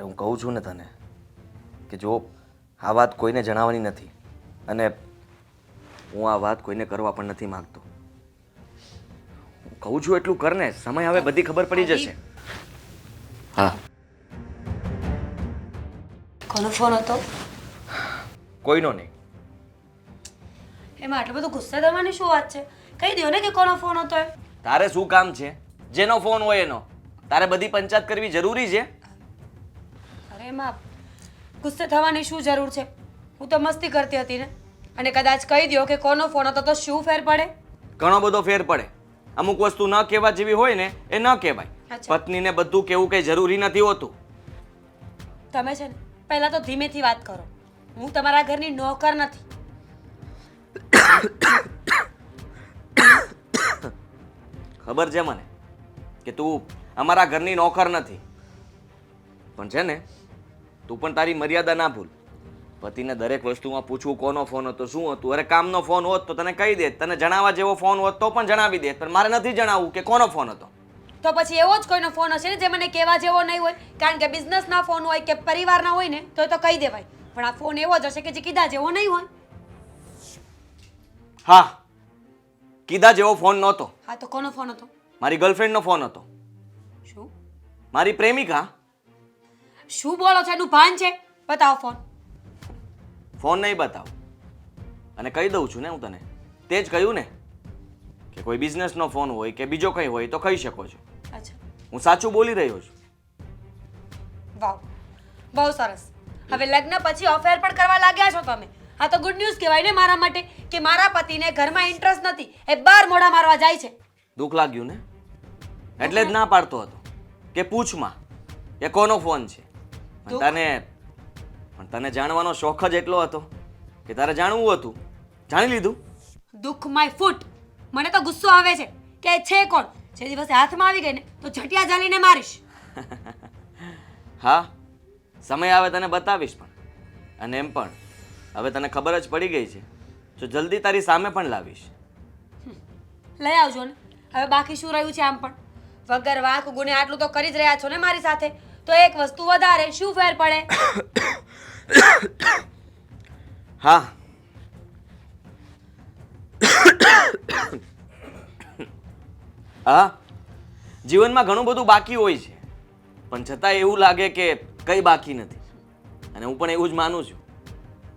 હું કહું છું ને તને કે જો આ વાત કોઈને જણાવવાની નથી અને હું આ વાત કોઈને કરવા પણ નથી માંગતો. હું કહું છું એટલું કર ને, સમય હવે બધી ખબર પડી જશે. હા. કોનો ફોન હતો? કોઈનો નહીં. એમાં આટલું બધું ગુસ્સે થવાની શું વાત છે? કહી દો ને કે કોનો ફોન હતો એ. તારે શું કામ છે? જેનો ફોન હોય એનો. તારે બધી પંચાયત કરવી જરૂરી છે? અરે એમાં ગુસ્સે થવાની શું જરૂર છે? હું તો મસ્તી કરતી હતી ને. અને કદાચ કહી દો કે કોનો ફોન હતો તો શું ફેર પડે? ઘણો બધો ફેર પડે. અમુક વસ્તુ ન કહેવા જેવી હોય ને એ ન કહેવાય. અચ્છા. પત્નીને બધું કહેવું કઈ જરૂરી નથી હોતું. તમે છે ને પહેલા તો ધીમેથી વાત કરો. હું તમારા ઘરની નોકર નથી. ખબર છે મને કે તું અમારા ઘરની નોકર નથી, પણ છે ને તું પણ તારી મર્યાદા ના ભૂલ. પતિને દરેક વસ્તુમાં પૂછવું કોનો ફોન હતો, શું હતું. અરે કામનો ફોન હોત તો તને કહી દે, તને જણાવવા જેવો ફોન હોત તો પણ જણાવી દે, પણ મારે નથી જણાવવું કે કોનો ફોન હતો. તો પછી એવો જ કોઈનો ફોન હશે ને જે મને કહેવા જેવો નહીં હોય. કારણ કે બિઝનેસના ફોન હોય કે પરિવારના હોય ને તો એ તો કહી દેવાય. પણ આ ફોન એવો જ હશે કે જે કીધા જેવો નહીં હોય. હા, કીધા જેવો ફોન નહોતો. હા તો કોનો ફોન હતો? મારી ગર્લફ્રેન્ડનો ફોન હતો. શું મારી પ્રેમિકા. શું બોલો છો? એનું ભાન છે? બતાવો ફોન. ફોન નહીં બતાવ. અને કહી દઉં છું ને હું તને, તે જ કહ્યું ને કે કોઈ બિઝનેસનો ફોન હોય કે બીજો કંઈ હોય તો કહી શકો છો. અચ્છા, હું સાચું બોલી રહ્યો છું. વાવ, બહુ સરસ. હવે લગ્ન પછી અફેર પણ કરવા લાગ્યા છો તમે. આ તો ગુડ ન્યૂઝ કહેવાય ને મારા માટે કે મારા પતિને ઘરમાં ઇન્ટરેસ્ટ નથી, એ બહાર મોઢા મારવા જાય છે. દુઃખ લાગ્યું ને? એટલે જ ના પાડતો હતો કે પૂછમાં એ કોનો ફોન છે. પણ તને જાણવાનો શોખ જ એટલો હતો કે તારે જાણવું હતું. જાણી લીધું. દુઃખ માય ફૂટ. મને તો ગુસ્સો આવે છે કે એ છે કોણ. જે દિવસે હાથમાં આવી ગઈ ને તો ઝટિયા ઝાલીને મારીશ. હા, સમય આવે તને બતાવીશ પણ. અને એમ પણ હવે તને ખબર જ પડી ગઈ છે, જો જલ્દી તારી સામે પણ લાવીશ. લઈ આવજો ને. હવે બાકી શું રહ્યું છે? આમ પણ વગર વાંક ગુને આટલું તો કરી જ રહ્યા છો ને મારી સાથે. તો એક વસ્તુ વધારે શું ફેર પડે? હા, હા, જીવનમાં ઘણું બધું બાકી હોય છે, પણ છતાં એવું લાગે કે કંઈ બાકી નથી. અને હું પણ એવું જ માનું છું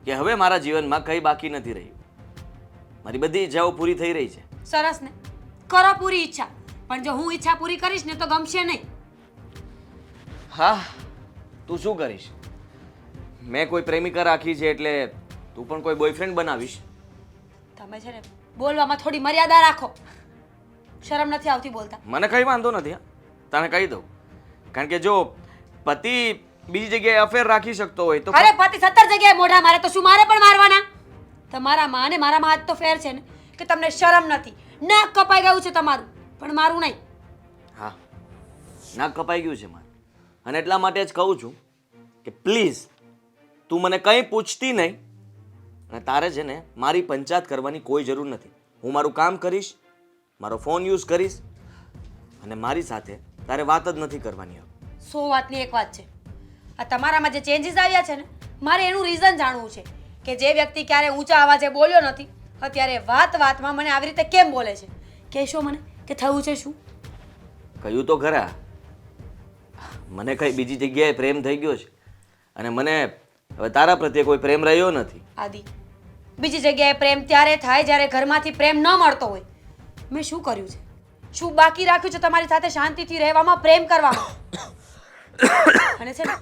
કે હવે મારા જીવનમાં કંઈ બાકી નથી રહ્યું. મારી બધી ઈચ્છાઓ પૂરી થઈ રહી છે. સરસ ને, કરો પૂરી ઈચ્છા. પણ જો હું ઈચ્છા પૂરી કરીશ ને તો ગમશે નહીં. હા, તું શું કરીશ? મેં કોઈ પ્રેમિકા રાખી છે એટલે તું પણ કોઈ બોયફ્રેન્ડ બનાવીશ. તમે છે ને બોલવામાં થોડી મર્યાદા રાખો. શરમ નથી આવતી બોલતા? મને કંઈ વાંધો નથી. હા, તને કહી દઉં. કારણ કે જો પતિ બીજી જગ્યાએ અફેર રાખી શકતો હોય તો અરે પતિ 17 જગ્યાએ મોઢા મારે તો શું મારે પણ મારવાના? તમારામાં અને મારામાં આજ તો ફેર છે ને કે તમને શરમ નથી. નાક કપાઈ ગયું છે તમારું, પણ મારું નહીં. હા, નાક કપાઈ ગયું છે મારું. અને એટલા માટે જ કહું છું કે પ્લીઝ તું મને કંઈ પૂછતી નહીં. અને તારે છે ને મારી પંચાયત કરવાની કોઈ જરૂર નથી. હું મારું કામ કરીશ, મારો ફોન યુઝ કરીશ અને મારી સાથે તારે વાત જ નથી કરવાની. 100 વાતની એક વાત છે. આ તમારામાં જે ચેન્જીસ આવ્યા છે ને, મારે એનું રીઝન જાણવું છે કે જે વ્યક્તિ ક્યારે ઊંચા અવાજે બોલ્યો નથી, અત્યારે વાતમાં મને આવી રીતે કેમ બોલે છે? કહેશો મને કે થયું છે શું? કહ્યું તો ખરા, મને કઈ બીજી જગ્યાએ પ્રેમ થઈ ગયો છે અને મને હવે તારા પ્રત્યે કોઈ પ્રેમ રહ્યો નથી. આદિ, બીજી જગ્યાએ પ્રેમ ત્યારે થાય જ્યારે ઘરમાંથી પ્રેમ ન મળતો હોય. મેં શું કર્યું છે? શું બાકી રાખ્યું છે તમારી સાથે શાંતિથી રહેવામાં, પ્રેમ કરવામાં? અને છે ને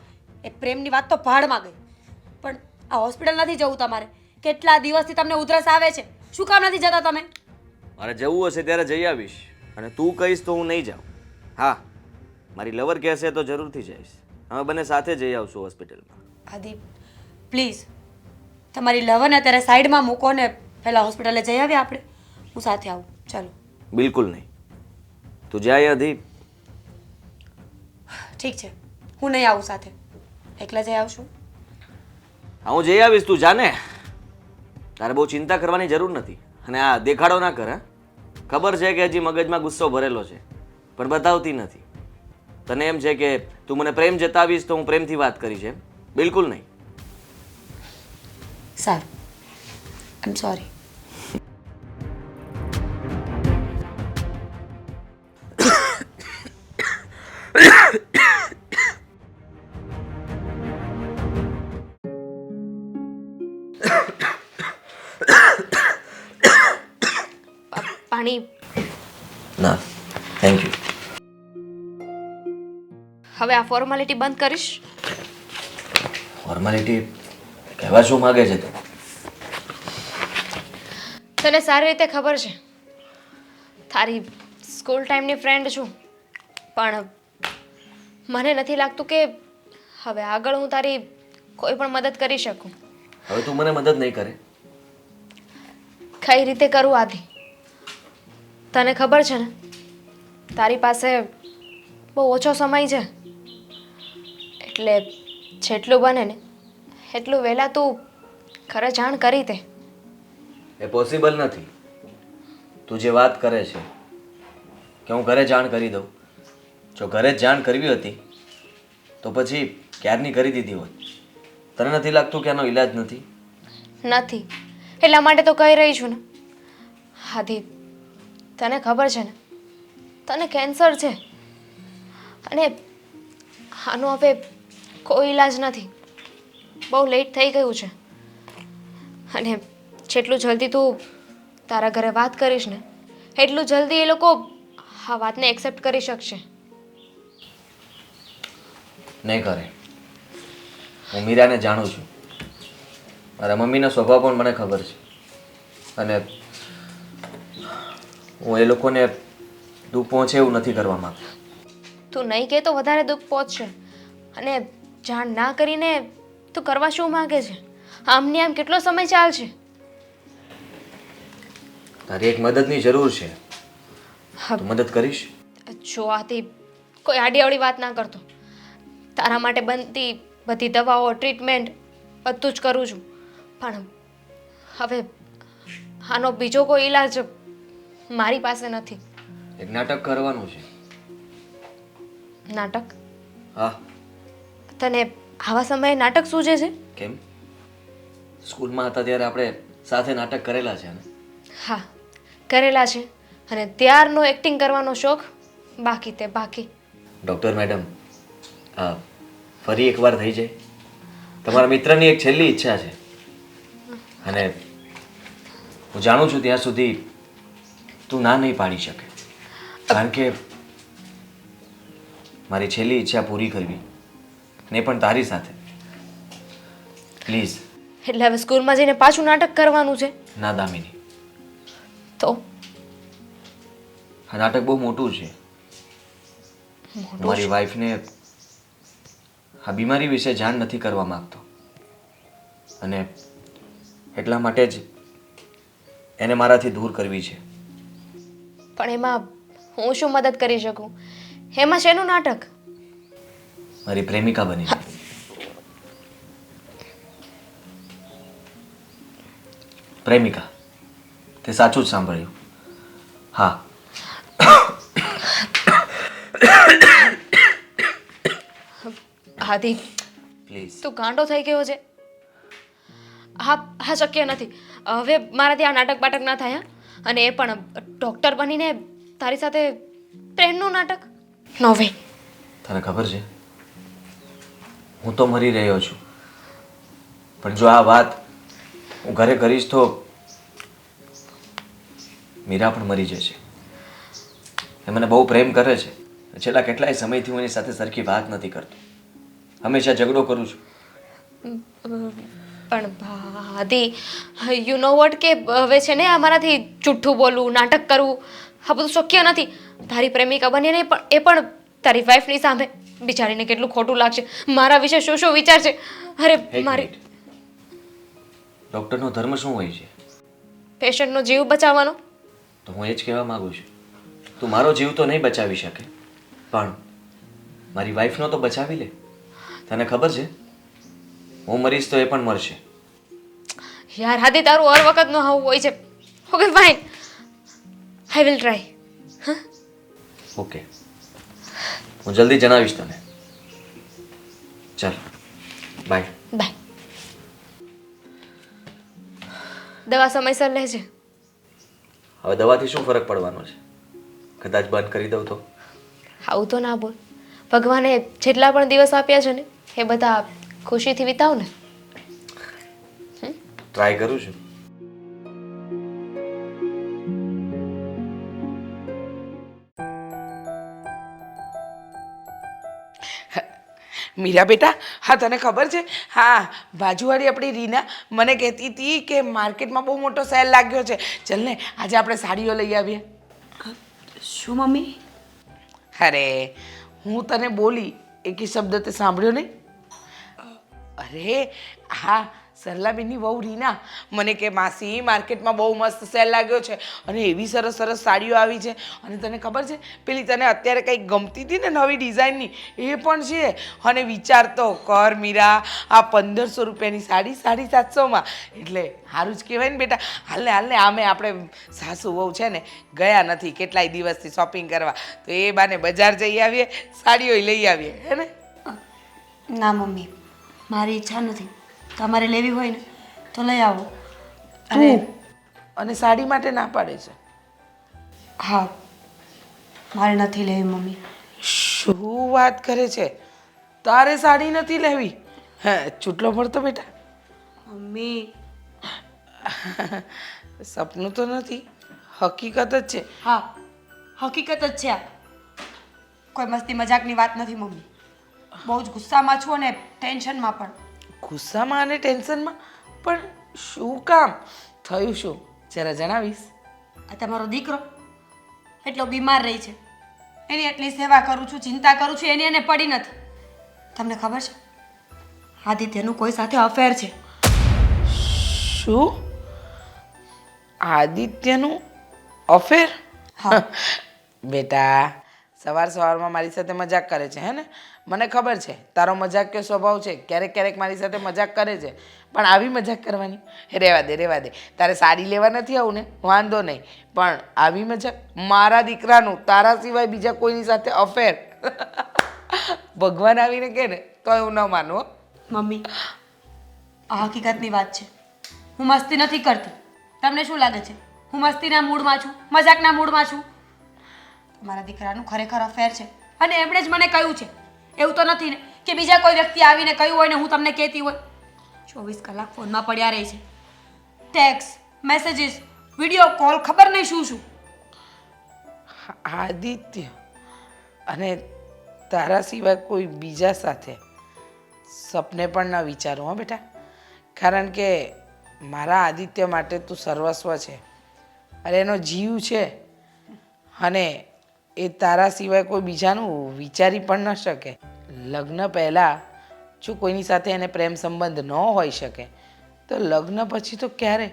એ પ્રેમની વાત તો ભાડમાં ગઈ. પણ આ હોસ્પિટલ નથી જવું તમારે. કેટલા દિવસથી તમને ઉધરસ આવે છે, શું કામ નથી જતા તમે? મારે જવું હશે ત્યારે જઈ આવીશ અને તું કહીશ તો હું નહીં જાઉં. હા, મારી લવર કહેશે તો જરૂરથી જઈશ. અમે બંને સાથે જઈ આવશું હોસ્પિટલમાં. આદિ પ્લીઝ, તમારી લવરને અત્યારે સાઈડમાં મૂકો ને પહેલાં હોસ્પિટલે જઈ આવીએ આપણે. હું સાથે આવું. ચાલો. બિલકુલ નહીં, તું જાય અધી. ઠીક છે, હું નહીં આવું સાથે. એકલા જઈ આવશું. હા, હું જઈ આવીશ, તું જાને. તારે બહુ ચિંતા કરવાની જરૂર નથી. અને આ દેખાડો ના કર. હા, ખબર છે કે હજી મગજમાં ગુસ્સો ભરેલો છે પણ બતાવતી નથી. તને એમ છે કે તું મને પ્રેમ જતાવીશ તો હું પ્રેમથી વાત કરીશ એમ? બિલકુલ નહીં. સારું, આઈ એમ સોરી. પાણી. ના, થેન્ક યુ. હવે આ ફોર્માલિટી બંધ કરીશ. ફોર્માલિટી કહેવા શું માગે છે તું? તને સારી રીતે ખબર છે તારી સ્કૂલ ટાઈમની ફ્રેન્ડ છું, પણ મને નથી લાગતું કે હવે આગળ હું તારી કોઈ પણ મદદ કરી શકું. હવે તું મને મદદ નહીં કરે. કઈ રીતે કરું આદિ? તને ખબર છે ને તારી પાસે બહુ ઓછો સમય છે, એટલે જેટલું બને ને એટલું વહેલા તું ઘરે જાણ કરી દે. એ પોસિબલ નથી. તું જે વાત કરે છે કે હું ઘરે જાણ કરી દઉં, જો ઘરે જ જાણ કરવી હતી તો પછી ક્યારની કરી દીધી હોત. તને નથી લાગતું કે આનો ઈલાજ નથી? નથી, એટલા માટે તો કહી રહી છું ને. આદિ, તને ખબર છે ને તને કેન્સર છે, અને આનો હવે કોઈ ઈલાજ નથી. બહુ લેટ થઈ ગયું છે, અને જેટલું જલ્દી તું તારા ઘરે વાત કરીશ ને એટલું જલ્દી એ લોકો આ વાતને એક્સેપ્ટ કરી શકશે. નહીં કરે. હું મીરાને જાણું છું. મારા મમ્મીનો સ્વભાવ પણ મને ખબર છે, અને હું એ લોકોને દુઃખ પહોંચે એવું નથી કરવા માંગતો. તું નહીં કહે તો વધારે દુઃખ પહોંચશે, અને જાણ ના કરીને તું કરવા શું માંગે છે? આમને આમ કેટલો સમય ચાલશે? તારી એક મદદની જરૂર છે. હા. તું મદદ કરીશ? જો આથી કોઈ આડીઅવળી વાત ના કરતો. તારા માટે બનતી બધી દવાઓ, ટ્રીટમેન્ટ બધું જ કરું છું, પણ હવે આનો બીજો કોઈ ઈલાજ મારી પાસે નથી. એક નાટક કરવાનું છે. નાટક? હા. તને આવા સમયે નાટક સૂઝે છે? કેમ? સ્કૂલમાં હતા ત્યારે આપણે સાથે નાટક કરેલા છે ને? હા, કરેલા છે, અને ત્યારનો એક્ટિંગ કરવાનો શોખ બાકી તે બાકી. ડૉક્ટર મેડમ, હા, ફરી એકવાર થઈ જાય. તમારા મિત્રની એક છેલ્લી ઈચ્છા છે, અને હું જાણું છું ત્યાં સુધી તું ના નહીં પાડી શકે, કારણ કે મારી છેલ્લી ઈચ્છા પૂરી કરવી, ને પણ તારી સાથે. પ્લીઝ. એટલે હવે સ્કૂલમાં જઈને પાછું નાટક કરવાનું છે? ના દામિની, તો આ નાટક બહુ મોટું છે. મારી વાઈફને આ બીમારી વિશે જાણ નથી કરવા માંગતો, અને એટલા માટે જ એને મારાથી દૂર કરવી છે. પણ એમાં હું શું મદદ કરી શકું? એમાં શેનું નાટક? મારી પ્રેમિકા બની. પ્રેમિકા, તે સાચું જ સાંભળ્યું. હા. આદિ, પ્લીઝ. તું ગાંડો થઈ ગયો છે. હા હા, શક્ય નથી. હવે મારાથી આ નાટક બાટક ના થાય. હા, અને એ પણ ડૉક્ટર બનીને તારી સાથે પ્રેમનું નાટક? નો વે. તને ખબર છે, હું તો મરી રહ્યો છું, પણ જો આ વાત હું ઘરે કરીશ તો મીરા પણ મરી જશે. એ મને બહુ પ્રેમ કરે છે. છેલ્લા કેટલાય સમયથી હું એની સાથે સરખી વાત નથી કરતો. હંમેશા ઝઘડો કરું છું. પણ આદિ, યુ નો વોટ, કે હવે છે ને અમારાથી જૂઠું બોલવું, નાટક કરવું, આ બધું શક્ય નથી. તારી પ્રેમિકા બનીને એ પણ તારી વાઈફની સામે. બિચારીને કેટલું ખોટું લાગશે, મારા વિશે શું શું વિચારશે. અરે મારી ડૉક્ટરનો ધર્મ શું હોય છે? પેશન્ટનો જીવ બચાવવાનો. તો હું એ જ કહેવા માંગુ છું, તું મારો જીવ તો નહીં બચાવી શકે, પણ મારી વાઈફનો તો બચાવી લે. તને ખબર છે, હું મરીશ તો એ પણ મરશે. યાર હાદી, તારું હર વખત નો આવું હોય છે. Okay fine, I will try. Okay, હું જલ્દી જણાવીશ તને. ચાલ બાય. બાય. દવા સમયસર લેજે. હવે દવાથી શું ફરક પડવાનો છે? કદાચ બંધ કરી દઉં તો? આવું તો ના બોલ. ભગવાને જેટલા પણ દિવસ આપ્યા છે ને એ બધા ખુશીથી વિતાવ ને. ટ્રાય કરું છું. મીરા બેટા, હા તને ખબર છે? હા, બાજુવાળી આપણી રીના મને કહેતી હતી કે માર્કેટમાં બહુ મોટો સેલ લાગ્યો છે. ચાલ ને આજે આપણે સાડીઓ લઈ આવીએ. શું મમ્મી? અરે હું તને બોલી એક શબ્દ તે સાંભળ્યો નહીં? અરે હા, સરલાબેનની વહુ રીના મને કે માસી માર્કેટમાં બહુ મસ્ત સેલ લાગ્યો છે અને એવી સરસ સરસ સાડીઓ આવી છે. અને તને ખબર છે પેલી તને અત્યારે કંઈક ગમતી હતી ને નવી ડિઝાઇનની એ પણ છે. અને વિચાર તો કર મીરા, આ 1500 રૂપિયાની સાડી 750માં. એટલે સારું જ કહેવાય ને બેટા. હાલને આમે આપણે સાસુ વહુ છે ને ગયા નથી કેટલાય દિવસથી શોપિંગ કરવા, તો એ બાને બજાર જઈ આવીએ, સાડીઓ લઈ આવીએ, હે ને? ના મમ્મી, મારી ઈચ્છા નથી. તમારે લેવી હોય ને તો લઈ આવો. અને સાડી માટે ના પાડે છે? હા, મારે નથી લેવી મમ્મી. શું વાત કરે છે? તારે સાડી નથી લેવી? હા, ચૂંટલો પડતો બેટા. મમ્મી. સપનું તો નથી, હકીકત જ છે. હા, હકીકત જ છે આ. કોઈ મસ્તી મજાકની વાત નથી મમ્મી. બહુ જ ગુસ્સામાં છું અને ટેન્શનમાં પણ. ગુસ્સામાં અને ટેન્શનમાં? પણ શું કામ થયું? શું જરા જણાવીશ? આ તમારો દીકરો એટલો બીમાર રહી છે, એની એટલી સેવા કરું છું, ચિંતા કરું છું, એની એને પડી નથી. તમને ખબર છે આદિત્યનું કોઈ સાથે અફેર છે? શું? આદિત્યનું અફેર? હા. બેટા સવારમાં મારી સાથે મજાક કરે છે, હે ને? મને ખબર છે તારો મજાકિયો સ્વભાવ છે, ક્યારેક ક્યારેક મારી સાથે મજાક કરે છે, પણ આવી મજાક કરવાની? રહેવા દે. તારે સાડી લેવા નથી આવું ને, વાંધો નહીં, પણ આવી મજાક? મારા દીકરાનું તારા સિવાય બીજા કોઈની સાથે અફેર? ભગવાન આવીને કહે ને તો એવું ન માનું. મમ્મી, આ હકીકતની વાત છે. હું મસ્તી નથી કરતી. તમને શું લાગે છે હું મસ્તીના મૂડમાં છું, મજાકના મૂડમાં છું? મારા દીકરાનું ખરેખર અફેર છે અને એમણે જ મને કહ્યું છે. એવું તો નથી ને કે બીજા કોઈ વ્યક્તિ આવીને કહ્યું હોય ને હું તમને કહેતી હોય? 24 કલાક ફોનમાં પડ્યા રહી છે, ટેક્સ, મેસેજીસ, વિડીયો કોલ, ખબર નહીં શું શું. આદિત્ય અને તારા સિવાય કોઈ બીજા સાથે સપને પણ ન વિચારું, હા બેટા. કારણ કે મારા આદિત્ય માટે તું સર્વસ્વ છે, અરે એનો જીવ છે, અને એ તારા સિવાય કોઈ બીજાનું વિચારી પણ ન શકે. લગ્ન પહેલાં જો કોઈની સાથે એને પ્રેમ સંબંધ ન હોઈ શકે તો લગ્ન પછી તો ક્યારે?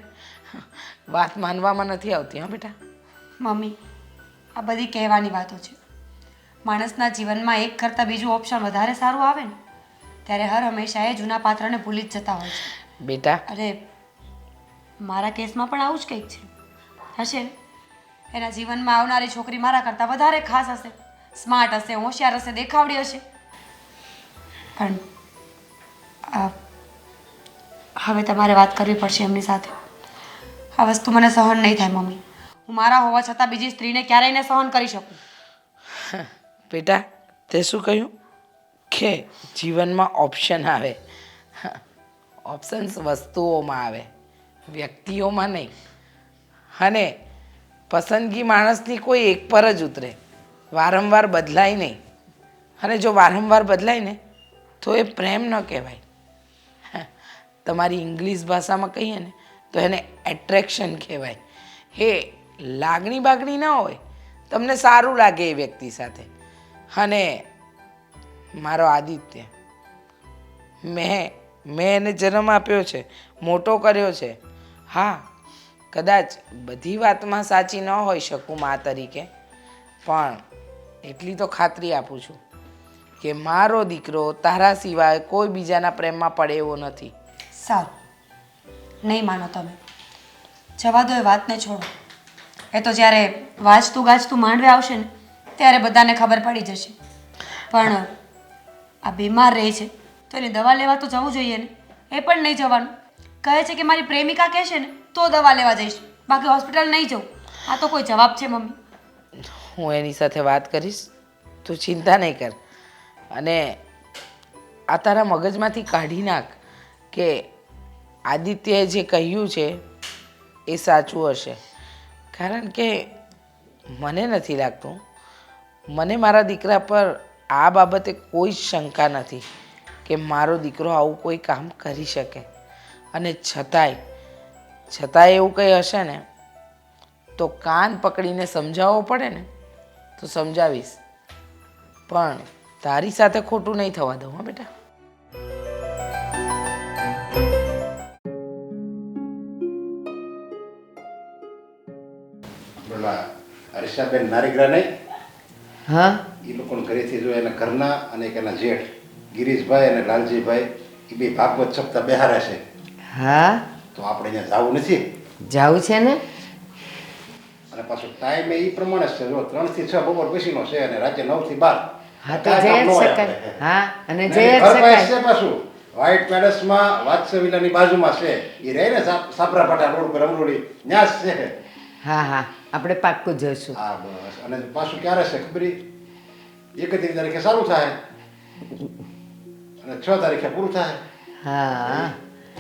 વાત માનવામાં નથી આવતી, હા બેટા. મમ્મી, આ બધી કહેવાની વાતો છે. માણસના જીવનમાં એક કરતાં બીજું ઓપ્શન વધારે સારું આવે ને ત્યારે હર હંમેશા એ જૂના પાત્રને ભૂલી જ જતા હોય છે. બેટા અરે મારા કેસમાં પણ આવું જ કંઈક છે. હશે ને? એના જીવનમાં આવનારી છોકરી મારા કરતાં વધારે ખાસ હશે, સ્માર્ટ હશે, હોશિયાર હશે, દેખાવડી હશે. પણ હવે તમારે વાત કરવી પડશે એમની સાથે. આ વસ્તુ મને સહન નહીં થાય મમ્મી. હું મારા હોવા છતાં બીજી સ્ત્રીને ક્યારેય ન સહન કરી શકું. બેટા તે શું કહ્યું કે જીવનમાં ઓપ્શન આવે? ઓપ્શન્સ વસ્તુઓમાં આવે, વ્યક્તિઓમાં નહીં. અને પસંદગી માણસની કોઈ એક પર જ ઉતરે, વારંવાર બદલાય નહીં. અને જો વારંવાર બદલાય ને તો એ પ્રેમ ન કહેવાય. તમારી ઇંગ્લિશ ભાષામાં કહીએ ને તો એને એટ્રેક્શન કહેવાય. એ લાગણી બાગણી ન હોય, તમને સારું લાગે એ વ્યક્તિ સાથે. અને મારો આદિત્ય, મેં એને જન્મ આપ્યો છે, મોટો કર્યો છે. હા, કદાચ બધી વાતમાં સાચી ન હોઈ શકું મા તરીકે, પણ એટલી તો ખાતરી આપું છું કે મારો દીકરો તારા સિવાય કોઈ બીજાના પ્રેમમાં પડે એવો નથી. સારું, નહીં માનો તમે. જવા દો એ વાતને, છોડો. એ તો જ્યારે વાંચતું ગાજતું માંડવે આવશે ને ત્યારે બધાને ખબર પડી જશે. પણ આ બીમાર રહે છે તો એની દવા લેવા તો જવું જોઈએ ને, એ પણ નહીં જવાનું. કહે છે કે મારી પ્રેમિકા કહેશે ને તો દવા લેવા જઈશ, બાકી હોસ્પિટલ નહીં જવું. આ તો કોઈ જવાબ છે મમ્મી? હું એની સાથે વાત કરીશ, તું ચિંતા નહીં કર. અને આ તારા મગજમાંથી કાઢી નાખ કે આદિત્યએ જે કહ્યું છે એ સાચું હશે. કારણ કે મને નથી લાગતું, મને મારા દીકરા પર આ બાબતે કોઈ જ શંકા નથી કે મારો દીકરો આવું કોઈ કામ કરી શકે. અને છતાંય એવું કંઈ હશે ને તો કાન પકડીને સમજાવવો પડે ને તો સમજાવીશ, પણ તારી સાથે ખોટું નહીં થવા દઉં. હા બેટા. પેલા હર્ષાબેન નારીગ્રા નહીં, હા એ લોકોને ઘરેથી જો એના ઘરના અને એક એના જેઠ ગિરીશભાઈ અને લાલજીભાઈ એ બે ભાગવત સપ્તાહ બેહારે છે. હા તો આપણે અહીંયા જવું નથી. જાવું છે ને. અને પાછું ટાઈમ એ પ્રમાણે જ છે, જો 3 થી 6 બપોર પછીનો છે અને રાતે 9 થી 12. હા તો જઈ જ શકાય. હા અને જઈ જ ઘર પાસે શકાય. છે પાછું વ્હાઇટ પેલેસમાં વાત્સલ્ય વિલાની બાજુમાં છે. એ રહે ને સાપરાપાટા રોડ પર અમરોડી, ન્યાસ છે. હા હા આપણે પાક્કું જઈશું. હા બસ. અને પાછું ક્યારે છે ખબર? 31 તારીખે ચાલુ થાય અને 6 તારીખે પૂરું થાય. હા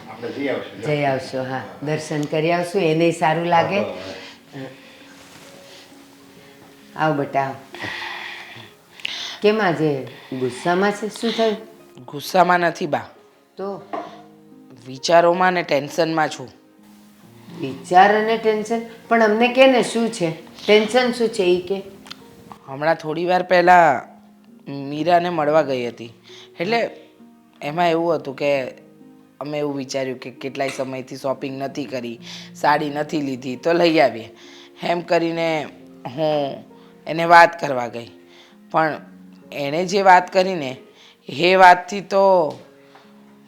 આપણે જઈ આવશું. જઈ આવશું. હા દર્શન કરી આવશું, એને સારું લાગે. આવ બેટા આવ. કેમ આજે ગુસ્સામાં છે? શું થયું? ગુસ્સામાં નથી બા, તો વિચારોમાં ને ટેન્શનમાં છું. વિચાર અને ટેન્શન? પણ અમને કે ને શું છે ટેન્શન? શું છે એ કે. હમણાં થોડી વાર પહેલાં મીરાને મળવા ગઈ હતી, એટલે એમાં એવું હતું કે અમે એવું વિચાર્યું કે કેટલાય સમયથી શોપિંગ નથી કરી, સાડી નથી લીધી તો લઈ આવીએ એમ કરીને હું એને વાત કરવા ગઈ. પણ એણે જે વાત કરીને એ વાતથી તો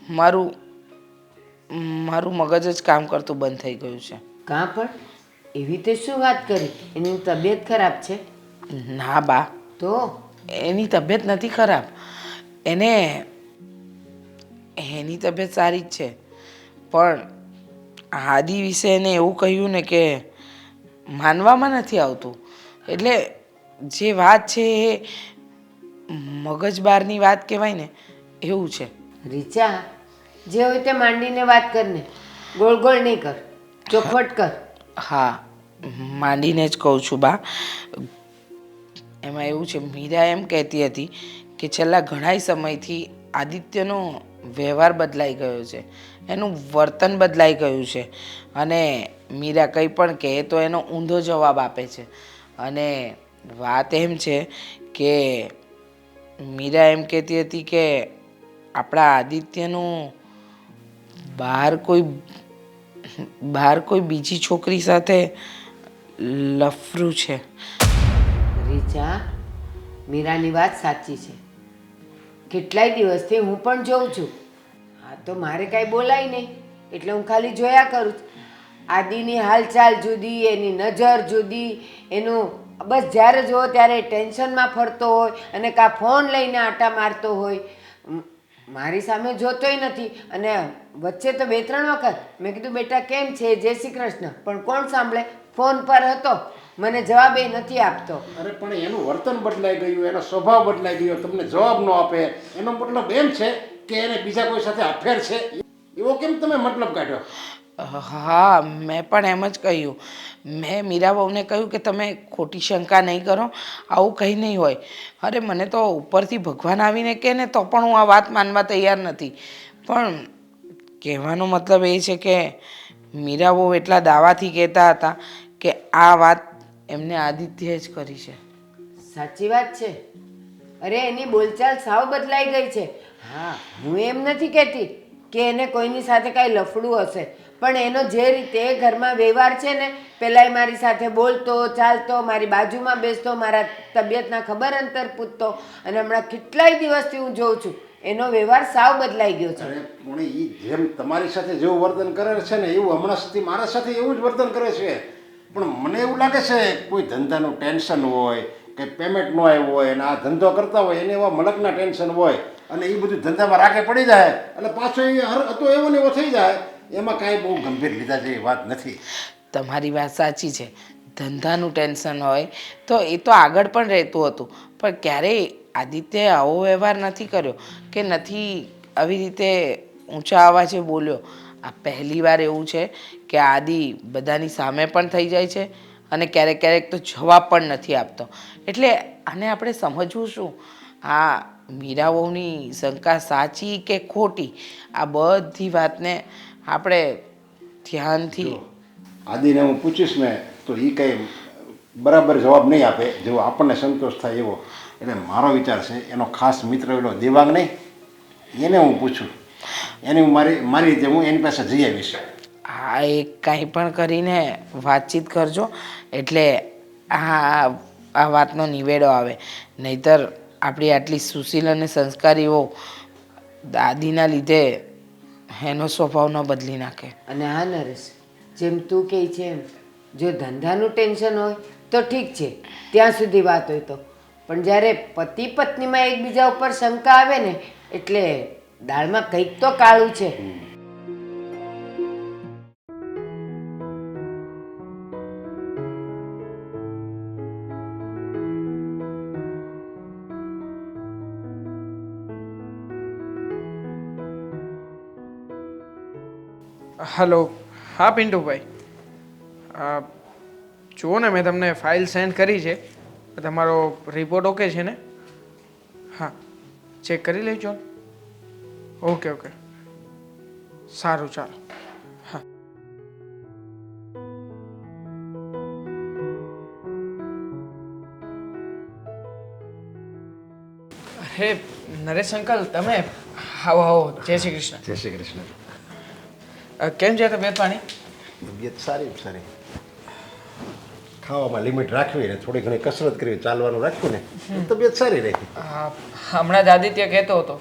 મારું મગજ જ કામ કરતું બંધ થઈ ગયું છે. કાં પણ એવી તે શું વાત કરી? એની તબિયત ખરાબ છે? ના બા, તો એની તબિયત નથી ખરાબ, એની તબિયત સારી જ છે. પણ આદિ વિશે એને એવું કહ્યું ને કે માનવામાં નથી આવતું. એટલે જે વાત છે એ મગજ બહારની વાત કહેવાય ને એવું છે. રીચા, જે હોય તે માંડીને વાત કરને, ગોળ ગોળ નહીં કર, ચોખવટ કર. હા માંડીને જ કહું છું બા. એમાં એવું છે, મીરા એમ કહેતી હતી કે છેલ્લા ઘણાય સમયથી આદિત્યનો વ્યવહાર બદલાઈ ગયો છે, એનું વર્તન બદલાઈ ગયું છે. અને મીરા કંઈ પણ કહે તો એનો ઊંધો જવાબ આપે છે. અને વાત એમ છે કે મીરા એમ કહેતી હતી કે આપણા આદિત્યનું બહાર કોઈ બીજી છોકરી સાથે લફરું છે. રીચા, મીરાની વાત સાચી છે. કેટલાય દિવસથી હું પણ જોઉં છું. હા તો મારે કાંઈ બોલાય નહીં એટલે હું ખાલી જોયા કરું છું. આદિની હાલચાલ જુદી, એની નજર જુદી, એનું બસ જ્યારે જુઓ ત્યારે ટેન્શનમાં ફરતો હોય અને કાં ફોન લઈને આટા મારતો હોય. મારી સામે જોતોય નથી. અને વચ્ચે તો 2-3 વખત મેં કીધું બેટા કેમ છે, જય શ્રી કૃષ્ણ, પણ કોણ સાંભળે? ફોન પર હતો, મને જવાબ એ નથી આપતો. અરે પણ એનું વર્તન બદલાઈ ગયું, એનો સ્વભાવ બદલાઈ ગયો, તમને જવાબ ન આપે. એનો મતલબ એમ છે કે એને બીજા કોઈ સાથે અફેર છે, એવો કેમ તમે મતલબ કાઢ્યો? હા મેં પણ એમ જ કહ્યું. મેં મીરાબાઉને કહ્યું કે તમે ખોટી શંકા નહીં કરો, આવું કંઈ નહીં હોય. અરે મને તો ઉપરથી ભગવાન આવીને કહે ને તો પણ હું આ વાત માનવા તૈયાર નથી. પણ કહેવાનો મતલબ એ છે કે મીરાબાઉ એટલા દાવાથી કહેતા હતા કે આ વાત એમને આદિત્યએ જ કરી છે. સાચી વાત છે. અરે એની બોલચાલ સાવ બદલાઈ ગઈ છે. હા હું એમ નથી કહેતી કે એને કોઈની સાથે કાંઈ લફડું હશે, પણ એનો જે રીતે ઘરમાં વ્યવહાર છે ને, પહેલાં મારી સાથે બોલતો ચાલતો, મારી બાજુમાં બેસતો, મારા તબિયતના ખબર અંતર પૂછતો, અને હમણાં કેટલાય દિવસથી હું જોઉં છું એનો વ્યવહાર સાવ બદલાઈ ગયો છે. અરે પણ એ જેમ તમારી સાથે જેવું વર્તન કરે છે ને એવું હમણાં સુધી મારા સાથે એવું જ વર્તન કરે છે. પણ મને એવું લાગે છે કોઈ ધંધાનું ટેન્શન હોય કંઈ પેમેન્ટ ન આવ્યું હોય અને આ ધંધો કરતા હોય એને એવા મલકના ટેન્શન હોય અને એ બધું ધંધામાં રાગે પડી જાય એટલે પાછો એ હતો એવો ને એવો થઈ જાય, એમાં કાંઈ બહુ ગંભીર લીધા જેવી વાત નથી. તમારી વાત સાચી છે. ધંધાનું ટેન્શન હોય તો એ તો આગળ પણ રહેતું હતું, પણ ક્યારેય આદિત્યએ આવો વ્યવહાર નથી કર્યો કે નથી આવી રીતે ઊંચા અવાજે બોલ્યો. આ પહેલી વાર એવું છે કે આદિ બધાની સામે પણ થઈ જાય છે અને ક્યારેક ક્યારેક તો જવાબ પણ નથી આપતો. એટલે આને આપણે સમજવું શું? આ મીરા વહુની શંકા સાચી કે ખોટી, આ બધી વાતને આપણે ધ્યાનથી આદિને હું પૂછીશ ને તો એ કંઈ બરાબર જવાબ નહીં આપે જેવો આપણને સંતોષ થાય એવો. એટલે મારો વિચાર છે એનો ખાસ મિત્ર એલો દેવાંગ નહીં, એને હું પૂછું, એને હું મારી રીતે હું એની પાસે જઈ આવીશ. હા, એ કંઈ પણ કરીને વાતચીત કરજો એટલે આ વાતનો નિવેડો આવે. નહીતર આપણી આટલી સુશીલ અને સંસ્કારી વહુ દાદીના લીધે એનો સ્વભાવ ન બદલી નાખે. અને હા નરેશ, જેમ તું કહે છે એમ જો ધંધાનું ટેન્શન હોય તો ઠીક છે, ત્યાં સુધી વાત હોય તો, પણ જ્યારે પતિ પત્નીમાં એકબીજા ઉપર શંકા આવે ને એટલે દાળમાં કંઈક તો કાળું છે. હલો, હા પિન્ટુભાઈ, જુઓ ને મેં તમને ફાઇલ સેન્ડ કરી છે, તમારો રિપોર્ટ ઓકે છે ને? હા, ચેક કરી લેજો ને. ઓકે ઓકે, સારું, ચાલો. હા. અરે નરેશ અંકલ, તમે આવો આવો. જય શ્રી કૃષ્ણ. જય શ્રી કૃષ્ણ. કેમ છે તબિયત પાણી? તબિયત સારી સારી. ખાવામાં લિમિટ રાખવી ને થોડી ઘણી કસરત કરવી, ચાલવાનું રાખ્યું ને તબિયત સારી રહી. હમણાં જ આદિત્ય કહેતો હતો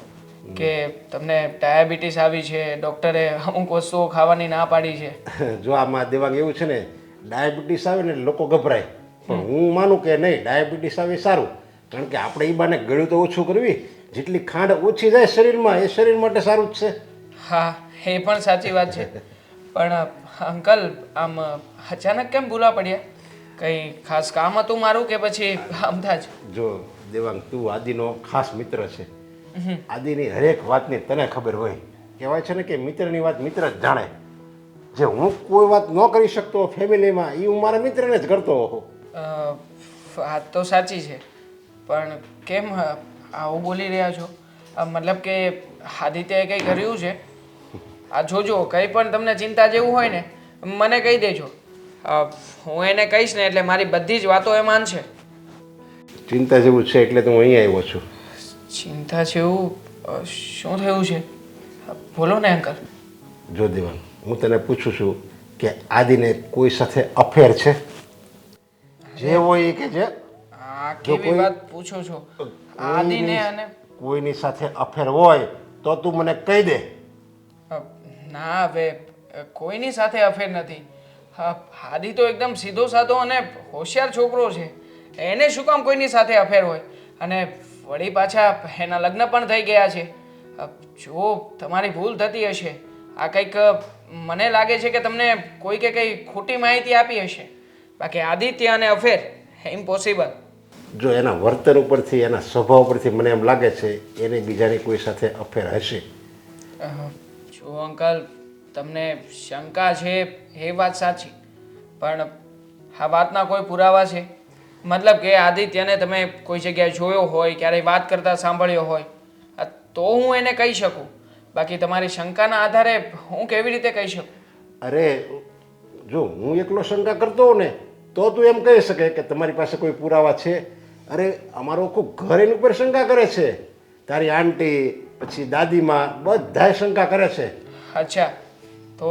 કે તમને ડાયાબિટીસ આવી છે, ડૉક્ટરે અમુક વસ્તુઓ ખાવાની ના પાડી છે. જો આમાં દેવાંગ એવું છે ને, ડાયાબિટીસ આવે ને લોકો ગભરાય, પણ હું માનું કે નહીં, ડાયાબિટીસ આવે સારું, કારણ કે આપણે એ બાને ગળ્યું તો ઓછું કરવી, જેટલી ખાંડ ઓછી જાય શરીરમાં એ શરીર માટે સારું જ છે. હા, એ પણ સાચી વાત છે. પણ અંકલ, આમ અચાનક કેમ ભૂલા પડ્યા? કંઈ ખાસ કામ હતું મારું કે પછી આમથા જ? જો દેવાંગ, તું આદિનો ખાસ મિત્ર છે. આદિની હરેક વાતની તને ખબર હોય. કહેવાય છે ને કે મિત્રની વાત મિત્ર જ જાણે. જે હું કોઈ વાત ન કરી શકતો ફેમિલીમાં એ હું મારા મિત્રને જ કરતો હોઉં. વાત તો સાચી છે, પણ કેમ આવું બોલી રહ્યા છો? મતલબ કે આદિત્યએ કંઈ કર્યું છે? આ જોજો, કંઈ પણ તમને ચિંતા જેવું હોય ને મને કહી દેજો. હું એને કહીશ ને એટલે મારી બધી જ વાતો એ માનશે. ચિંતા જેવું છે એટલે તો હું અહીં આવ્યો છું. ચિંતા જેવું શું થયું છે? બોલો ને અંકલ. જો દેવાંગ, હું તને પૂછું છું કે આદિને કોઈ સાથે અફેર છે? જે હોય એ કે છે. આ કેવી વાત પૂછો છો? આદિને અને કોઈની સાથે અફેર હોય તો તું મને કહી દે. ના, હવે કોઈની સાથે અફેર નથી. આદિ તો એકદમ સીધો સાધો અને હોશિયાર છોકરો છે. એને શું કામ કોઈની સાથે અફેર હોય? અને વળી પાછા એના લગ્ન પણ થઈ ગયા છે. જો તમારી ભૂલ થતી હશે, આ કંઈક મને લાગે છે કે તમને કોઈ કે કંઈ ખોટી માહિતી આપી હશે. બાકી આદિત્ય અને અફેર ઇમ્પોસિબલ. જો એના વર્તન ઉપરથી, એના સ્વભાવ ઉપરથી મને એમ લાગે છે એને બીજાની કોઈ સાથે અફેર હશે. જો અંકલ, તમને શંકા છે એ વાત સાચી, પણ આ વાતના કોઈ પુરાવા છે? મતલબ કે આદિત્યને તમે કોઈ જગ્યાએ જોયો હોય, ક્યારેય વાત કરતા સાંભળ્યો હોય તો હું એને કહી શકું. બાકી તમારી શંકાના આધારે હું કેવી રીતે કહી શકું? અરે જો હું એકલો શંકા કરતો હોઉં ને તો તું એમ કહી શકે કે તમારી પાસે કોઈ પુરાવા છે. અરે અમારું આખું ઘર એની ઉપર શંકા કરે છે. તારી આંટી, પછી દાદીમાં બધાય શંકા કરે છે. અચ્છા, તો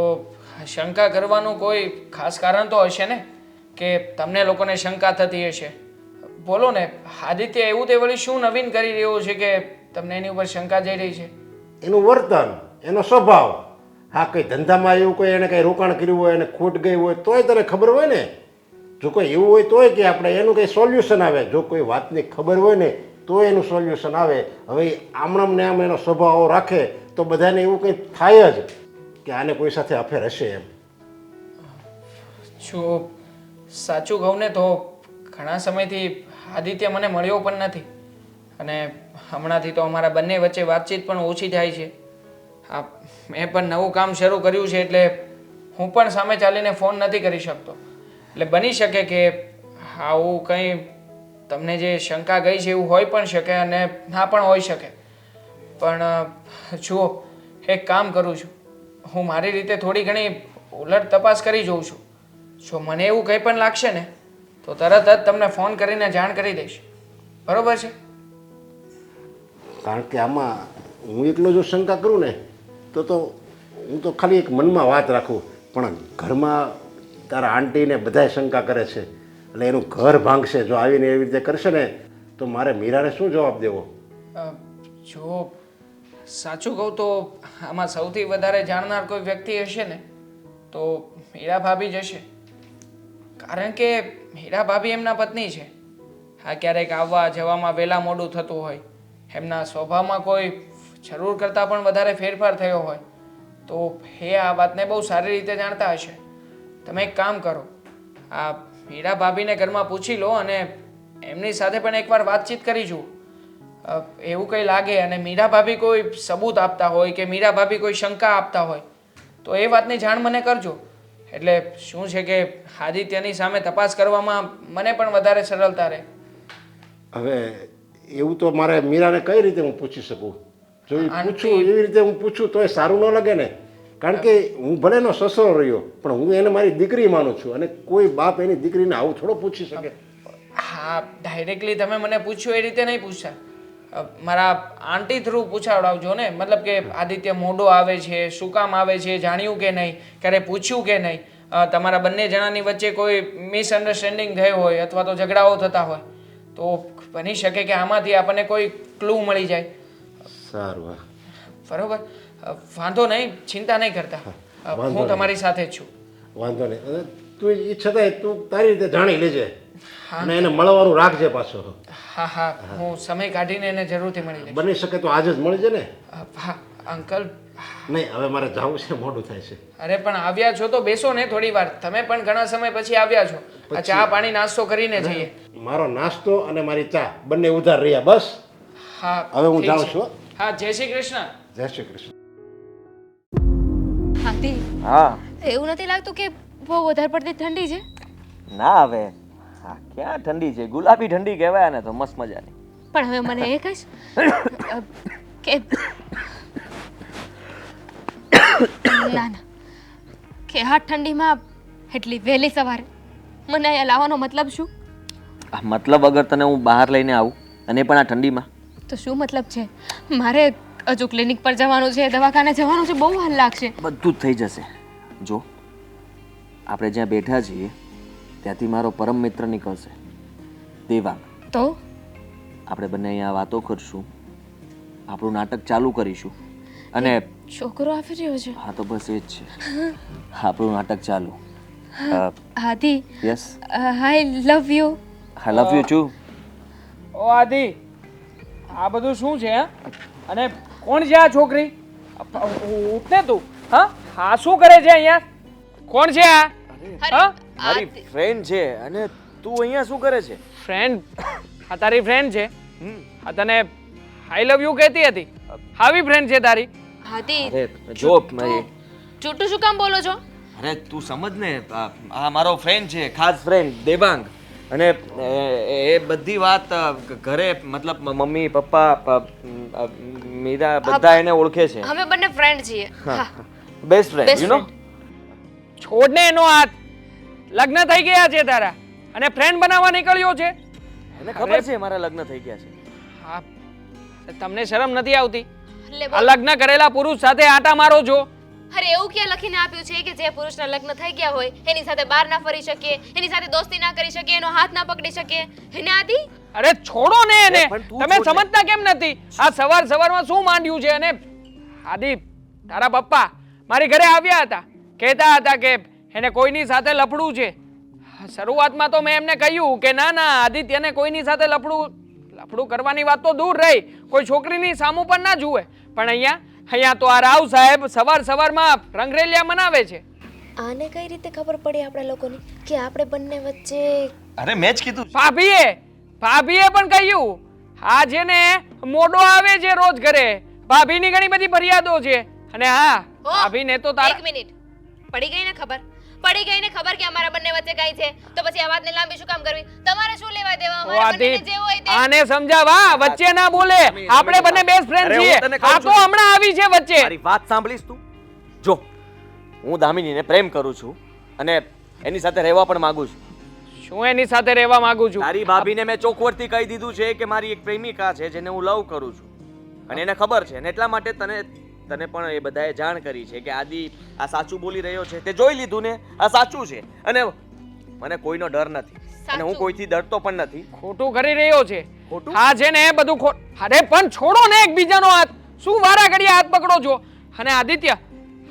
શંકા કરવાનું કોઈ ખાસ કારણ તો હશે ને કે તમને લોકોને શંકા થતી હશે? બોલો ને, આદિત્ય એવું તે વળી શું નવીન કરી રહ્યો છે કે તમને એની ઉપર શંકા જઈ રહી છે? એનું વર્તન, એનો સ્વભાવ. હા, કંઈ ધંધામાં એવું કોઈ એને કંઈ રોકાણ કર્યું હોય અને ખોટ ગઈ હોય તોય તને ખબર હોય ને. જો કોઈ એવું હોય તોય કે આપણે એનું કંઈ સોલ્યુશન આવે. જો કોઈ વાતની ખબર હોય ને તો એનું સોલ્યુશન આવે. હવે આમણામ ને આમ એનો સ્વભાવ રાખે તો બધાને એવું કંઈ થાય જ કે આને કોઈ સાથે અફેર હશે એમ. જો સાચું કહું ને તો ઘણા સમયથી આદિત્ય મને મળ્યો પણ નથી અને હમણાંથી તો અમારા બંને વચ્ચે વાતચીત પણ ઓછી થાય છે. હા, મેં પણ નવું કામ શરૂ કર્યું છે એટલે હું પણ સામે ચાલીને ફોન નથી કરી શકતો. એટલે બની શકે કે આવું કંઈ તમને જે શંકા ગઈ છે એવું હોઈ પણ શકે અને ના પણ હોઈ શકે. પણ જુઓ, એક કામ કરું છું, હું મારી રીતે થોડી ઘણી ઉલટ તપાસ કરી જોઉં છું. જો મને એવું કંઈ પણ લાગશે ને તો તરત જ તમને ફોન કરીને જાણ કરી દઈશ. બરોબર છે? કારણ કે આમાં હું એકલો જો શંકા કરું ને તો હું તો ખાલી એક મનમાં વાત રાખું, પણ ઘરમાં તારા આંટીને બધાય શંકા કરે છે એટલે એનું ઘર ભાંગશે. જો આવીને એવી રીતે કરશે ને તો મારે મીરાને શું જવાબ દેવો? જો સાચું કહું તો આમાં સૌથી વધારે જાણનાર કોઈ વ્યક્તિ હશે ને તો મીરા ભાભી જ હશે. કારણ કે મીરા ભાભી એમના પત્ની છે. હા, ક્યારેક આવવા જવામાં વહેલા મોડું થતું હોય, એમના સ્વભાવમાં કોઈ જરૂર કરતાં પણ વધારે ફેરફાર થયો હોય તો એ આ વાતને બહુ સારી રીતે જાણતા હશે. તમે એક કામ કરો, આ મીરા ભાભીને ઘરમાં પૂછી લો અને એમની સાથે પણ એકવાર વાતચીત કરી જુઓ. એવું કંઈ લાગે અને મીરા ભાભી કોઈ સબૂત આપતા હોય કે મીરા ભાભી કોઈ શંકા આપતા હોય તો એ વાતની જાણ મને કરજો. એટલે શું છે કે આદિત્યની સામે તપાસ કરવામાં મને પણ વધારે સરળતા રહે. હવે એવું તો મારે મીરાને કઈ રીતે હું પૂછી શકું? જો એ પૂછું એવી રીતે હું પૂછું તો એ સારું ન લાગે ને. કારણ કે હું ભલે એનો સસરો રહ્યો પણ હું એને મારી દીકરી માનું છું અને કોઈ બાપ એની દીકરીને આવું થોડો પૂછી શકે? હા, ડાયરેક્ટલી તમે મને પૂછ્યું એ રીતે નહીં પૂછતા. મારા આંટી થ્રુ પૂછાવડાવજો ને. મતલબ કે આદિત્ય મોડો આવે છે, શું કામ આવે છે, જાણ્યું કે નહીં, ક્યારે પૂછ્યું કે નહીં, તમારા બંને જણાની વચ્ચે કોઈ મિસઅન્ડરસ્ટેન્ડિંગ થઈ હોય અથવા તો ઝઘડાઓ થતા હોય તો બની શકે કે આમાંથી આપણને કોઈ ક્લુ મળી જાય. સારું. બરોબર, વાંધો નહીં, ચિંતા નહીં કરતા. હું તમારી સાથે જ છું. વાંધો નહીં. તું એ છતાંય તું તારી રીતે જાણી લેજે અને એને મળવાનું રાખજે પાછો. હા હા, હું સમય કાઢીને એને જરૂરથી મળી લઈશ. બની શકે તો આજે જ મળી જાય ને? હા અંકલ. નહીં, હવે મારે જવું છે, મોડું થાય છે. અરે પણ આવ્યા છો તો બેસો ને થોડી વાર. તમે પણ ઘણા સમય પછી આવ્યા છો. આ ચા પાણી નાસ્તો કરીને જઈએ. મારો નાસ્તો અને મારી ચા બંને ઉધાર રહ્યા. બસ હા, હવે હું ઠીક જાઉં છે. છું. હા, જય શ્રી કૃષ્ણ. જય શ્રી કૃષ્ણ. હાથી, હા. એવું નથી લાગતું કે બહુ વધારે પડતી ઠંડી છે? ના હવે હા, ક્યાં ઠંડી છે? ગુલાબી ઠંડી કહેવાય ને તો મસ્ત મજાની. પણ હવે મને એ કહીશ કે ના ના, કે આ ઠંડીમાં એટલી વહેલી સવારે મને અહીંયા લાવવાનો મતલબ શું? આ મતલબ અગર તને હું બહાર લઈને આવું અને પણ આ ઠંડીમાં, તો શું મતલબ છે? મારે હજુ ક્લિનિક પર જવાનું છે, દવાખાને જવાનું છે, બહુ વાર લાગશે. બધું જ થઈ જશે. જો આપણે જ્યાં બેઠા છીએ ત્યાંથી મારો પરમ મિત્ર નીકળશે, દેવાંગ. તો આપણે બંને અહીંયા વાતો કરશું, આપણું નાટક ચાલુ કરીશું અને છોકરો આવી રહ્યો છે. હા તો બસ એ જ છે, આપણું નાટક ચાલુ. હાથી, yes, I love you. I love you too. ઓ આદિ, આ બધું શું છે? હા, અને કોણ છે આ છોકરી? ઉઠને તું. હા હા, શું કરે છે અહીંયા? કોણ છે આ? હા, મારી ફ્રેન્ડ છે. અને તું અહીંયા શું કરે છે? ફ્રેન્ડ? આ તારી ફ્રેન્ડ છે? આ તને આઈ લવ યુ કહેતી હતી? આવી ફ્રેન્ડ છે તારી? હાથી, અરે જો મારી, જૂઠું શું કામ બોલો છો? અરે તું સમજ ને, આ મારો ફ્રેન્ડ છે, ખાસ ફ્રેન્ડ દેવાંગ. અને એ બધી વાત ઘરે, મતલબ મમ્મી પપ્પા મીરા બધા એને ઓળખે છે. અમે બંને ફ્રેન્ડ છીએ. હા, બેસ્ટ ફ્રેન્ડ, યુ નો. છોડને એનો હાથ. લગ્ન થઈ ગયા છે તારા અને ફ્રેન્ડ બનાવવા નીકળ્યો છે? એને ખબર છે મારા લગ્ન થઈ ગયા છે. હા, તમને શરમ નથી આવતી? લે આ લગ્ન કરેલા પુરુષ સાથે આટા મારો છો? અરે એવું ક્યાં લખીને આપ્યું છે કે જે પુરુષના લગ્ન થઈ ગયા હોય એની સાથે બહાર ના ફરી શકે, એની સાથે દોસ્તી ના કરી શકે, એનો હાથ ના પકડી શકે? એને આદિ, અરે છોડો ને એને. પણ તું તમે છોડ ને. સમજતા કેમ નથી? આ સવારમાં શું માંડ્યું છે? અને આદિ, તારા પપ્પા મારી ઘરે આવ્યા હતા, કહેતા હતા કે એને કોઈની સાથે લફડું છે. શરૂઆતમાં તો મેં એમને કહ્યું કે ના ના આદિત્યને કોઈની સાથે લફડું કરવાની વાત તો દૂર રહી, કોઈ છોકરીની સામું પણ ના જુએ. પણ અહીંયા તો આ રાવ સાહેબ સવારમાં રંગરેલિયા મનાવે છે. આને કઈ રીતે ખબર પડી આપણા લોકોની કે આપણે બંને વચ્ચે? અરે મેં જ કીધું. ભાભીએ પણ કહ્યું. આ છે ને મોડો આવે છે રોજ ઘરે, ભાભીની ઘણી બધી ફરિયાદો છે. અને હા, ભાભીને તો એક મિનિટ, પડી ગઈ ને ખબર કે અમારા બંને વચ્ચે કઈ છે, તો પછી આ વાતને લાંબી શું કામ કરવી? તમારે શું લેવા દેવા? અમારા બંનેને જે હોય તે. આને સમજાવા, વચ્ચે ના બોલે. આપણે બંને બેસ્ટ ફ્રેન્ડ છીએ. આ તો હમણાં આવી છે વચ્ચે. મારી વાત સાંભળીશ તું? જો, હું દામિનીને પ્રેમ કરું છું અને એની સાથે રહેવા પણ માંગુ છું. શું એની સાથે રહેવા માંગુ છું? તારી ભાભીને મેં ચોખવટથી કહી દીધું છે કે મારી એક પ્રેમિકા છે જેને હું લવ કરું છું અને એને ખબર છે, અને એટલા માટે તને પણ એ બધાએ જાણ કરી છે કે આદિ આ સાચું બોલી રહ્યો છે. તે જોઈ લીધું ને, આ સાચું છે. અને મને કોઈનો ડર નથી અને હું કોઈથી ડરતો પણ નથી. ખોટું કરી રહ્યો છે. ખોટું? હા છે ને, બધું અરે પણ છોડો ને એકબીજાનો હાથ. શું વારા ઘડીએ હાથ પકડો છો? અને આદિત્ય,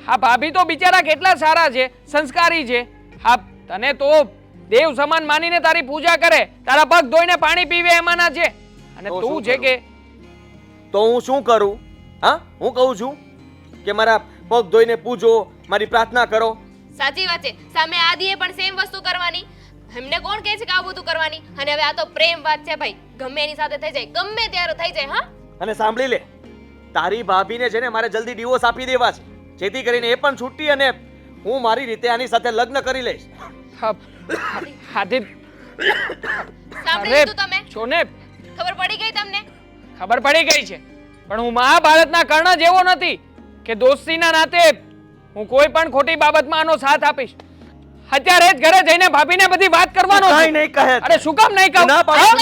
હા ભાભી તો બિચારા કેટલા સારા છે, સંસ્કારી છે. હા, તને તો દેવ સમાન માનીને તારી પૂજા કરે, તારા પગ ધોઈને પાણી પીવે એમાંના છે. અને તું છે કે તો હું શું કરું? હા, હું કહું છું કે મારા પગ ધોઈને પૂજો, મારી પ્રાર્થના કરો. સાચી વાત છે. સામે આદિએ પણ સેમ વસ્તુ કરવાની. એમને કોણ કહે છે કે આવું બધું કરવાની? અને હવે આ તો પ્રેમ વાત છે ભાઈ, ગમે એની સાથે થઈ જાય, ગમે ત્યારે થઈ જાય. હા, અને સાંભળી લે, તારી ભાભીને છે ને મારે જલ્દી ડિવોર્સ આપી દેવા છે, જેથી કરીને એ પણ છૂટી અને હું મારી રીતે આની સાથે લગ્ન કરી લઈશ. સાંભળી લીધું તમે? છો ને, ખબર પડી ગઈ તમને? ખબર પડી ગઈ છે, પણ હું મહાભારતના કર્ણ જેવો નથી કે દોસ્તીના નાતે હું કોઈ પણ ખોટી બાબતમાં આનો સાથ આપીશ. અત્યારે જ ઘરે જઈને ભાભીને બધી વાત કરવાનો કાંઈ છે. નહીં કહે. અરે શું કામ નહીં કહું? ના પાડું.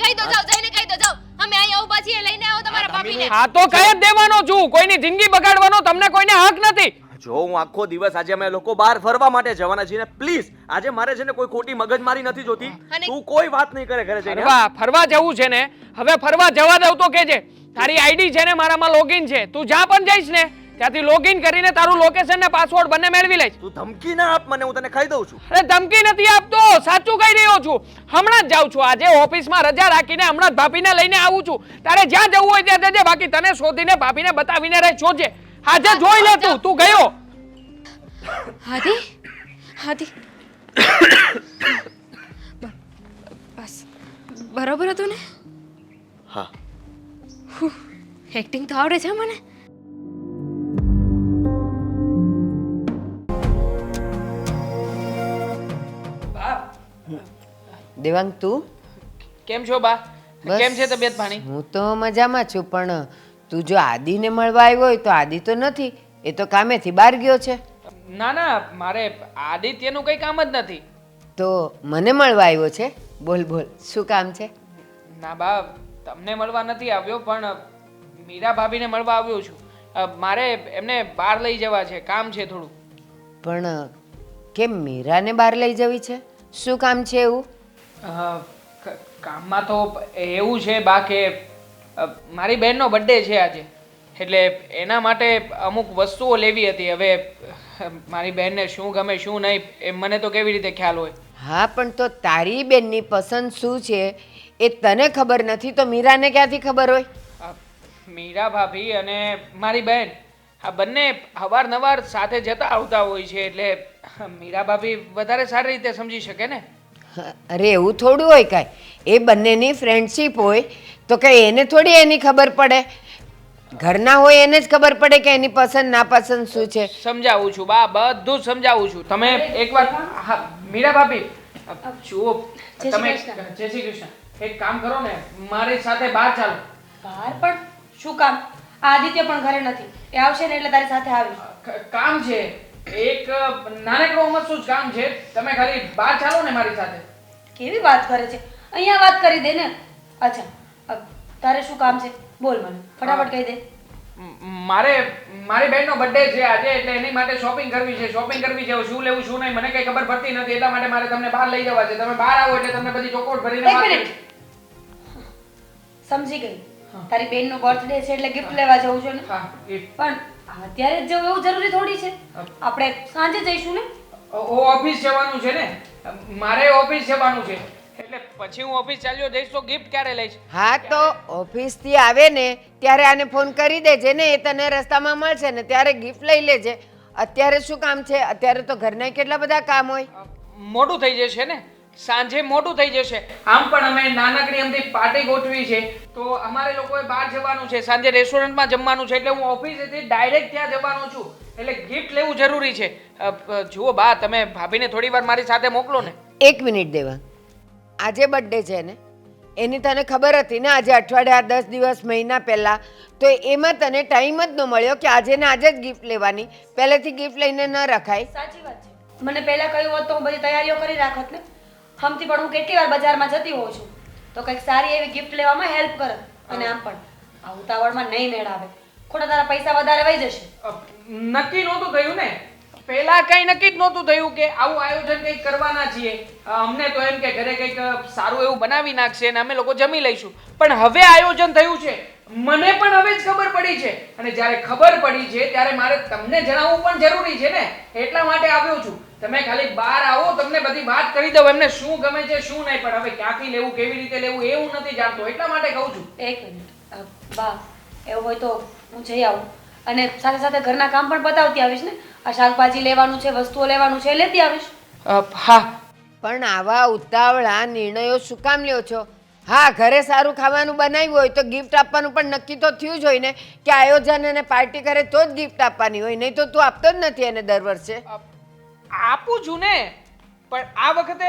કહી દો જાઓ, જઈને કહી દો જાઓ. અમે અહીંયા ઉભા છીએ, લઈને આવો તમારા ભાભીને. હા તો કહી જ દેવાનો છું. કોઈની જિંદગી બગાડવાનો તમને કોઈને હક નથી. જો હું આખો દિવસ આજે અમે લોકો બહાર ફરવા માટે જવાના છીએ ને, પ્લીઝ આજે મારે છે ને કોઈ ખોટી મગજમારી નથી જોતી. તું કોઈ વાત નહીં કરે ઘરે જઈને. ફરવા જવું છે ને, હવે ફરવા જવા દઉં તો કેજે. તારી આઈડી છે ને મારામાં લોગિન છે, તું જ્યાં પણ જઈશ ને ત્યાંથી લોગિન કરીને તારું લોકેશન ને પાસવર્ડ બંને મેળવી લઈશ. તું ધમકી ના આપ મને, હું તને કહી દઉં છું. અરે ધમકી નથી આપતો, સાચું કહી રહ્યો છું. હમણાં જ જાઉં છું, આજે ઓફિસમાં રજા રાખીને હમણાં જ ભાભીને લઈને આવું છું. તારે જ્યાં જવું હોય ત્યાં જજે, બાકી તને શોધીને ભાભીને બતાવીને રહે જોજે. આજે જોઈ લે તું ગયો. હાદી બસ બરોબર હતું ને? હા, એક્ટિંગ તો આવડે છે મને. દેવાંગ, તું કેમ છો બા? બસ. કેમ છે તબિયત પાણી? હું તો મજામાં છું, પણ તું જો આદિને મળવા આવ્યો હોય તો આદિ તો નથી, એ તો કામેથી બહાર ગયો છે. ના ના, મારે આદિત્યનું કઈ કામ જ નથી. તો મને મળવા આવ્યો છે? બોલ બોલ, શું કામ છે? ના બા, તમને મળવા નથી આવ્યો, પણ મીરા ભાભીને મળવા આવ્યો છું. મારે એમને બહાર લઈ જવા છે, કામ છે થોડું. પણ કેમ મીરાને બહાર લઈ જવી છે? શું કામ છે એવું? કામમાં તો એવું છે બા કે મારી બહેનનો બર્થડે છે આજે, એટલે એના માટે અમુક વસ્તુઓ લેવી હતી. હવે મારી બહેનને શું ગમે શું નહીં એ મને તો કેવી રીતે ખ્યાલ હોય? હા, પણ તો તારી બેનની પસંદ શું છે એ તને ખબર નથી તો મીરાને ક્યાંથી ખબર હોય? મીરા ભાભી અને મારી બહેન આ બંને અવારનવાર સાથે જતા આવતા હોય છે, એટલે મીરા ભાભી વધારે સારી રીતે સમજી શકે ને. અરે એવું થોડું હોય કાંઈ, એ બંનેની ફ્રેન્ડશીપ હોય તો કંઈ એને થોડી એની ખબર પડે? ઘરના હોય એને જ ખબર પડે કે એની પસંદ નાપસંદ શું છે. સમજાવું છું બા, બધું જ સમજાવું છું. તમે એકવાર હા મીરા ભાભી જુઓ, તમે જય શ્રી કૃષ્ણ. એક કામ કરો ને, મારી સાથે બહાર ચાલો. બહાર પણ શું કામ? આદિત્ય પણ ઘરે નથી, એ આવશે ને એટલે તારી સાથે આવી. કામ છે એક નાનકડું અમથું જ કામ છે. તમે ખાલી બહાર ચાલો ને મારી સાથે. કેવી વાત કરે છે? અહીંયા વાત કરી દે ને. અચ્છા, તારે શું કામ છે? બોલ મને ફટાફટ કહી દે. મારે મારી બહેનનો બર્થડે છે આજે, એટલે એની માટે શોપિંગ કરવી છે. શોપિંગ કરવી છે, શું લેવું શું નહીં મને કઈ ખબર પડતી નથી, એટલા માટે મારે તમને બહાર લઈ જવા છે. તમે બહાર આવો એટલે તમને બધી ચોખવટ ભરીને એક વાત મિનિટ, સમજી ગઈ. તારી બેનનો બર્થડે છે એટલે ગિફ્ટ લેવા જવું છે ને? હા, પણ અત્યારે જ જવું એવું જરૂરી થોડી છે. આપણે સાંજે જઈશું ને? ઓફિસ જવાનું છે ને, મારે ઓફિસ જવાનું છે એટલે પછી હું ઓફિસ ચાલ્યો જઈશ તો ગિફ્ટ ક્યારે લઈશ? હા તો ઓફિસથી આવે ને ત્યારે આને ફોન કરી દેજે ને, એ તને રસ્તામાં મળશે ને ત્યારે ગિફ્ટ લઈ લેજે. અત્યારે શું કામ છે? અત્યારે તો ઘરના કેટલા બધા કામ હોય. મોડું થઈ જશે ને, સાંજે મોડું થઈ જશે. આમ પણ અમે નાનકડી અમથી પાર્ટી ગોઠવી છે તો અમારે લોકોએ બહાર જવાનું છે, સાંજે રેસ્ટોરન્ટમાં જમવાનું છે એટલે હું ઓફિસેથી ડાયરેક્ટ ત્યાં જવાનો છું એટલે ગિફ્ટ લેવું જરૂરી છે. જુઓ બા, તમે ભાભીને થોડી વાર મારી સાથે મોકલો ને. 1 મિનિટ દેવા, આજે બર્થડે છે ને, એની તને ખબર હતી ને આજે અઠવાડિયા 10 દિવસ મહિના પહેલાં, તો એમાં તને ટાઈમ જ ન મળ્યો કે આજે ને આજે જ ગિફ્ટ લેવાની. પહેલેથી ગિફ્ટ લઈને ન રખાય. સાચી વાત છે. મને પહેલા કહ્યું હોત તો હું બધી તૈયારીઓ કરી રાખત ને. હમથી પણ હું કેટલી વાર બજારમાં જતી હોઉં છું તો કંઈક સારી એવી ગિફ્ટ લેવામાં હેલ્પ કરત. અને આમ પણ આ ઉતાવળમાં નહીં મેળ આવે, ખોટા તારા પૈસા વધારે વહી જશે. નક્કી નહોતું થયું ને, પહેલા કઈ નક્કી જ નહોતું થયું કે આવું આયોજન કંઈક કરવાના છીએ. અમને તો એમ કે ઘરે કંઈક સારું એવું બનાવી નાખશે અને અમે લોકો જમી લઈશું, પણ હવે આયોજન થયું છે. મને પણ હવે જ ખબર પડી છે અને જ્યારે ખબર પડી છે ત્યારે મારે તમને જણાવવું પણ જરૂરી છે ને, એટલા માટે આવ્યો છું. તમે ખાલી બહાર આવો, તમને બધી વાત કરી દઉં, એમને શું ગમે છે શું નહીં, પણ હવે ક્યાંથી લેવું, કેવી રીતે લેવું એ હું નથી જાણતો, એટલા માટે કહું છું. એક મિનિટ બા, એવું હોય તો હું જઈ આવું અને સાથે સાથે ઘરના કામ પણ પતાવતી આવીશ ને. આ શાકભાજી લેવાનું છે, વસ્તુઓ લેવાનું છે, એ લેતી આવીશ. હા, પણ આવા ઉતાવળા નિર્ણયો શું કામ લ્યો છો? હા, ઘરે સારું ખાવાનું બનાવ્યું હોય તો ગિફ્ટ આપવાનું પણ નક્કી તો થયું જ હોય ને કે આયોજન અને પાર્ટી કરે તો જ ગિફ્ટ આપવાની હોય, નહીં તો તું આપતો જ નથી એને દર વર્ષે. આપું છું ને, પણ આ વખતે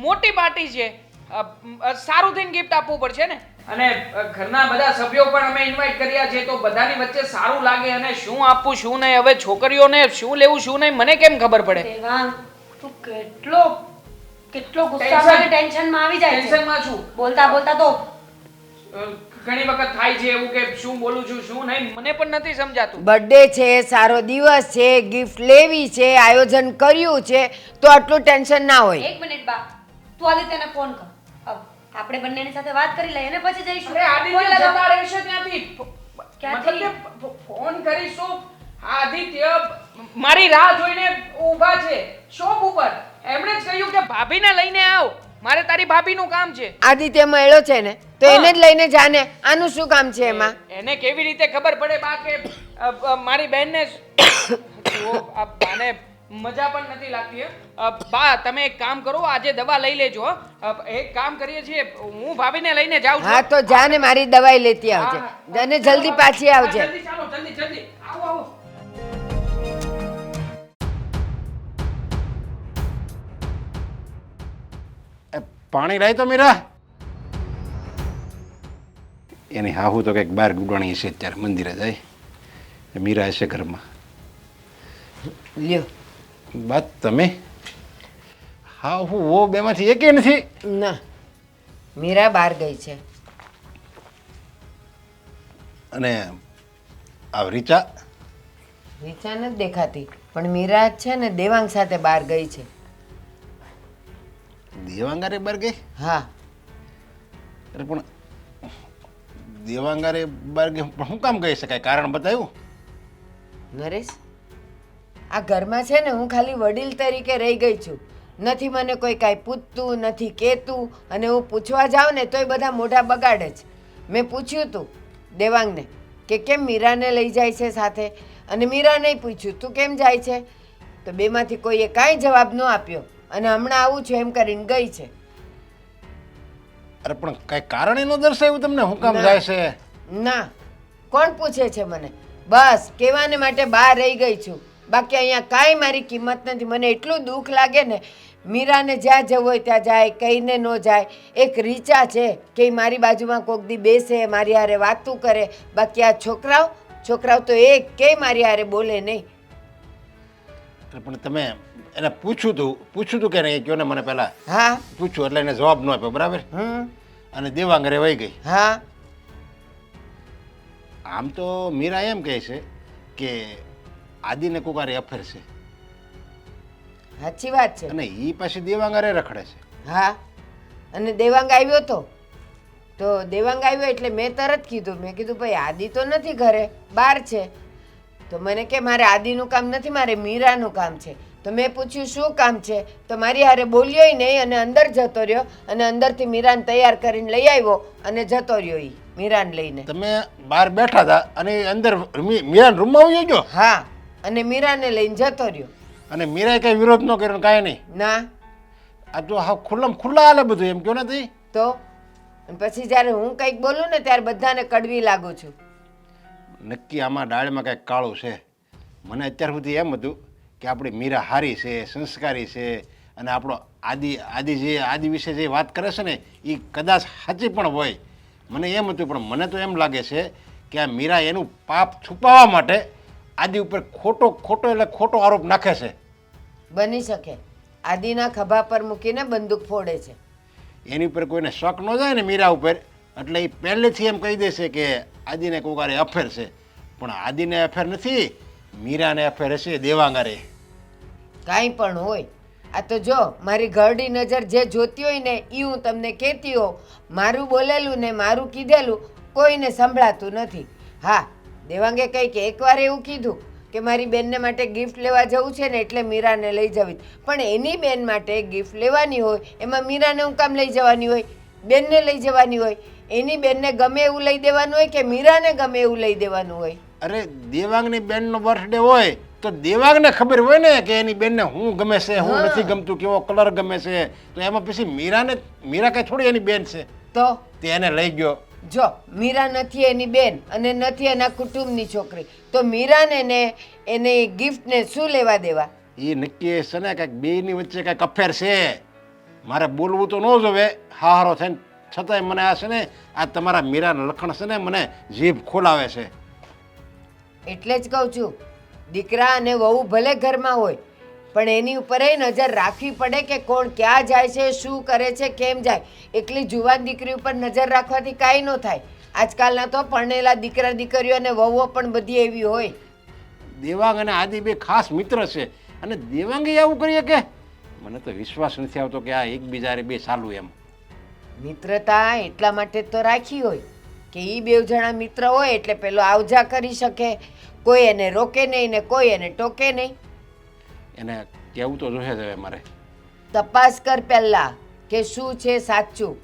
મોટી પાર્ટી છે, સારું થઈને ગિફ્ટ આપવું પડશે ને. અને ઘરના બધા સભ્યો પણ અમે ઇન્વાઇટ કર્યા છે તો બધાની વચ્ચે સારું લાગે અને શું આપવું શું નહીં. હવે છોકરીઓને શું લેવું શું નહીં મને કેમ ખબર પડે? દેવાંગ, તું કેટલો ગુસ્સામાં ટેન્શનમાં આવી જાય છે. ટેન્શનમાં છું. બોલતા બોલતા તો ઘણી વખત થાય છે એવું કે શું બોલું છું શું નહીં મને પણ નથી સમજાતું. બર્થડે છે, સારો દિવસ છે, ગિફ્ટ લેવી છે, આયોજન કર્યું છે તો આટલું ટેન્શન ના હોય. એક મિનિટ બા, તું આદિત્યને ફોન કર. આપણે બંનેની સાથે વાત કરી લઈએ અને પછી જઈશું. અરે આદિત્ય જતા રહેશે ત્યાંથી. ક્યાંથી? મતલબ કે ફોન કરીશું. આદિત્ય મારી રાહ જોઈને ઊભા છે શોપ ઉપર. એમણે જ કહ્યું કે ભાભીને લઈને આવ, મારે તારી ભાભીનું કામ છે. આદિત્ય મળ્યો છે ને તો એને જ લઈને જાને, આનું શું કામ છે એમાં? એને કેવી રીતે ખબર પડે બા કે મારી બહેનને જુઓ, આ બાને મજા પણ નથી લાગતી. બા તમે એક કામ કરો, આજે દવા લઈ લેજો. એક કામ કરીએ છીએ, હું ભાભીને લઈને જાઉં છું. હા તો જા ને મારી દવાઈ લેતી આવજે અને જલ્દી પાછી આવજે. જલ્દી ચાલો, જલ્દી જલ્દી આવો આવો. પાણી લાવી તો મીરા. એની હાહુ તો કંઈક બહાર ગુડાણી છે, અત્યારે મંદિરે જાય. મીરા હશે ઘરમાં. લ્યો બાત તમે હા હું વો બેમાંથી એકે નથી. ના, મીરા બહાર ગઈ છે. અને આ રીચા રીચા નથી દેખાતી, પણ મીરા છે ને દેવાંગ સાથે બહાર ગઈ છે. દેવાંગારે બહાર ગઈ? હા. અરે પણ દેવાંગારે બહાર ગઈ પણ શું કામ કહી શકાય? કારણ બતાવ્યું? નરેશ, આ ઘરમાં છે ને હું ખાલી વડીલ તરીકે રહી ગઈ છું. નથી મને કોઈ કાંઈ પૂછતું નથી કહેતું, અને હું પૂછવા જાઉં ને તોય બધા મોઢા બગાડે છે. મેં પૂછ્યું તું દેવાંગને કે કેમ મીરાને લઈ જાય છે સાથે, અને મીરાને પૂછ્યું તું કેમ જાય છે, તો બેમાંથી કોઈએ કાંઈ જવાબ ન આપ્યો અને હમણાં આવું છું એમ કરીને ગઈ છે. અરે પણ કાંઈ કારણ એનું દર્શાવ્યું તમને? શું કામ જાય છે? ના, કોણ પૂછે છે મને? બસ કહેવાને માટે બહાર રહી ગઈ છું, બાકી અહીંયા કાંઈ મારી કિંમત નથી. મને એટલું દુઃખ લાગે ને, મીરાને જ્યાં જવું હોય ત્યાં જાય, કહીને ન જાય. એક રીચા છે કે મારી બાજુમાં કોક દી બેસે, મારી હારે વાતું કરે, બાકી આ છોકરાઓ તો એક કે મારી હારે બોલે નહીં. પણ તમે એને પૂછ્યું તું કે નહીં? કયો ને મને પહેલા. હા પૂછ્યું એટલે એને જવાબ ન આપ્યો, બરાબર? અને દેવાંગરે વહી ગઈ. હા. આમ તો મીરા એમ કહે છે કે આદિને કોકારે અફેર છે. સાચી વાત છે. અને એ પાછી દેવાંગારે રખડે છે. હા, અને દેવાંગ આવ્યો તો દેવાંગ આવ્યો એટલે મેં તરત કીધું, મેં કીધું ભાઈ આદિ તો નથી ઘરે, બહાર છે. તો મને કે મારે આદિનું કામ નથી, મારે મીરાનું કામ છે. તો મેં પૂછ્યું શું કામ છે તો મારી હારે બોલ્યોય નહીં અને અંદર જતો રહ્યો અને અંદરથી મીરાને તૈયાર કરીને લઈ આવ્યો અને જતો રહ્યો એ મીરાને લઈને. તમે બહાર બેઠા હતા અને અંદર મીરા રૂમમાં આવી ગયો હા, અને મીરાને લઈને જતો રહ્યો. અને મીરાએ કઈ વિરોધ ન કર્યો કાંઈ નહીં. ના આ તો હા ખુલ્લામાં ખુલ્લા હાલે બધું એમ કહો નથી. તો અને પછી જ્યારે હું કંઈક બોલું ને ત્યારે બધાને કડવી લાગુ છું. નક્કી આમાં ડાળમાં કંઈક કાળું છે. મને અત્યાર સુધી એમ હતું કે આપણી મીરા હારી છે, સંસ્કારી છે અને આપણો આદિ વિશે જે વાત કરે છે ને એ કદાચ સાચી પણ હોય. મને એમ હતું, પણ મને તો એમ લાગે છે કે આ મીરા એનું પાપ છુપાવવા માટે આદિ ઉપર ખોટો આરોપ નાખે છે. બની શકે આદિના ખભા પર મૂકીને બંદૂક ફોડે છે. એની ઉપર કોઈને શક ન જાય ને મીરા ઉપર, એટલે એ પહેલેથી એમ કહી દેશે કે આદિને કોકારે અફેર છે. પણ આદિને અફેર નથી, મીરાને અફેર હશે દેવાંગારે. કાંઈ પણ હોય, આ તો જો મારી ઘરડી નજર જે જોતી હોય ને એ હું તમને કહેતી હોઉં. મારું બોલેલું ને મારું કીધેલું કોઈને સંભળાતું નથી. હા, દેવાંગે કંઈક એકવાર એવું કીધું કે મારી બેનને માટે ગિફ્ટ લેવા જવું છે ને એટલે મીરાને લઈ જવી. પણ એની બેન માટે ગિફ્ટ લેવાની હોય એમાં મીરાને હું કામ લઈ જવાની હોય? બેનને લઈ જવાની હોય. એની બેનને ગમે એવું લઈ દેવાનું હોય કે મીરાને ગમે એવું લઈ દેવાનું હોય? અરે દેવાંગની બેનનો બર્થડે હોય તો દેવાંગને ખબર હોય ને કે એની બેનને હું ગમે છે, હું નથી ગમતું, કેવો કલર ગમે છે. તો એમાં પછી મીરા કઈ થોડી એની બેન છે. તો તે એને લઈ ગયો. જો મીરા નથી એની બેન અને નથી એના કુટુંબની છોકરી, તો મીરાને ને એને ગિફ્ટને શું લેવા દેવા? એ નક્કી છે ને કાંઈક બેયની વચ્ચે કાંઈક અફેર છે. મારે બોલવું તો ન જોવે હારો થઈને, છતાંય મને આ છે ને આ તમારા મીરાના લખણ છે ને મને જીભ ખોલાવે છે. એટલે જ કહું છું, દીકરા અને વહુ ભલે ઘરમાં હોય પણ એની ઉપર નજર રાખવી પડે કે કોણ ક્યાં જાય છે, શું કરે છે, કેમ જાય. એકલી જુવાન દીકરી ઉપર નજર રાખવાથી કાંઈ ન થાય. આજકાલના તો પરણેલા દીકરા દીકરીઓ અને વહુઓ પણ બધી એવી હોય. દેવાંગ અને આદિ બે ખાસ મિત્ર છે અને દેવાંગે આવું કરીએ કે મને તો વિશ્વાસ નથી આવતો કે આ એકબીજાને બે ચાલુ એમ. મિત્રતા એટલા માટે તો રાખી હોય કે એ બે જણા મિત્ર હોય એટલે પેલો આવજા કરી શકે, કોઈ એને રોકે નહીં ને કોઈ એને ટોકે નહીં. એને કહેવું તો જોઈએ જ હવે મારે. તપાસ કર પહેલા કે શું છે સાચું.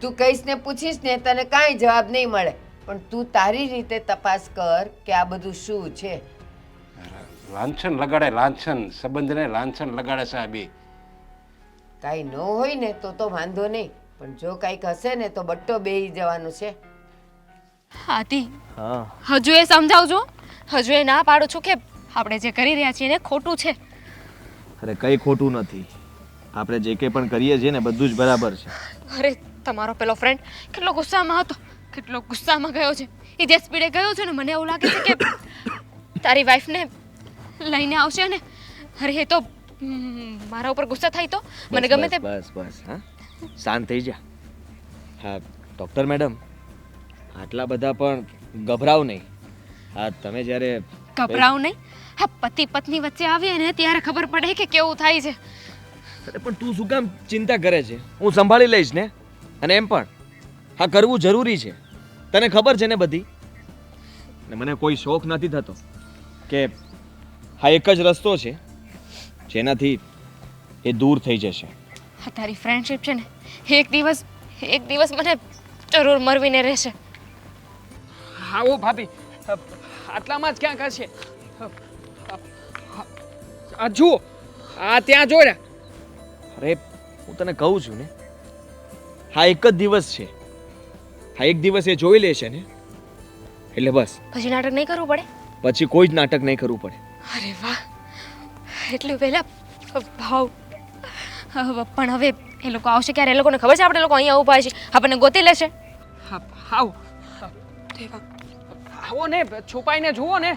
તું કહીશ ને પૂછીશ ને તને કાંઈ જવાબ નહીં મળે, પણ તું તારી રીતે તપાસ કર કે આ બધું શું છે. લાંછન લગાડે, લાંછન સંબંધને લાંછન લગાડે છે આ બે. કાંઈ ન હોય ને તો વાંધો નહીં, પણ જો કાંઈક હશે ને તો બટ્ટો બેહી જવાનું છે. આદિ, હા હજુ એ સમજાવજો. હજુ એ ના પાડું છું કે આપણે જે કરી રહ્યા છીએ ને ખોટું છે. અરે કંઈ ખોટું નથી. આપણે જે કંઈ પણ કરીએ છીએ ને બધું જ બરાબર છે. અરે તમારો પેલો ફ્રેન્ડ કેટલો ગુસ્સામાં હતો, કેટલો ગુસ્સામાં ગયો છે. એ જે સ્પીડે ગયો છે ને મને એવું લાગે છે કે તારી વાઈફને લઈને આવશે ને. અરે એ તો મારા ઉપર ગુસ્સા થાય તો મને ગમે તે. બસ હા, શાંત થઈ જા. હા ડૉક્ટર મેડમ, આટલા બધા પણ ગભરાવ નહીં. હા તમે જ્યારે ગભરાવ નહીં. હા, પતિ પત્ની વચ્ચે આવીએ ને ત્યારે ખબર પડે કે કેવું થાય છે. અરે પણ તું શું કામ ચિંતા કરે છે? હું સંભાળી લઈશ ને. અને એમ પણ હા કરવું જરૂરી છે. તને ખબર છે ને બધી. ને મને કોઈ શોખ નથી થતો કે હા એક જ રસ્તો છે જેનાથી એ દૂર થઈ જશે. હા, તારી ફ્રેન્ડશિપ છે ને એક દિવસ મને જરૂર મરવીને રહેશે. આવો ભાભી, આટલામાં જ ક્યાં કરશે? આ જુઓ, આ ત્યાં જોડ્યા. અરે હું તને કહું છું ને, હા એક જ દિવસ છે. હા એક દિવસ એ જોઈ લેશે ને એટલે બસ પછી નાટક નહીં કરવું પડે. પછી કોઈ જ નાટક નહીં કરવું પડે. અરે વાહ, એટલું વહેલા ભાવ. પણ હવે એ લોકો આવશે ક્યારે? એ લોકોને ખબર છે આપણે લોકો અહીંયા ઊભા છે, આપણને ગોતી લેશે. આવો આવો ને, છુપાઈને જુઓ ને.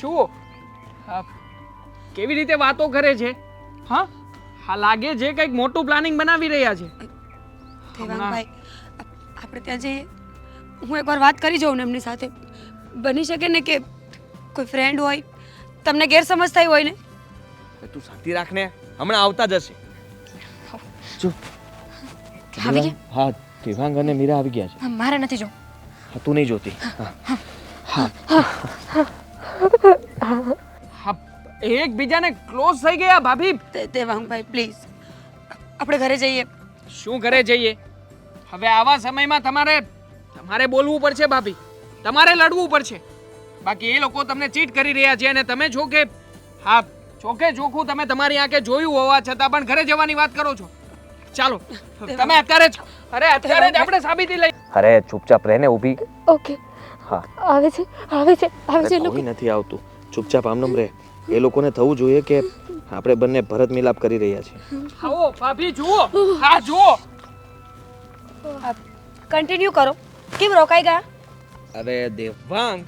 જુઓ કેવી રીતે વાતો કરે છે. હા હા, લાગે છે કંઈક મોટું પ્લાનિંગ બનાવી રહ્યા છે. દેવાંગભાઈ, આપણે ત્યાં જઈએ. હું એકવાર વાત કરી જાઉં ને એમની સાથે. બની શકે ને કે કોઈ ફ્રેન્ડ હોય, તમને ગેરસમજ થઈ હોય ને. તું શાંતિ રાખ ને, હમણાં આવતા જશે. જો આવી ગયા? હા દેવાંગ અને મીરા આવી ગયા છે. મારે નથી જો. હા તું નહીં જોતી. હા, એકબીજાને ક્લોઝ થઈ ગયા ભાભી. દેવાંગભાઈ પ્લીઝ આપણે ઘરે જઈએ. શું ઘરે જઈએ? હવે આવા સમયમાં તમારે બોલવું પડશે ભાભી, તમારે લડવું પડશે. બાકી એ લોકો તમને ચીટ કરી રહ્યા છે અને તમે છો કે હા ચોકે ચોખ્ખું તમે તમારી આંખે જોયું હોવા છતાં પણ ઘરે જવાની વાત કરો છો. ચાલો તમે અત્યારે જ આપણે સાબિતી લઈ. અરે ચૂપચાપ રહેને ઊભી. ઓકે હા આવે છે કોઈ નથી આવતું, ચૂપચાપ આમનમ રહે. એ લોકોને થવું જોઈએ કે આપણે બંને ભરત મિલાપ કરી રહ્યા છીએ. આવો ભાભી જુઓ, હા જુઓ. કન્ટિન્યુ કરો. કેમ રોકાઈ ગયા? અરે દેવાંગ,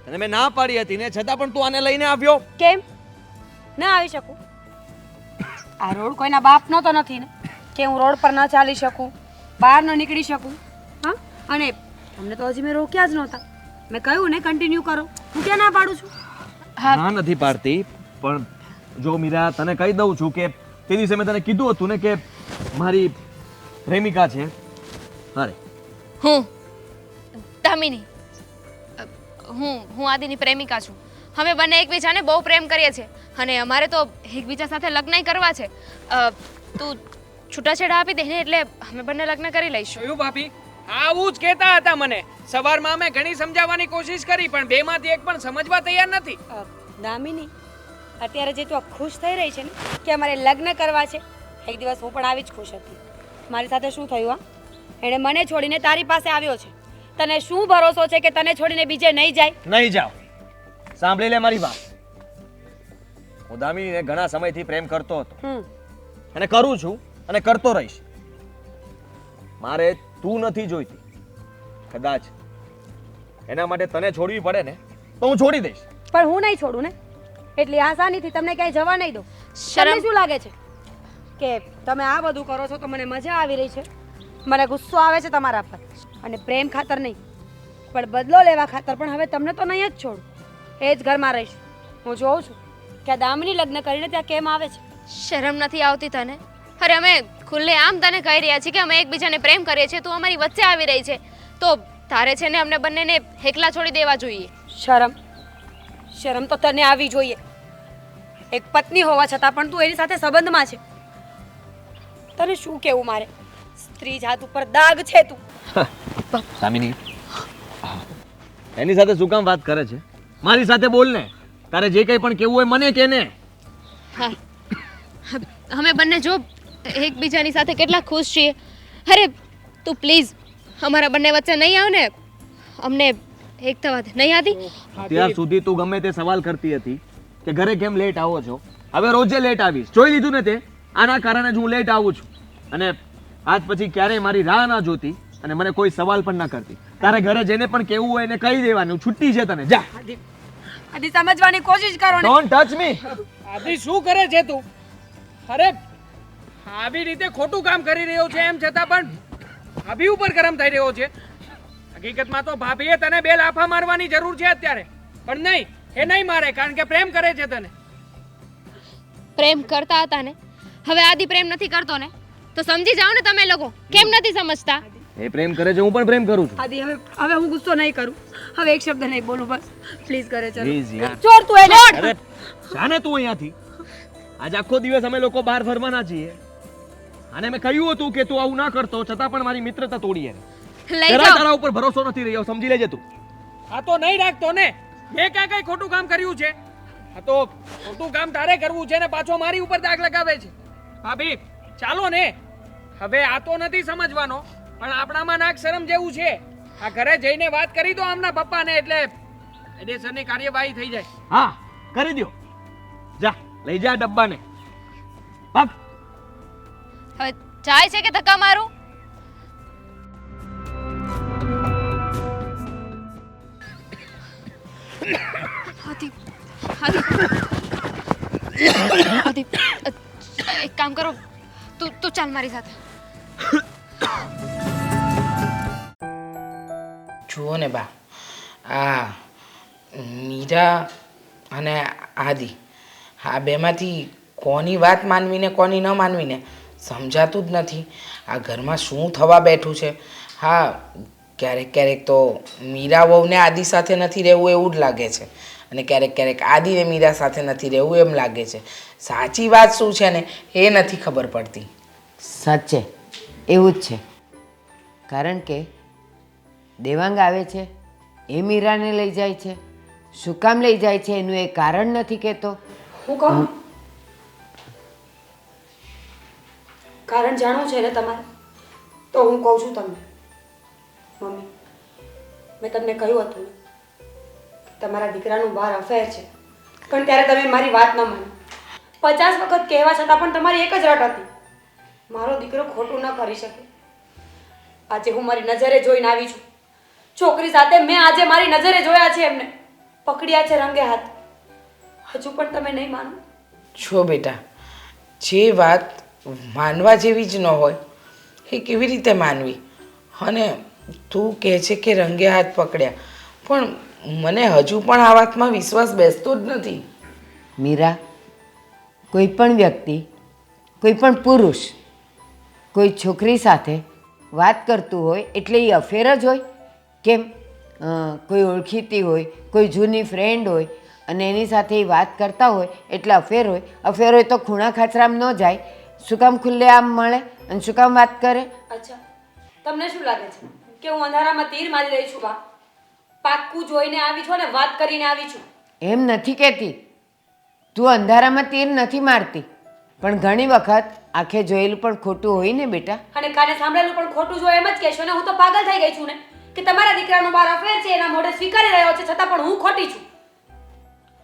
અને મેં ના પાડી હતી ને છતાં પણ તું આને લઈને આવ્યો. કેમ ના આવી શકું? આ રોડ કોઈના બાપનો તો નથી ને કે હું રોડ પર ન ચાલી શકું, બહાર ન નીકળી શકું? હા, અને તમને તો હજી મેં રોક્યા જ નહોતા. મેં કહ્યું ને કન્ટિન્યુ કરો. હું ક્યાં ના પાડું છું? ના નથી પાડતી, પણ જો મીરા તને કહી દઉં છું કે તે દિવસે મેં તને કીધું હતું ને કે મારી પ્રેમિકા છે. અરે હું દામિની, હું આદિની પ્રેમિકા છું. અમે બંને એકબીજાને બહુ પ્રેમ કરીએ છીએ અને અમારે તો એકબીજા સાથે લગ્ન કરવા છે. તું છૂટાછેડા આપી દે ને એટલે અમે બંને લગ્ન કરી લઈશું. જોયું ભાભી, આવું જ કહેતા હતા મને. સવારમાં અમે ઘણી સમજાવવાની કોશિશ કરી પણ બેમાંથી એક પણ સમજવા તૈયાર નથી. દામિની, અત્યારે જે તું ખુશ થઈ રહી છે ને કે અમારે લગ્ન કરવા છે, એક દિવસ હું પણ આવી જ ખુશ હતી. મારી સાથે શું થયું? હા, એણે મને છોડીને તારી પાસે આવ્યો છે. તને શું ભરોસો છે કે તને છોડીને બીજે નહીં જાય? નહીં જાઓ. સાંભળી લે મારી વાત. હું દામિનીને ઘણા સમયથી પ્રેમ કરતો હતો અને કરું છું અને કરતો રહીશ. મારે તું નથી જોઈતી. કદાચ એના માટે તને છોડવી પડે ને તો હું છોડી દઈશ. પણ હું નહીં છોડું ને, એટલી આસાનીથી તમને ક્યાંય જવા નહીં દઉં. તમને શું લાગે છે કે તમે આ બધું કરો છો તો મને મજા આવી રહી છે? મને ગુસ્સો આવે છે તમારા પર, અને પ્રેમ ખાતર નહીં પણ બદલો લેવા ખાતર પણ હવે તમને તો નહીં જ છોડું. એ જ ઘરમાં રહીશ. હું જોઉં છું કે આ દામિની લગ્ન કરીને ત્યાં કેમ આવે છે. શરમ નથી આવતી તને? અરે અમે ખુલ્લે આમ તને કહી રહ્યા છીએ કે અમે એકબીજાને પ્રેમ કરીએ છીએ, તું અમારી વચ્ચે આવી રહી છે તો તારે છે ને અમને બંનેને એકલા છોડી દેવા જોઈએ. શરમ તો તને આવી જોઈએ. એક પત્ની હોવા છતાં પણ તું એની સાથે સંબંધમાં છે. તને શું કહેવું મારે? સ્ત્રી જાત ઉપર દાગ છે તું. દામિની, એની સાથે શું કામ વાત કરે છે? મારી સાથે બોલ ને. તારે જે કંઈ પણ કહેવું હોય મને કે ને. હા, અમે બંને જો એકબીજાની સાથે કેટલા ખુશ છીએ. અરે તું પ્લીઝ અમારા બંને વચ્ચે નહીં આવ ને, અમને એક થવા દે. નહીં આદી? ત્યાર સુધી તું ગમે તે સવાલ કરતી હતી કે ઘરે કેમ લેટ આવો છો. હવે રોજે લેટ આવીશ. જોઈ લીધું ને તે? આના કારણે જ હું લેટ આવું છું. અને આજ પછી ક્યારેય મારી રાહ ના જોતી અને મને કોઈ સવાલ પણ ના કરતી. તારે ઘરે જઈને પણ કેવું હોય એને કહી દેવાનું. છુટ્ટી છે તને. જા. આદિ સમજવાની કોશિશ કરો ને. Don't touch me. આદિ શું કરે છે તું? અરે આવી રીતે ખોટું કામ કરી રહ્યો છે એમ છતાં પણ ભાભી ઉપર ગરમ થઈ રહ્યો છે. હકીકતમાં તો ભાભીએ તને બે લાફા મારવાની જરૂર છે અત્યારે, પણ નહીં, એ નહીં મારે કારણ કે પ્રેમ કરે છે તને. પ્રેમ કરતા હતા ને, હવે આદિ પ્રેમ નથી કરતો ને, તો સમજી જાઓ ને તમે લોકો. કેમ નથી સમજતા? એ પ્રેમ કરે છે, હું પણ પ્રેમ કરું છું. આદિ હવે હું ગુસ્સો નહીં કરું. હવે એક શબ્દ નહીં બોલું બસ. પ્લીઝ કરે છે. પ્લીઝ યાર. છોડ તું એને. અરે જાને તું અહીંયાથી. આજ આખો દિવસ અમે લોકો બહાર ફરવાના છીએ અને મેં કહ્યું હતું કે તું આવું ના કરતો, છતાં પણ મારી મિત્રતા તોડી એને. લઈ જરા જાઓ. તારા ઉપર ભરોસો નથી રહ્યો, સમજી લેજે તું. આ તો નહીં રાખતો ને. મેં ક્યાં કઈ ખોટું કામ કર્યું છે? આ તો ખોટું કામ તારે કરવું છે ને પાછો મારી ઉપર દાગ લગાવે છે. ભાભી ચાલો ને, હવે આ તો નથી સમજવાનો પણ આપણામાં નાક શરમ જેવું છે. આ ઘરે જઈને વાત કરી દો આમના પપ્પાને એટલે કાયદેસરની કાર્યવાહી થઈ જાય. હા, કરી દ્યો. જા, લઈ જા ડબ્બાને. ભાગ. હવે જાય છે કે ધક્કા મારું? આદિ, આદિ, આદિ, એક કામ કરો, તું ચાલ મારી સાથે. જુઓ ને બા, આ મીરા અને આદિ, આ બેમાંથી કોની વાત માનવીને કોની ન માનવીને સમજાતું જ નથી. આ ઘરમાં શું થવા બેઠું છે. હા, ક્યારેક ક્યારેક તો મીરા વહુને આદિ સાથે નથી રહેવું એવું જ લાગે છે. અને ક્યારેક ક્યારેક આદિને મીરા સાથે નથી રહેવું એમ લાગે છે. સાચી વાત શું છે ને એ નથી ખબર પડતી. સાચે એવું જ છે. કારણ કે દેવાંગ આવે છે એ મીરાને લઈ જાય છે. શું કામ લઈ જાય છે એનું એ કારણ નથી કહેતો. હું કહું કારણ જાણવું છે ને તમારે, તો હું કહું છું તમને. મમ્મી, મેં તમને કહ્યું હતું ને કે તમારા દીકરાનું બહાર અફેર છે, પણ ત્યારે તમે મારી વાત ન માની. 50 વખત કહેવા છતાં પણ તમારી એક જ રટ હતી, મારો દીકરો ખોટું ન કરી શકે. આજે હું મારી નજરે જોઈને આવી છું. છોકરી સાથે મેં આજે મારી નજરે જોયા છે, એમને પકડ્યા છે રંગે હાથ. હજુ પણ તમે નહીં માનો? જો બેટા, જે વાત માનવા જેવી જ ન હોય એ કેવી રીતે માનવી? અને તું કહે છે કે રંગે હાથ પકડ્યા, પણ મને હજુ પણ આ વાતમાં વિશ્વાસ બેસતો જ નથી. મીરા, કોઈ પણ વ્યક્તિ, કોઈ પણ પુરુષ કોઈ છોકરી સાથે વાત કરતું હોય એટલે એ અફેર જ હોય? કેમ? કોઈ ઓળખીતી હોય, કોઈ જૂની ફ્રેન્ડ હોય અને એની સાથે એ વાત કરતા હોય એટલે અફેર હોય? અફેર હોય તો ખૂણા ખાચરામાં ન જાય, શું કામ ખુલ્લે આમ મળે અને શું કામ વાત કરે? અચ્છા, તમને શું લાગે છે કે હું અંધારામાં તીર મારી રહી છું? બા, પાક્કું જોઈને આવી છું અને વાત કરીને આવી છું. એમ નથી કહેતી. તું અંધારામાં તીર નથી મારતી, પણ ઘણી વખત આંખે જોયેલું પણ ખોટું હોય ને બેટા. અને કાને સાંભળેલું પણ ખોટું જો એમ જ કહેશો ને? હું તો પાગલ થઈ ગઈ છું ને કે તમારા દીકરાનું બાર અફેર છે, એના મોઢે સ્વીકારી રહ્યો છે, છતાં પણ હું ખોટી છું.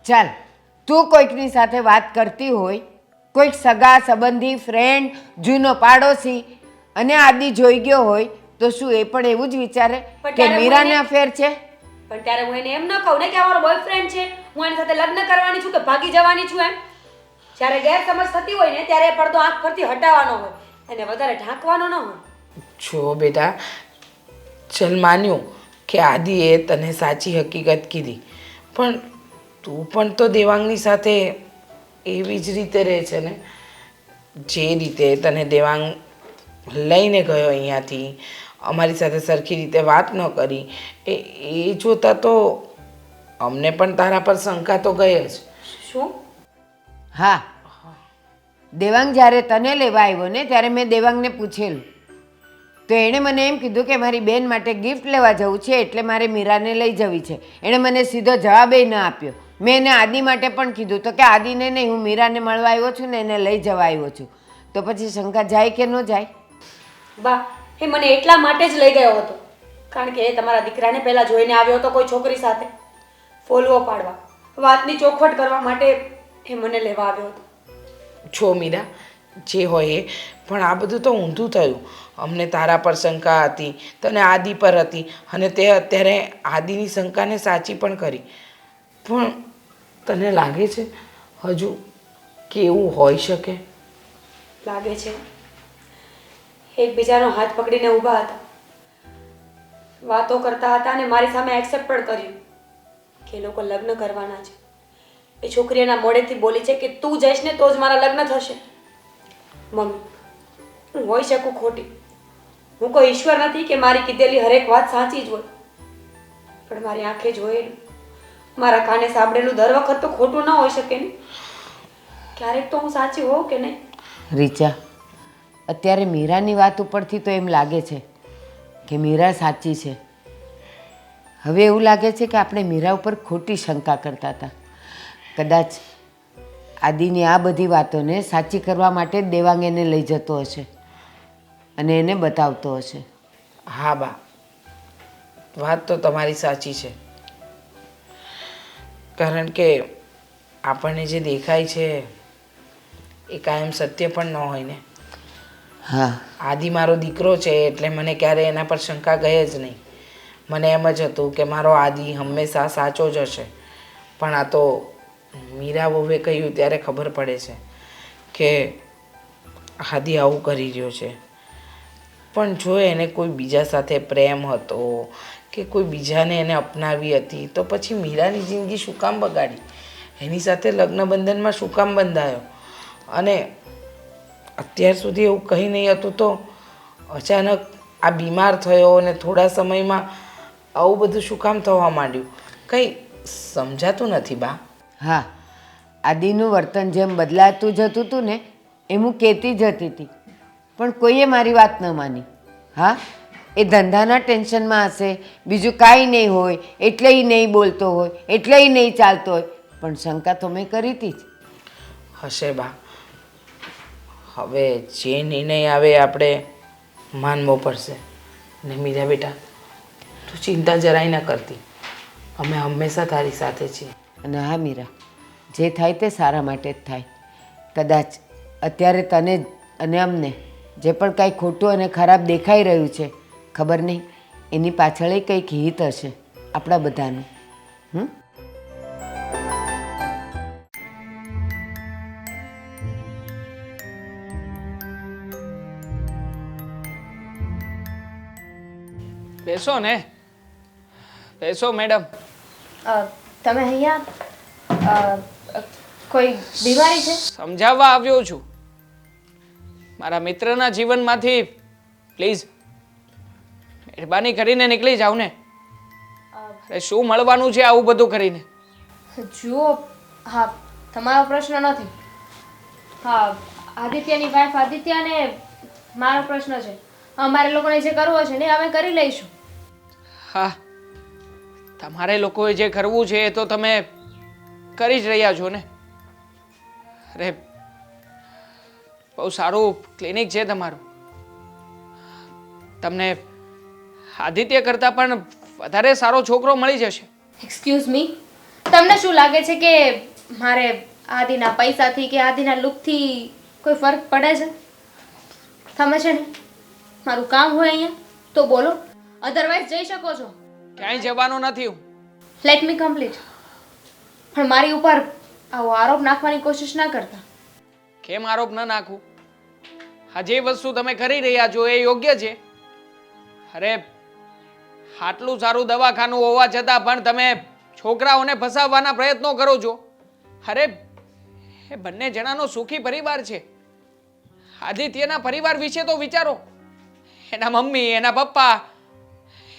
ચાલ, તું કોઈકની સાથે વાત કરતી હોય, કોઈક સગા સંબંધી, ફ્રેન્ડ, જૂનો પાડોશી, અને આદિ જોઈ ગયો હોય તો શું એ પણ એવું જ વિચારે પણ કે ત્યારે મીરાને મને- અફેર છે? પણ ત્યારે હું એને એમ ન કહું ને કે અમારો બોયફ્રેન્ડ છે, હું એની સાથે લગ્ન કરવાની છું કે ભાગી જવાની છું એમ. જ્યારે ગેરસમજ થતી હોય ને ત્યારે એ પડદો આંખ પરથી હટાવવાનો હોય, એને વધારે ઢાંકવાનો ન હોય. જો બેટા, ચલ માન્યું કે આદિએ તને સાચી હકીકત કીધી, પણ તું પણ તો દેવાંગની સાથે એવી જ રીતે રહે છે ને જે રીતે તને દેવાંગ લઈને ગયો અહીંયાથી, અમારી સાથે સરખી રીતે વાત ન કરી. એ જોતાં તો અમને પણ તારા પર શંકા તો ગઈ જ. શું? હા, દેવાંગ જ્યારે તને લેવા આવ્યો ને ત્યારે મેં દેવાંગને પૂછેલું તો એણે મને એમ કીધું કે મારી બેન માટે ગિફ્ટ લેવા જવું છે એટલે મારે મીરાને લઈ જવી છે. એણે મને સીધો જવાબ ન આપ્યો. મેં એને આદિ માટે પણ કીધું તો કે આદિને નહીં, હું મીરાને મળવા આવ્યો છું ને એને લઈ જવા આવ્યો છું. તો પછી શંકા જાય કે ન જાય? બા, એ મને એટલા માટે જ લઈ ગયો હતો કારણ કે એ તમારા દીકરાને પહેલા જોઈને આવ્યો હતો કોઈ છોકરી સાથે. ફોલવો પાડવા, વાતની ચોખવટ કરવા માટે એ મને લેવા આવ્યો હતો. છો મીરા, જે હોય એ, પણ આ બધું તો ઊંધું થયું. અમને તારા પર શંકા હતી, તને આદિ પર હતી, અને તે અત્યારે આદિની શંકાને સાચી પણ કરી. પણ તને લાગે છે હજુ કે એવું હોઈ શકે? લાગે છે એકબીજાનો હાથ પકડીને ઊભા હતા, વાતો કરતા હતા અને મારી સામે એક્સેપ્ટ પણ કર્યું કે એ લોકો લગ્ન કરવાના છે. એ છોકરી એના મોઢેથી બોલી છે કે તું જઈશ ને તો જ મારા લગ્ન થશે. મમ્મી, હું હોઈ શકું ખોટી, હું કોઈ ઈશ્વર નથી કે મારી કીધેલી હરેક વાત સાચી જ હોય, પણ મારી આંખે જોયેલું, મારા કાને સાંભળેલું દર વખત તો ખોટું ન હોઈ શકે ને. ક્યારેક તો હું સાચી હોઉં કે નહીં? રીચા, અત્યારે મીરાની વાત ઉપરથી તો એમ લાગે છે કે મીરા સાચી છે. હવે એવું લાગે છે કે આપણે મીરા ઉપર ખોટી શંકા કરતા હતા. કદાચ આદિની આ બધી વાતોને સાચી કરવા માટે જ દેવાંગ એને લઈ જતો હશે અને એને બતાવતો હશે. હા બા, વાત તો તમારી સાચી છે. કારણ કે આપણને જે દેખાય છે એ કાયમ સત્ય પણ ન હોય ને. હા, આદિ મારો દીકરો છે એટલે મને ક્યારે એના પર શંકા ગઈ જ નહીં. મને એમ જ હતું કે મારો આદિ હંમેશા સાચો જ હશે. પણ આ તો મીરા વહુએ કહ્યું ત્યારે ખબર પડે છે કે આદિ આવું કરી રહ્યો છે. પણ જો એને કોઈ બીજા સાથે પ્રેમ હતો કે કોઈ બીજાને એને અપનાવી હતી તો પછી મીરાની જિંદગી શું કામ બગાડી? એની સાથે લગ્ન બંધનમાં શું કામ બંધાયો? અને અત્યાર સુધી એવું કંઈ નહીં હતું તો અચાનક આ બીમાર થયો અને થોડા સમયમાં આવું બધું શું કામ થવા માંડ્યું? કંઈ સમજાતું નથી બા. હા, આદિનું વર્તન જેમ બદલાતું જતું હતું ને એમ હું કહેતી જતી હતી, પણ કોઈએ મારી વાત ન માની. હા, એ ધંધાના ટેન્શનમાં હશે, બીજું કાંઈ નહીં હોય, એટલે ય નહીં બોલતો હોય, એટલે ય નહીં ચાલતો હોય, પણ શંકા તો મેં કરી હતી જ. હશે બા. હવે જે નિર્ણય આવે એ આપણે માનવો પડશે. ને મીરા બેટા, તું ચિંતા જરાય ન કરતી, અમે હંમેશા તારી સાથે છીએ. અને હા મીરા, જે થાય તે સારા માટે જ થાય. કદાચ અત્યારે તને અને અમને જે પણ કાંઈ ખોટું અને ખરાબ દેખાઈ રહ્યું છે, ખબર નહીં એની પાછળ કંઈક હિત હશે આપણા બધાનું. બેસો ને, બેસો મેડમ. તમે અહીંયા કોઈ બીમારી છે? સમજાવવા આવ્યો છું. મારા મિત્રના જીવનમાંથી પ્લીઝ મહેરબાની કરીને નીકળી જાવ ને. અરે શું મળવાનું છે આવું બધું કરીને? જુઓ, હા, તમારો પ્રશ્ન નથી. હા, આદિત્યની વાઈફ આદિત્યને મારો પ્રશ્ન છે. અમારે લોકોને જે કરવું હશે ને અમે કરી લઈશું. હા, તમારે લોકોએ જે કરવું છે એ તો તમે કરી જ રહ્યા છો ને. અરે બહુ સારું ક્લિનિક છે તમારું. તમને આદિત્ય કરતાં પણ વધારે સારો છોકરો મળી જશે. એક્સક્યુઝ મી, તમને શું લાગે છે કે મારે આદિના પૈસાથી કે આદિના લુકથી કોઈ ફરક પડે છે? તમે છે ને મારું કામ હોય અહીંયા તો બોલો, અધરવાઇઝ જઈ શકો છો. ક્યાંય જવાનો નથી હું. Let me complete. પણ મારી ઉપર આવો આરોપ નાખવાની કોશિશ ના કરતા. કેમ આરોપ ન નાખું? આ જે વસ્તુ તમે કરી રહ્યા છો એ યોગ્ય છે. અરે આટલું સારું દવાખાનું હોવા છતાં પણ તમે છોકરાઓને ફસાવવાના પ્રયત્નો કરો છો. અરે એ બંને જણાનો સુખી પરિવાર છે. આદિત્યના પરિવાર વિશે તો વિચારો. એના મમ્મી, એના પપ્પા,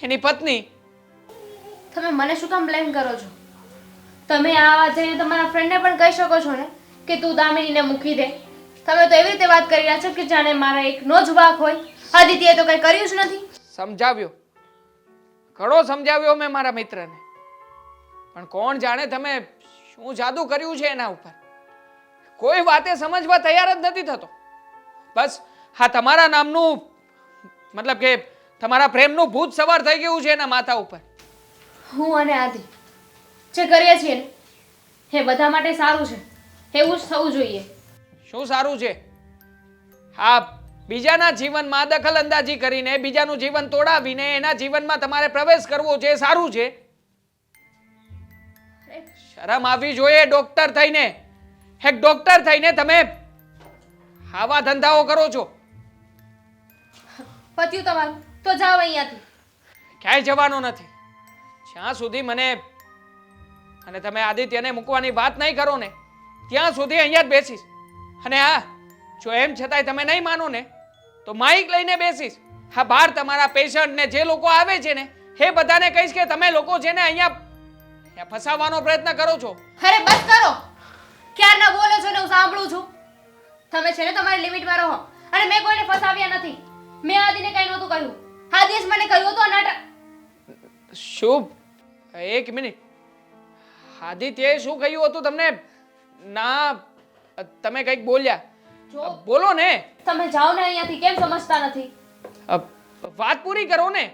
એની પત્ની. તમે મને શું કામ બ્લેમ કરો છો? તમે આ વાત જઈને તમારા ફ્રેન્ડને પણ કહી શકો છો ને કે તું દામિનીને મૂકી દે. તમે તો એવી રીતે વાત કરી રહ્યા છો કે જાણે મારા એકનો જ વાંક હોય. આદિત્યએ તો કંઈ કર્યું જ નથી. સમજાવ્યો, ઘણો સમજાવ્યો મેં મારા મિત્રને, પણ કોણ જાણે તમે શું જાદુ કર્યું છે એના ઉપર. કોઈ વાતે સમજવા તૈયાર જ નથી થતો. બસ હા, તમારા નામનું મતલબ કે તમારા પ્રેમનું ભૂત સવાર થઈ ગયું છે એના માથા ઉપર. હું અને આદિ જે કરીએ છીએ ને એ બધા માટે સારું છે, એવું જ થવું જોઈએ. શું સારું છે? હા, બીજાના જીવનમાં દખલ અંદાજી કરીને બીજાનું જીવન તોડાવીને એના જીવનમાં તમારે પ્રવેશ કરવો છે, સારું છે? શરમ આવવી જોઈએ. ડોક્ટર થઈને, એક ડોક્ટર થઈને તમે આવા ધંધાઓ કરો છો. પત્યું તમારું તો જાઓ અહીંયાથી. ક્યાંય જવાનો નથી જ્યાં સુધી મને અને તમે આદિત્યને મૂકવાની વાત નહીં કરો ને ત્યાં સુધી અહીંયા જ બેસીશ. અને હા, જો એમ છતાંય તમે નહીં માનો ને તો માઇક લઈને બેસીશ. હા, બહાર તમારા પેશન્ટ ને જે લોકો આવે છે ને એ બધાને કહીશ કે તમે લોકો છે ને અહીંયા ફસાવવાનો પ્રયત્ન કરો છો. અરે બસ કરો, ક્યારના બોલો છો ને હું સાંભળું છું. તમે છે ને તમારી લિમિટમાં રહો. અને મેં કોઈને ફસાવ્યા નથી. મેં આદિને કંઈ નહોતું કહ્યું. આદિએ જ મને કહ્યું હતું નાટક. શુભ, એક મિનિટ. આદિત્યએ શું કહ્યું હતું તમને? ના, તમે કંઈક બોલ્યા. બોલો ને. તમે જાઓ ને અહીંયાથી. કેમ સમજતા નથી? વાત પૂરી કરો ને.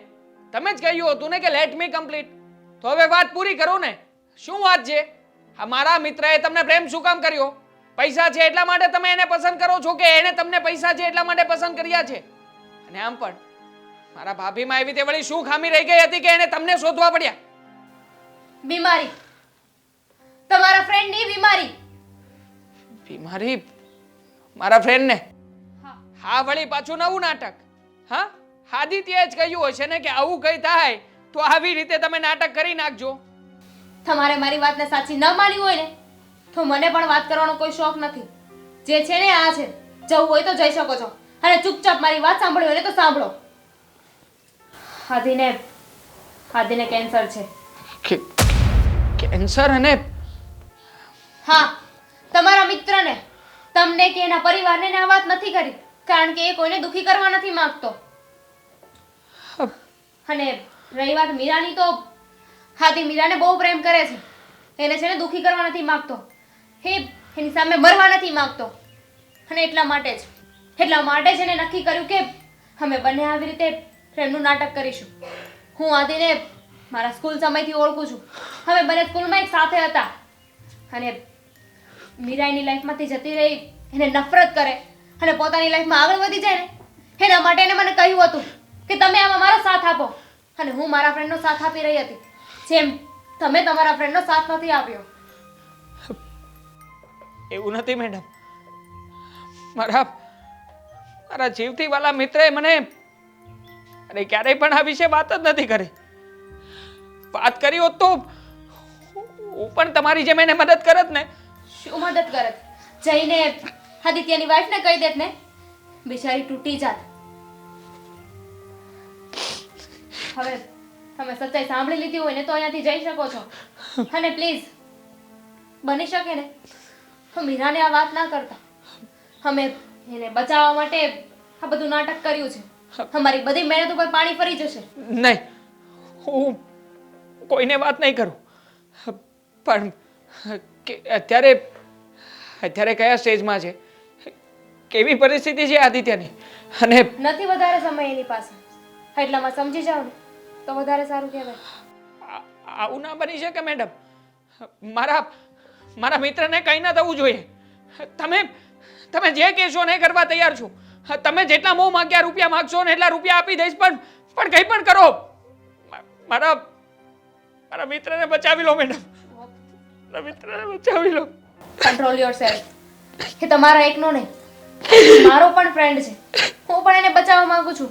તમે જ કહ્યું હતું ને કે લેટ મી કમ્પ્લીટ. તો હવે વાત પૂરી કરો ને. શું વાત છે? આ મારા મિત્રએ તમને પ્રેમ શું કામ કર્યો? પૈસા છે એટલા માટે તમે એને પસંદ કરો છો કે એને તમને પૈસા છે એટલા માટે પસંદ કર્યા છે? અને આમ પણ મારા ભાભીમાં એવી તે વળી શું ખામી રહી ગઈ હતી કે એને તમને શોધવા પડ્યા? બીમારી. તમારા ફ્રેન્ડની બીમારી. બીમારી? મારા ફ્રેન્ડને? હા, વળી પાછું નવું નાટક. હા, આદિત્યએ જ કહ્યું હશે ને કે આવું કઈ થાય તો આવી રીતે તમે નાટક કરી નાખજો. તમારે મારી વાતને સાચી ન માની હોય ને તો મને પણ વાત કરવાનો કોઈ શોખ નથી. જે છે ને આ છે. જવું હોય તો જઈ શકો છો અને ચૂપચાપ મારી વાત સાંભળવી હોય ને તો સાંભળો. આદિને કેન્સર છે. કેન્સર અને હા, તમારા મિત્રને, તમને કે એના પરિવારને આ વાત નથી કરી, કારણ કે એ કોઈને દુખી કરવા નથી માંગતો. અને રહી વાત મીરાની, તો હાથી મીરાને બહુ પ્રેમ કરે છે. એને છે ને દુખી કરવા નથી માંગતો, એની સામે મરવા નથી માંગતો. અને એટલા માટે જ એને નક્કી કર્યું કે અમે બંને આવી રીતે પ્રેમનું નાટક કરીશું. હું આદિને મારા સ્કૂલ સમયથી ઓળખું છું. અમે બંને સ્કૂલમાં એક સાથે હતા. અને મીરા એની લાઈફમાંથી જતી રહી, એને નફરત કરે અને પોતાની લાઈફમાં આગળ વધી જાય ને, એના માટે એને મને કહ્યું હતું કે તમે આમાં મારો સાથ આપો. અને હું મારા ફ્રેન્ડનો સાથ આપી રહી હતી, જેમ તમે તમારા ફ્રેન્ડનો સાથ નથી આપ્યો. એવું નથી મેડમ. મારા જીવથી વાલા મિત્રએ મને અરે ક્યારેય પણ આ વિશે વાત જ નથી કરી. વાત કરી હોત તો હું પણ તમારી જેમ એને મદદ કરત ને. શું મદદ કરત? જઈને આદિત્યની વાઈફને કહી દેત ને, બિચારી તૂટી જાત. હવે તમે સચ્ચાઈ સાંભળી લીધી હોય ને તો અહીંયાથી જઈ શકો છો. અને પ્લીઝ, બની શકે ને તો મીરાને આ વાત ના કરતા. અમે એને બચાવવા માટે આ બધું નાટક કર્યું છે. અમારી બધી મહેનત ઉપર પાણી ફરી જશે. નહીં, હું કોઈને વાત નહીં કરું. પણ અત્યારે કયા સ્ટેજમાં છે, કેવી પરિસ્થિતિ છે આદિત્યની, અને નથી વધારે સમય એની પાસે, એટલામાં સમજી જાઓ ને તો વધારે સારું કહેવાય. આવું ના બની શકે મેડમ. મારા મિત્રને કંઈ ના થવું જોઈએ. તમે જે કહેશો ને એ કરવા તૈયાર છું. તમે જેટલા મોં માંગ્યા રૂપિયા માંગશો ને એટલા રૂપિયા આપી દઈશ, પણ કંઈ પણ કરો, મારા મિત્રને બચાવી લો મેડમ. મારા મિત્રને બચાવી લો. Control yourself. એ તમારા એકનો નહીં, મારો પણ ફ્રેન્ડ છે. હું પણ એને બચાવવા માંગુ છું,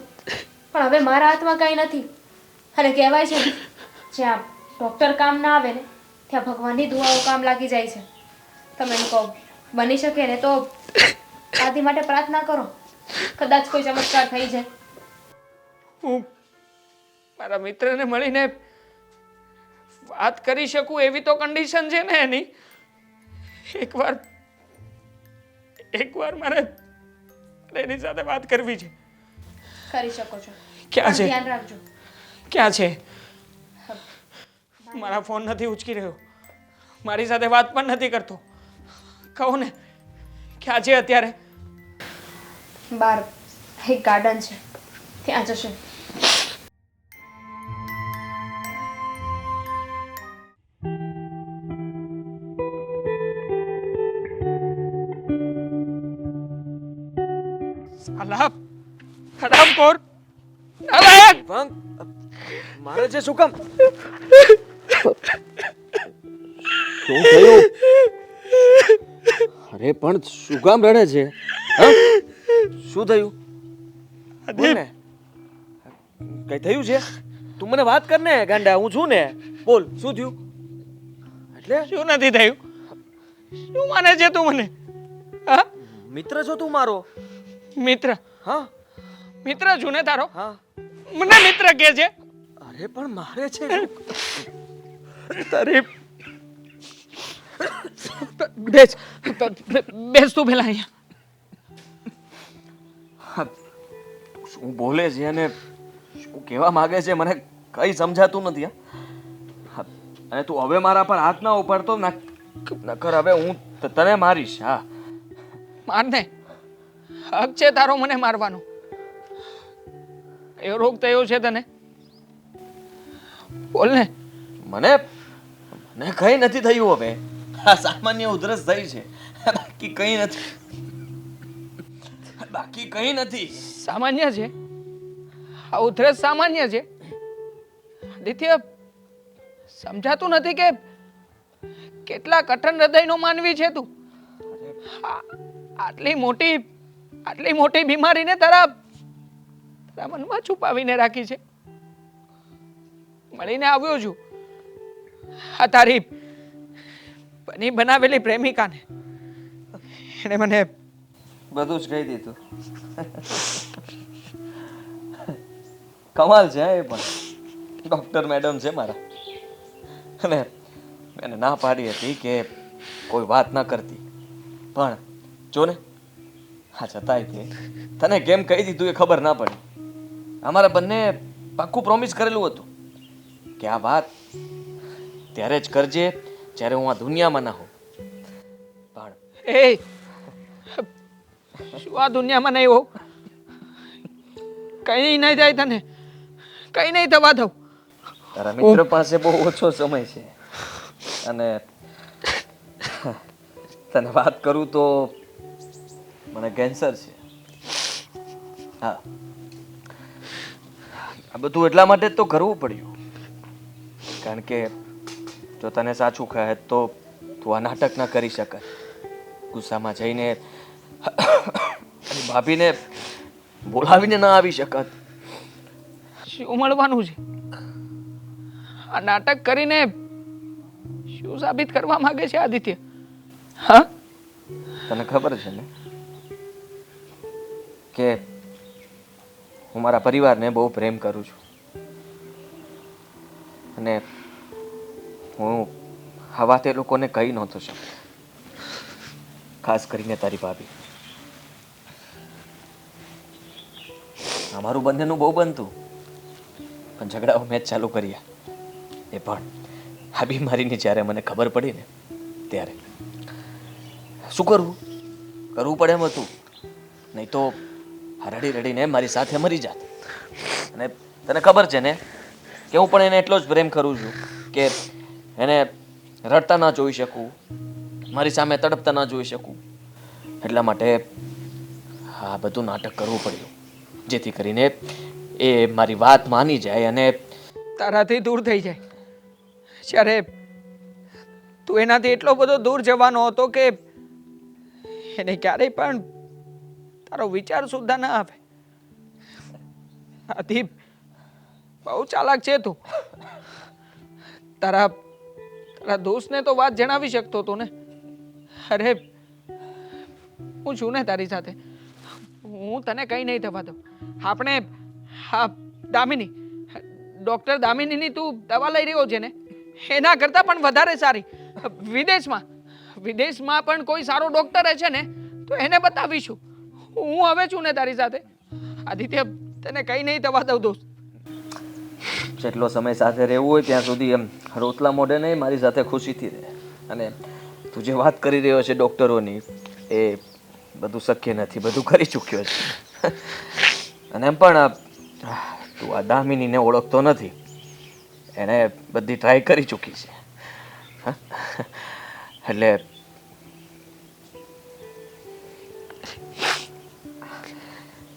પણ હવે મારા હાથમાં કંઈ નથી. અને કહેવાય છે ને, જ્યાં ડૉક્ટર કામ ના આવે ને ત્યાં ભગવાનની દુઆઓ કામ લાગી જાય છે. તમે એમ કહો બની શકે ને તો આદિ માટે પ્રાર્થના કરો, કદાચ કોઈ ચમત્કાર થઈ જાય. હું મારા મિત્રને મળીને વાત કરી શકું એવી તો કન્ડિશન છે ને એની. એકવાર મારે એની સાથે વાત કરવી છે. કરી શકો છો. ક્યાં છે? ધ્યાન રાખજો. ક્યાં છે? મારા ફોન નથી ઉચકી રહ્યો, મારી સાથે વાત પણ નથી કરતો. કહો ને ક્યાં છે અત્યારે? બહાર એક ગાર્ડન છે, ત્યાં જશે. સાલા હરામખોર, નાલાયક! ભંગ મારે છે શું કામ? શું થયું? અરે પણ શું કામ રડે છે? હા? શું થયું? બોલ ને. કઈ થયું છે? તું મને વાત કર ને ગાંડા, હું છું ને. બોલ શું થયું? એટલે શું નથી થયું? શું માને છે તું મને? હા, મિત્ર છો તું મારો. મિત્ર? હા મિત્ર છું ને તારો? હા. મને મિત્ર કે છે? અરે પણ મારે છે. તારી બેસ તું પેલા અહીંયા. શું બોલે છે અને શું કહેવા માંગે છે મને કઈ સમજાતું નથી. હા, અને તું હવે મારા પર હાથ ના ઉપાડતો, નકર હવે હું તને મારીશ. હા, મારને, હક છે તારો મને મારવાનો. એવો રોગ થયો છે તને? બોલ ને. મને કઈ નથી થયું. હવે આ સામાન્ય ઉધરસ થઈ છે, બાકી કઈ નથી. બાકી કઈ નથી. સામાન્ય છે? આ ઉધરસ સામાન્ય છે? આદિત્ય, સમજાતું નથી કે કેટલા કઠણ હૃદયનો માનવી છે તું. આટલી મોટી બીમારીને તારા મનમાં છુપાવીને રાખી છે. મળીને આવ્યો છું આ તારી બની બનાવેલી પ્રેમિકાને. એને મને બધું જ કહી દીધું. કમાલ છે. એ પણ ડોક્ટર મેડમ છે મારા, અને એને ના પાડી હતી કે કોઈ વાત ના કરતી, પણ જો ને હા છતાંય તે તને કેમ કહી દીધું એ ખબર ના પડી. અમારા બંને પાક્કું પ્રોમિસ કરેલું હતું કે આ વાત ત્યારે જ કરજે જ્યારે હું આ દુનિયામાં ના હોઉં. પણ એ શું આ દુનિયામાં નહીં હોઉં? કંઈ નહીં થાય તને, કંઈ નહીં થવા દઉં. તારા મિત્ર પાસે બહુ ઓછો સમય છે અને તને વાત કરું તો મને કેન્સર છે. હા, આ બધું એટલા માટે જ તો કરવું પડ્યું, કારણ કે જો તને સાચું કહે તો તું આ નાટક ના કરી શકાય. ગુસ્સામાં જઈને ભાભીને બોલાવીને ના આવી શકત. શું મળવાનું છે? આ નાટક કરીને શું સાબિત કરવા માંગે છે આદિત્ય? હા, તને ખબર છે ને કે હું મારા પરિવારને બહુ પ્રેમ કરું છું અને હું આ વાત એ લોકોને કહી નહોતો શકતો, ખાસ કરીને તારી ભાભી. અમારું બંનેનું બહુ બનતું, પણ ઝઘડાઓ મેં જ ચાલુ કર્યા. એ પણ આ બીમારીની જ્યારે મને ખબર પડી ને ત્યારે શું કરવું પડે એમ હતું, નહીં તો રડી રડીને મારી સાથે મરી જાત. અને તને ખબર છે ને કે હું પણ એને એટલો જ પ્રેમ કરું છું કે એને રડતા ના જોઈ શકું, મારી સામે તડપતા ના જોઈ શકું. એટલા માટે આ બધું નાટક કરવું પડ્યું, જેથી કરીને એ મારી વાત માની જાય અને તારાથી દૂર થઈ જાય. જ્યારે તું એનાથી એટલો બધો દૂર જવાનો હતો કે એને ક્યારેય પણ તારો વિચાર સુદ્ધા ના આવે. આથી બહુ ચાલાક છે તું. તારા દોસ્તને તો વાત જણાવી શકતો હતો ને. અરે હું છું ને તારી સાથે, હું તને કંઈ નહીં થવા દઉં. આપણે હા દામિની, ડૉક્ટર દામિનીની તું દવા લઈ રહ્યો છે ને, એના કરતાં પણ વધારે સારી વિદેશમાં પણ કોઈ સારો ડૉક્ટર છે ને તો એને બતાવીશું. હું હવે છું ને તારી સાથે. આદિત્ય, તને કંઈ નહીં થવા દઉં દોસ્ત. જેટલો સમય સાથે રહેવું હોય ત્યાં સુધી એમ રોટલા મોઢે નહીં, મારી સાથે ખુશીથી રહે. અને તું જે વાત કરી રહ્યો છે ડૉક્ટરોની, એ બધું શક્ય નથી, બધું કરી ચૂક્યો છે. અને એમ પણ તું આ દામિનીને ઓળખતો નથી, એણે બધી ટ્રાય કરી ચૂકી છે. એટલે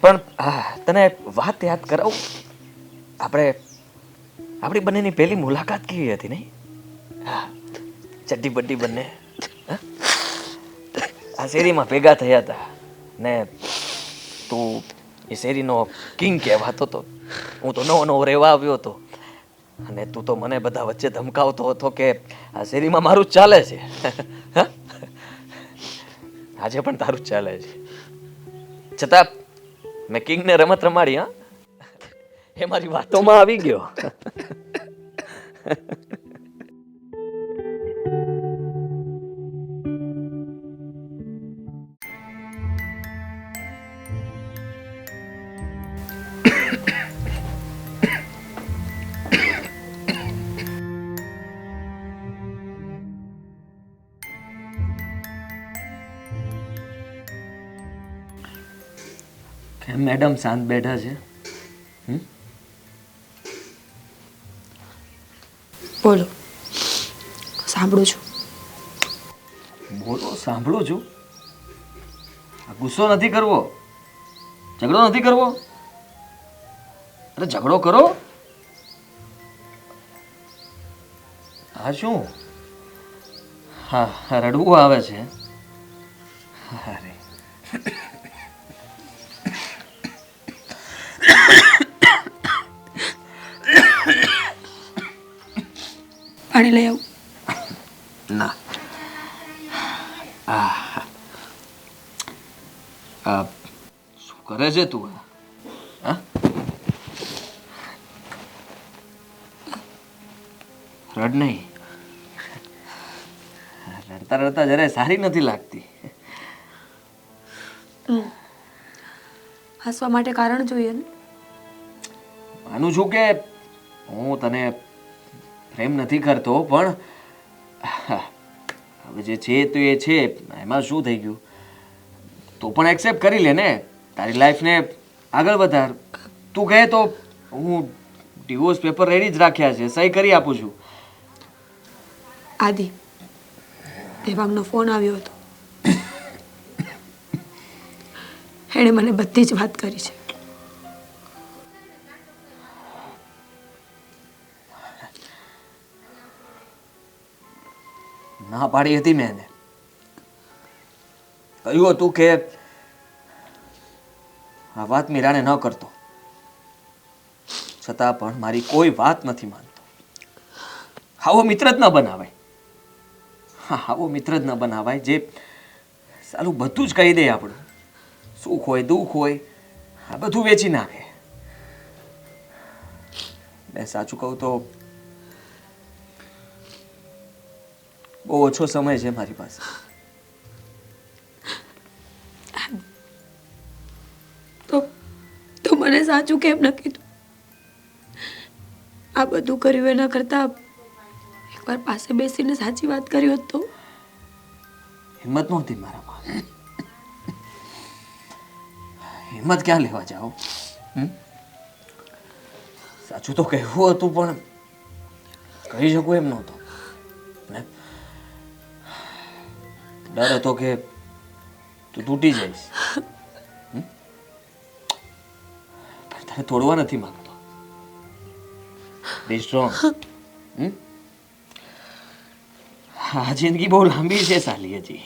પણ તને વાત યાદ કરાવું, આપણી બંનેની પહેલી મુલાકાત કેવી હતી નહીં? ચડ્ડી બડ્ડી બંને આ શેરીમાં ભેગા થયા હતા ને તું એ શેરીનો કિંગ કહેવાતો હતો. હું તો નવો નવો રહેવા આવ્યો હતો અને તું તો મને બધા વચ્ચે ધમકાવતો હતો કે આ શેરીમાં મારું જ ચાલે છે. આજે પણ તારું જ ચાલે છે, છતાં મેં કિંગને રમત રમાડી. હા, એ મારી વાતોમાં આવી ગયો. કેમ મેડમ શાંત બેઠા છે? બોલો, સાંભળું છું. બોલો, સાંભળું છું. ગુસ્સો નથી કરવો, ઝઘડો નથી કરવો. અરે ઝઘડો કરો. હા શું? હા, રડવું આવે છે. અરે પાણી લઈ આવું? ના. શું કરે છે તું? હા, રડ નહીં. રડતા રડતા જરાય સારી નથી લાગતી. હસવા માટે કારણ જોઈએ ને. માનું છું કે હું તને પ્રેમ નથી કરતો, પણ હવે જે છે તો એ છે, એમાં શું થઈ ગયું? તો પણ એક્સેપ્ટ કરી લે ને, તારી લાઈફને આગળ વધાર. તું કહે તો હું ડિવોર્સ પેપર રેડી જ રાખ્યા છે, સહી કરી આપું છું. આદિ, દેવાંગનો ફોન આવ્યો હતો. એણે મને બધી જ વાત કરી છે. ના પાડી હતી મેં એને. કહ્યું હતું કે આ વાત મીરાને ન કરતો, છતાં પણ મારી કોઈ વાત નથી માનતો. આવો મિત્ર જ ન બનાવાય. હા, આવો મિત્ર જ ન બનાવાય જે સાલું બધું જ કહી દે, આપણું સુખ હોય દુઃખ હોય આ બધું વેચી નાખે. મેં સાચું કહું તો બહુ ઓછો સમય છે મારી પાસે. તો મને સાચું કેમ ન કીધું? આ બધું કર્યું એના કરતાં એકવાર પાસે બેસીને સાચી વાત કરી હોત તો. હિંમત નહોતી મારામાં. હિંમત ક્યાં લેવા જાઓ? સાચું તો કહેવું હતું, પણ કહી શકું એમ નહોતો ને. ડર હતો કે તું તૂટી જઈશ. પણ તને તોડવા નથી માંગતો. બી સ્ટ્રોંગ. આ જિંદગી બહુ લાંબી છે સાલી. હજી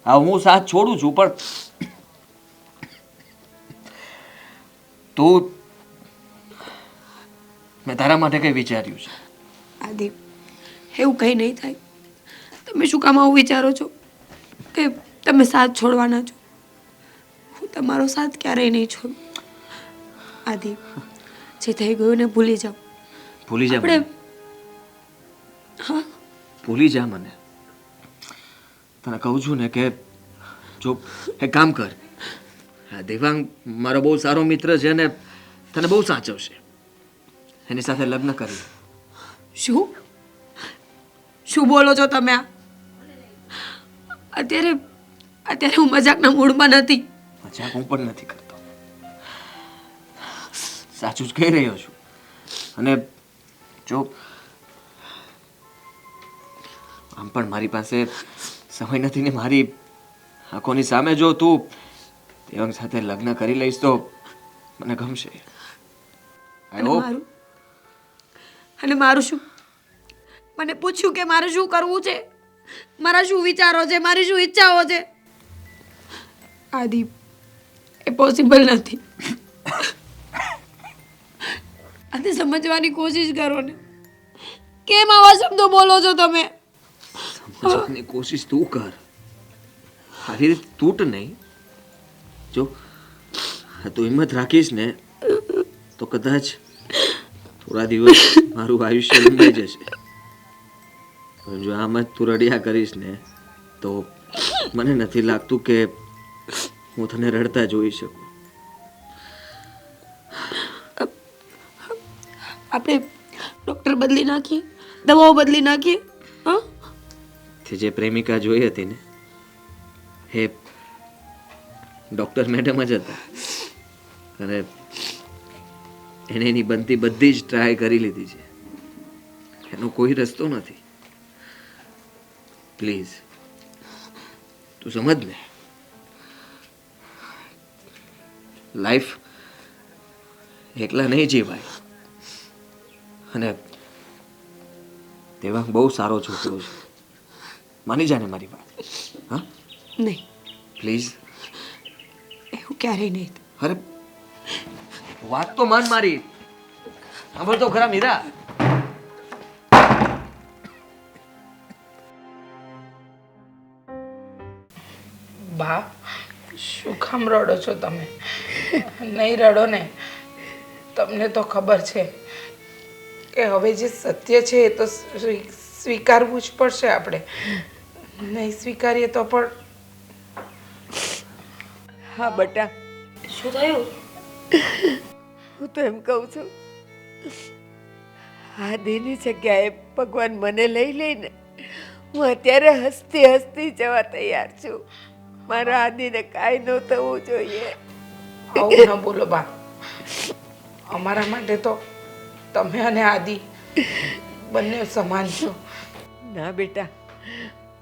હા, હું સાથ છોડું છું, પણ તું, મેં તારા માટે કઈ વિચાર્યું છે? આદિ, એવું કંઈ નહીં થાય. તમે શું કામ આવું વિચારો છો કે તમે સાથ છોડવાના છો? હું તમારો સાથ ક્યારેય નહીં છોડું. આદિ, જે થઈ ગયું ને ભૂલી જાઓ. ભૂલી જા આપણે મને. ભૂલી જા મને. તને કહું છું ને કે જો એક કામ કર, આ દેવાંગ મારો બહુ સારો મિત્ર છે ને તને બહુ સાચવશે. એની સાથે લગ્ન કરી. શું શું બોલો છો તમે? આ અત્યારે હું મજાકના મૂડમાં નથી. મજાક હું પણ નથી કરતો, સાચું જ કહી રહ્યો છું. અને જો આમ પણ મારી પાસે સમય નથી ને મારી આંખોની સામે જો તું દેવાંગ સાથે લગ્ન કરી લઈશ તો મને ગમશે. અને મારું અને મારું શું? મને પૂછ્યું કે મારે શું કરવું છે, મારા શું વિચારો છે, મારી શું ઈચ્છાઓ છે? આદિ, એ પોસિબલ નથી. આને સમજવાની કોશિશ કરો ને. કેમ આવા શબ્દો બોલો છો તમે? સમજવાની કોશિશ તું કર. આવી રીતે તૂટ નહીં. જો તું હિંમત રાખીશ ને તો કદાચ થોડા દિવસ મારું આયુષ્ય લંબાઈ જશે. પણ જો આમ જ તું રડ્યા કરીશ ને તો મને નથી લાગતું કે હું તને રડતા જોઈ શકું. આપણે ડૉક્ટર બદલી નાખીએ, દવાઓ બદલી નાખીએ. હા, તે જે પ્રેમિકા જોઈ હતી ને એ ડૉક્ટર મેડમ જ હતા. અને એને એની બનતી બધી જ ટ્રાય કરી લીધી છે. એનો કોઈ રસ્તો નથી. પ્લીઝ તું સમજ ને. લાઈફ એકલા નહીં જીવાય. અને દેવાંગ બહુ સારો છોકરો છે, માની જા ને મારી વાત. હા, નહીં, પ્લીઝ. એવું ક્યારેય નહીં. અરે વાત તો માન મારી. સાંભળ તો ખરા મીરા. બા, શું કામ રડો છો તમે? નહીં રડો ને. તમને તો ખબર છે કે હવે જે સત્ય છે એ તો સ્વીકારવું જ પડશે આપણે. નહીં સ્વીકારીએ તો પણ હા બટા, શું થયું? હું તો એમ કહું છું, આદિની જગ્યાએ ભગવાન મને લઈ લઈને હું અત્યારે હસતી હસતી જવા તૈયાર છું. મારા આદિને કાંઈ ન થવું જોઈએ. આવું ન બોલો બા. અમારા માટે તો તમે અને આદિ બંને સમાન છો. ના બેટા,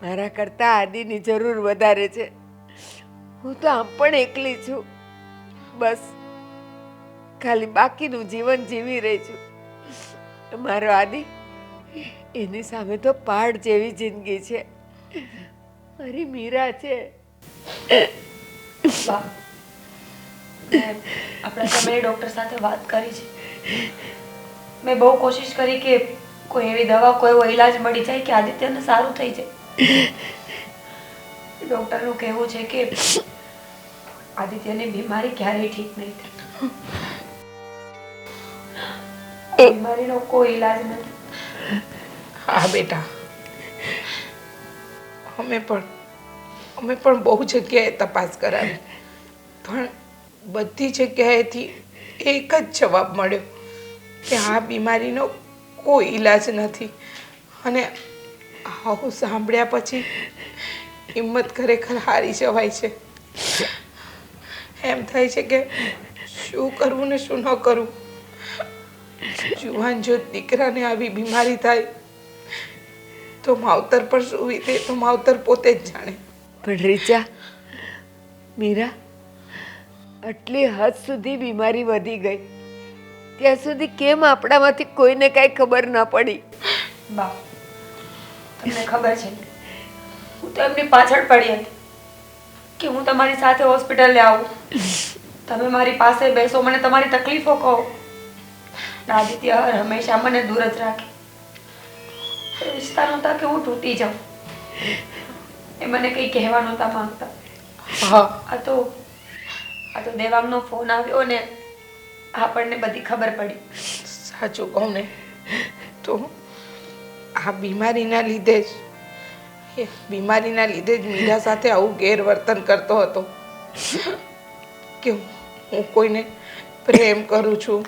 મારા કરતાં આદિની જરૂર વધારે છે. હું તો આમ પણ એકલી છું. બસ ખાલી બાકીનું જીવન જીવી રહી છું. મારો આદિ, એની સામે તો પહાડ જેવી જિંદગી છે. મારી મીરા છે. બા, મેં આપણા ફેમિલી ડૉક્ટર સાથે વાત કરી છે. મેં બહુ કોશિશ કરી કે કોઈ એવી દવા, કોઈ એવો ઈલાજ મળી જાય કે આદિત્યને સારું થઈ જાય. ડૉક્ટરનું કહેવું છે કે આદિત્યની બીમારી ક્યારેય ઠીક નહીં થાય. બીમારીનો કોઈ ઈલાજ નથી. હા બેટા, અમે પણ બહુ જગ્યાએ તપાસ કરાવી, પણ બધી જગ્યાએથી એક જ જવાબ મળ્યો કે આ બીમારીનો કોઈ ઈલાજ નથી. અને આવું સાંભળ્યા પછી હિંમત ખરેખર હારી જવાય છે. એમ થાય છે કે શું કરવું ને શું ન કરવું. જુવાન જો દીકરાને આવી બીમારી થાય તો માવતર પર શું વીતે તો માવતર પોતે જ જાણે. પણ રીચા, મીરા, આટલી હદ સુધી બીમારી વધી ગઈ, ત્યાં સુધી કેમ આપણામાંથી કોઈને કાંઈ ખબર ન પડી? બા, તમને ખબર છે ને, હું તો એમની પાછળ પડી હતી કે હું તમારી સાથે હોસ્પિટલે આવું, તમે મારી પાસે બેસો, મને તમારી તકલીફો કહો. આદિત્ય હંમેશા મને દૂર જ રાખે. ઈચ્છતા નહોતા કે હું તૂટી જાઉં. એ મને કંઈ કહેવા નહોતા માંગતા. હા, આ તો દેવાંગનો ફોન આવ્યો ને આપણને બધી ખબર પડી. સાચું કહું ને તો આ બીમારીના લીધે જ મીરા સાથે આવું ગેરવર્તન કરતો હતો કે હું કોઈને પ્રેમ કરું છું.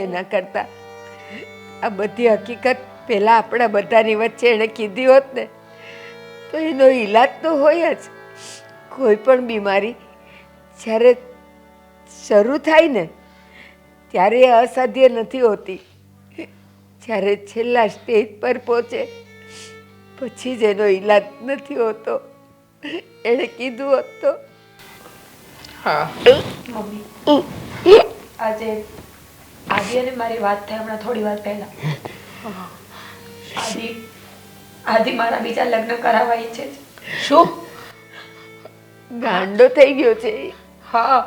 એના કરતાં આ બધી હકીકત પહેલાં આપણા બધાની વચ્ચે એણે કીધી હોત ને તો એનો ઈલાજ તો હોય જ. કોઈ પણ બીમારી જ્યારે શરૂ થાય ને ત્યારે એ અસાધ્ય નથી હોતી. જ્યારે છેલ્લા સ્ટેજ પર પહોંચે પછી જ એનો ઈલાજ નથી હોતો. એણે કીધું હોત તો. હા મમ્મી, આજે આદિ અને મારી વાત થઈ હમણાં થોડી વાર પહેલા. આદિ મારા બીજા લગ્ન કરાવવા ઈચ્છે છે. શું? ગાંડો થઈ ગયો છે. હા,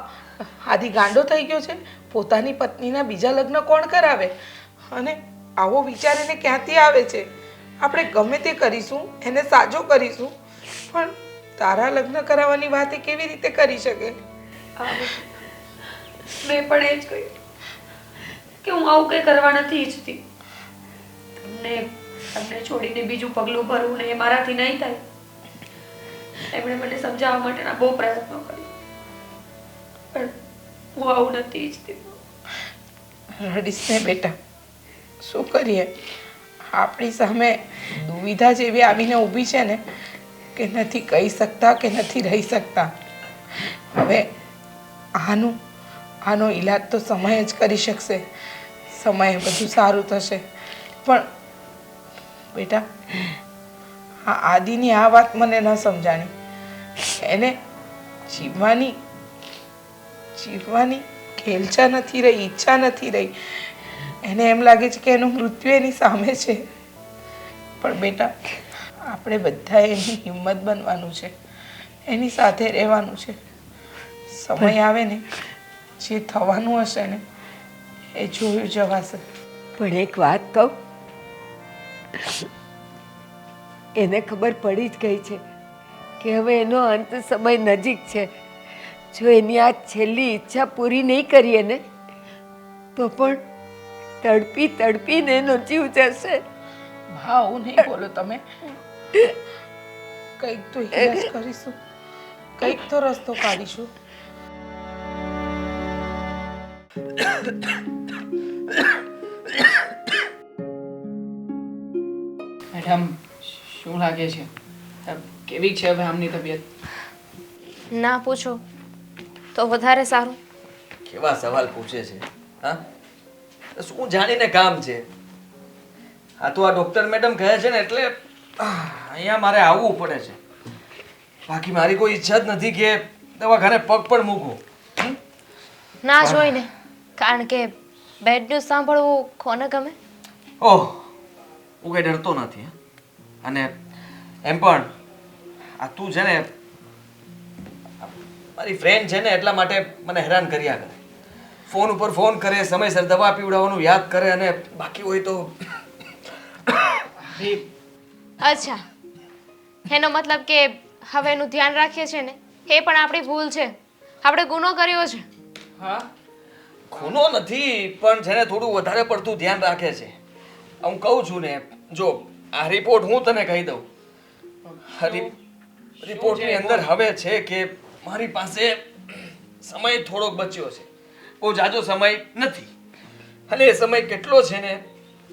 આદિ ગાંડો થઈ ગયો છે. પોતાની પત્નીના બીજા લગ્ન કોણ કરાવે? અને આવો વિચાર એને ક્યાંથી આવે છે? આપણે ગમે તે કરીશું, એને સાજો કરીશું, પણ તારા લગ્ન કરાવવાની વાત એ કેવી રીતે કરી શકે? મેં પણ એ જ કહ્યું કે હું આવું કંઈ કરવા નથી ઈચ્છતી. તમને છોડીને બીજું પગલું ભરવું ને એ મારાથી નહીં થાય. એમણે મને સમજાવવા માટેના બહુ પ્રયત્નો કર્યા, પણ હું આવું નથી ઈચ્છતી. રડીશ ને બેટા, શું કરીએ? આપણી સામે દુવિધા જેવી આવીને ઊભી છે ને કે નથી કહી શકતા કે નથી રહી શકતા. હવે આનો ઈલાજ તો સમય જ કરી શકશે. સમયે બધું સારું થશે. પણ બેટા, આ આદિની આ વાત મને ન સમજાણી. એને જીવવાની ખેલચા નથી રહી, ઈચ્છા નથી રહી. એને એમ લાગે છે કે એનું મૃત્યુ એની સામે છે. પણ બેટા, આપણે બધા એની હિંમત બનવાનું છે, એની સાથે રહેવાનું છે. સમય આવે ને જે થવાનું હશે ને એ જોયું જવાશે. પણ એક વાત કહું, એને ખબર પડી જ ગઈ છે કે હવે એનો અંત સમય નજીક છે. જો એની આ છેલ્લી ઈચ્છા પૂરી નહીં કરીએ ને તો પણ તડપીને એનો જીવ જશે. હા હું નહીં બોલો તમે. કંઈક તો ઈલાજ કરીશું, કંઈક તો રસ્તો કાઢીશું. મેડમ શું લાગે છે કેવી છે હવે આમની તબિયત? ના પૂછો તો વધારે સારું. કેવા સવાલ પૂછે છે? હા, શું જાણીને કામ છે? આ તો આ ડોક્ટર મેડમ કહે છે ને એટલે અહીંયા મારે આવવું પડે છે. બાકી મારી કોઈ ઈચ્છા જ નથી કે દવાખાને પગ પણ મૂકું. ના જોઈ ને, કારણ કે બેડ ન્યૂઝ સાંભળવું કોને ગમે? ઓહ, હું કઈ ડરતો નથી. અને એમ પણ આ તું છે ને મારી ફ્રેન્ડ છે ને એટલા માટે મને હેરાન કર્યા કરે. ફોન ઉપર ફોન કરે, સમયસર દવા પીવડાવવાનું યાદ કરે, અને બાકી હોય તો અચ્છા, એનો મતલબ કે હવે એનું ધ્યાન રાખીએ છે ને એ પણ આપણી ભૂલ છે, આપણે ગુનો કર્યો છે. હા, ખૂનો નથી, પણ છે ને થોડું વધારે પડતું ધ્યાન રાખે છે. હું કહું છું ને, જો આ રિપોર્ટ હું તને કહી દઉં. રિપોર્ટની અંદર હવે છે કે મારી પાસે સમય થોડોક બચ્યો છે, બહુ જાજો સમય નથી. અને એ સમય કેટલો છે ને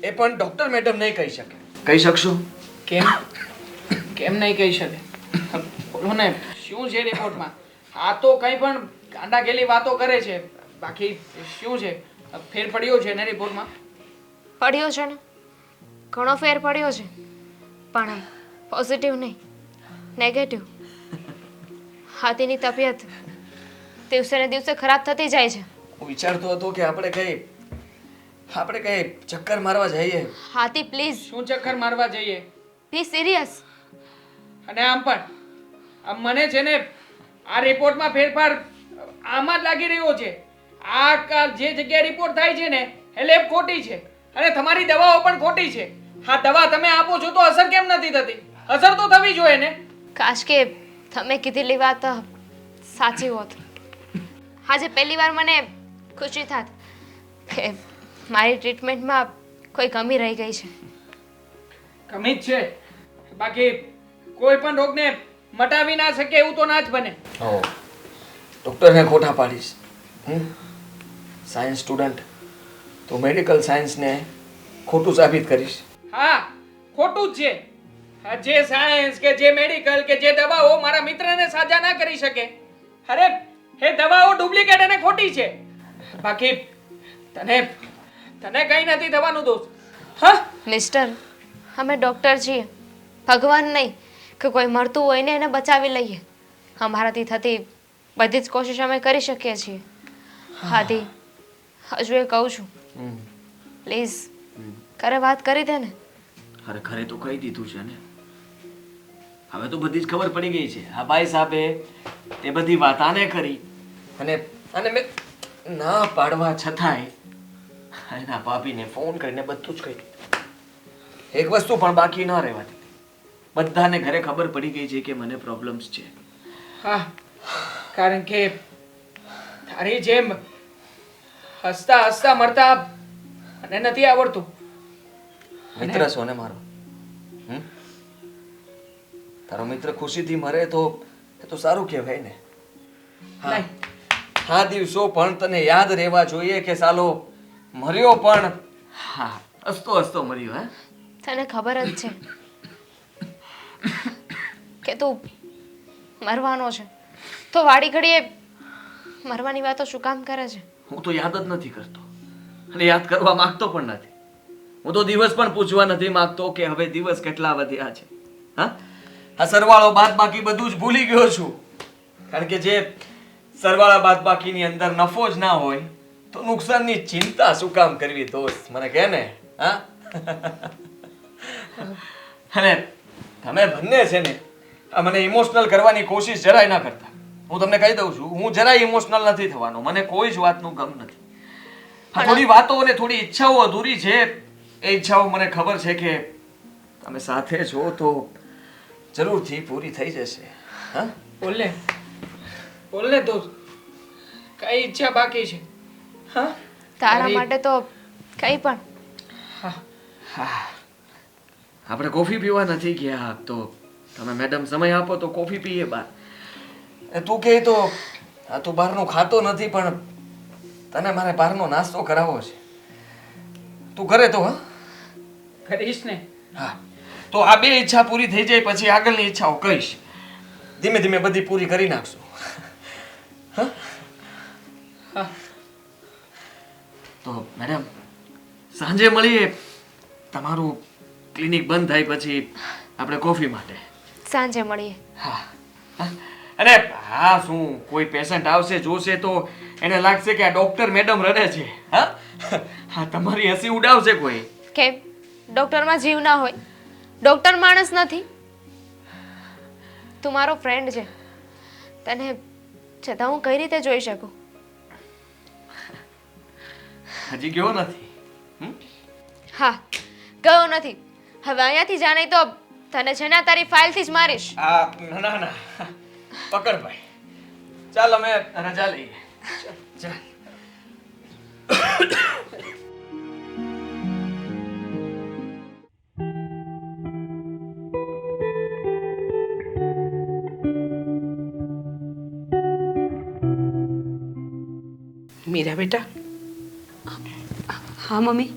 એ પણ ડોક્ટર મેડમ નહીં કહી શકે. કહી શકશો? કેમ કેમ નહીં કહી શકે? બોલો ને, શું છે રિપોર્ટમાં? આ તો કંઈ પણ ગાંડાગેલી વાતો કરે છે. બાકી શું છે? ફેર પડ્યો છે ને રિપોર્ટમાં? પડ્યો છે ને, ઘણો ફેર પડ્યો છે, પણ પોઝિટિવ નહીં, નેગેટિવ. હાથીની તબિયત દિવસે ને દિવસે ખરાબ થતી જાય છે. હું વિચારતો હતો કે આપણે કઈ ચક્કર મારવા જઈએ. હાથી પ્લીઝ શું ચક્કર મારવા જઈએ? બી સિરિયસ. અને આમ પણ આમ મને છે ને આ રિપોર્ટમાં ફેરફાર આમાં જ લાગી રહ્યો છે. જે જગ્યાએ રિપોર્ટ થાય છે ને એ લેબ ખોટી છે, અને તમારી દવાઓ પણ ખોટી છે. હા, દવા તમે આપો છો તો અસર કેમ નથી થતી? અસર તો થવી જોઈએ ને. કાશ કે તમે કીધેલી વાત સાચી હોત. આજે પહેલી વાર મને ખુશી થાત કે મારી ટ્રીટમેન્ટમાં કોઈ કમી રહી ગઈ છે. કમી જ છે, બાકી કોઈ પણ રોગને મટાવી ના શકે એવું તો ના જ બને. ડોક્ટરને ખોટા પાડીશ. સાયન્સ સ્ટુડન્ટ તો મેડિકલ સાયન્સને ખોટું સાબિત કરીશ. હા, ખોટું જ છે. જે સાયન્સ કે જે મેડિકલ કે જે દવાઓ મારા મિત્રને સાજા ના કરી શકે, અરે એ દવાઓ ડુપ્લિકેટ અને ખોટી છે. બાકી તને કઈ નથી થવાનું દોસ્ત. હા મિસ્ટર, અમે ડૉક્ટર છીએ, ભગવાન નહીં કે કોઈ મળતું હોય ને એને બચાવી લઈએ. અમારાથી થતી બધી જ કોશિશ અમે કરી શકીએ છીએ. હાથી, હજુ એ કહું છું, પ્લીઝ ઘરે વાત કરી દે ને. અરે ઘરે તો કહી દીધું છે ને, હવે તો બધી જ ખબર પડી ગઈ છે. આ ભાઈ સાહેબે તે બધી વાત આને કરી, અને મેં ના પાડવા છતાંય એના ભાભીને ફોન કરીને બધું જ કહ્યું. એક વસ્તુ પણ બાકી ન રહેવા દીધી. બધાને ઘરે ખબર પડી ગઈ છે કે મને પ્રોબ્લેમ્સ છે. હા, કારણ કે તારી જેમ હસતા હસતા મરતા મને નથી આવડતું. મિત્ર છો ને મારો. તારો મિત્ર ખુશીથી મરે તો એ તો સારું કહેવાય ને. હા, આ દિવસો પણ તને યાદ રહેવા જોઈએ કે સાલો મર્યો પણ હા હસતો હસતો મર્યો. હે, તને ખબર જ છે કે તું મરવાનો છે, તો વાડી ઘડીએ મરવાની વાતો શું કામ કરે છે? હું તો યાદ જ નથી કરતો, અને યાદ કરવા માંગતો પણ નથી. હું તો દિવસ પણ પૂછવા નથી માંગતો કે હવે દિવસ કેટલા વધ્યા છે. હા, આ સરવાળો બાદ બાકી બધું જ ભૂલી ગયો છું. કારણ કે જે સરવાળા બાદ બાકીની અંદર નફો જ ના હોય તો નુકસાનની ચિંતા શું કામ કરવી દોસ્ત, મને કહે ને. હા, અને તમે બંને છે ને આ મને ઇમોશનલ કરવાની કોશિશ જરાય ના કરતા. હું તમને કહી દઉં છું, હું જરાય ઇમોશનલ નથી થવાનો. મને કોઈ જ વાતનું ગમ નથી. આ થોડી વાતો અને થોડી ઈચ્છાઓ અધૂરી છે. એ ઈચ્છાઓ મને ખબર છે કે તમે સાથે છો તો જરૂરથી પૂરી થઈ જશે. હા, બોલને દોસ્ત, કઈ ઈચ્છા બાકી છે? હા, તારા માટે તો કંઈ પણ. હા, આપણે કોફી પીવા નથી ગયા તો તમે મેડમ સમય આપો તો કોફી પીએ બહાર. તું કહે તો તું બહારનું ખાતો નથી પણ તને મારે બહારનો નાસ્તો કરાવવો છે. તું કરે તો હા. કરીશ ને. હા તો આ બે ઈચ્છા પૂરી થઈ જાય પછી આગળની ઈચ્છાઓ કહીશ. ધીમે ધીમે બધી પૂરી કરી નાખશું. હા હા. તો મેડમ સાંજે મળીએ. તમારું ક્લિનિક બંધ થાય પછી આપણે કોફી માટે. સાંજે મળીએ. હા હા. અને હા શું કોઈ પેશન્ટ આવશે જોશે તો એને લાગશે કે આ ડોક્ટર મેડમ રડે છે. હા હા તમારી હસી ઉડાવશે કોઈ. કેમ ડૉક્ટરમાં જીવ ના હોય? ડૉક્ટર માણસ નથી. તું મારો ફ્રેન્ડ છે, તને છતાં હું કઈ રીતે જોઈ શકું? હજી ગયો નથી. હા, ગયો નથી. હવે અહીંયાથી જા, નહીં તો તને છે ને તારી ફાઇલથી જ મારીશ. ના ના ના પકડ ભાઈ. ચાલ અમે રજા લઈએ. ચાલ. મીરા બેટા, હા મમ્મી.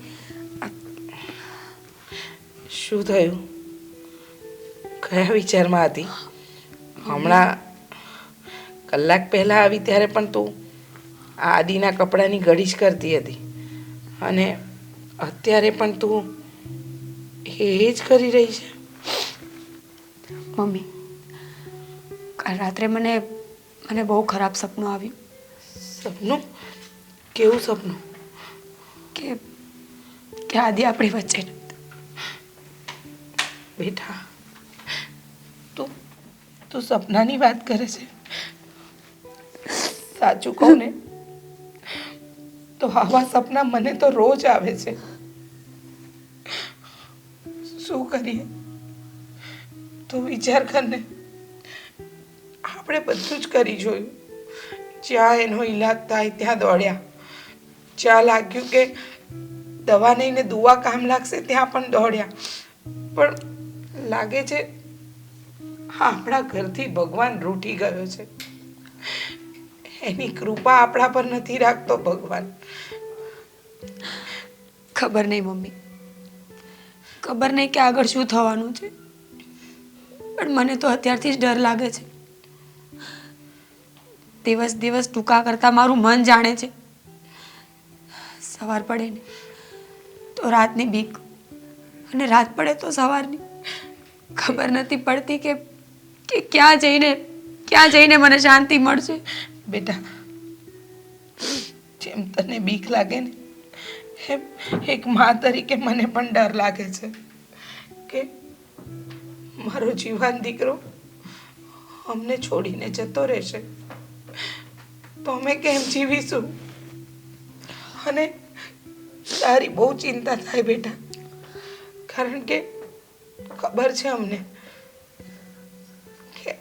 શું થયું? કયા વિચારમાં હતી? હમણાં કલાક પહેલાં આવી ત્યારે પણ તું આ આદિના કપડાની ઘડી જ કરતી હતી અને અત્યારે પણ તું એ જ કરી રહી છે. મમ્મી, કાલ રાત્રે મને બહુ ખરાબ સપનું આવ્યું. સપનું? કેવું સપનું? કે આદિ આપણી વચ્ચે નથી. બેટા, તું સપનાની વાત કરે છે? સાચું કહું ને તો આવા સપના મને તો રોજ આવે છે. શું કરીએ? તું વિચાર કર ને, આપણે બધું જ કરી જોયું. જ્યાં એનો ઈલાજ થાય ત્યાં દોડ્યા, જ્યાં લાગ્યું કે દવા નહીં ને દુવા કામ લાગશે ત્યાં પણ દોડ્યા, પણ લાગે છે આપણા ઘરથી ભગવાન રૂઠી ગયો છે. એની કૃપા આપણા પર નથી રાખતો ભગવાન. ખબર નહીં મમ્મી, ખબર નહીં કે આગળ શું થવાનું છે, પણ મને તો અત્યારથી જ ડર લાગે છે. દિવસ દિવસ ટૂંકા કરતાં મારું મન જાણે છે. સવાર પડે ને તો રાતની બીક, અને રાત પડે તો સવારની. ખબર નથી પડતી કે ક્યાં જઈને મને શાંતિ મળશે. બેટા, જેમ તને બીક લાગે ને એમ એક મા તરીકે મને પણ ડર લાગે છે કે મારો જીવાન દીકરો અમને છોડીને જતો રહેશે તો અમે કેમ જીવીશું. અને તારી બહુ ચિંતા થાય બેટા, કારણ કે ખબર છે અમને કે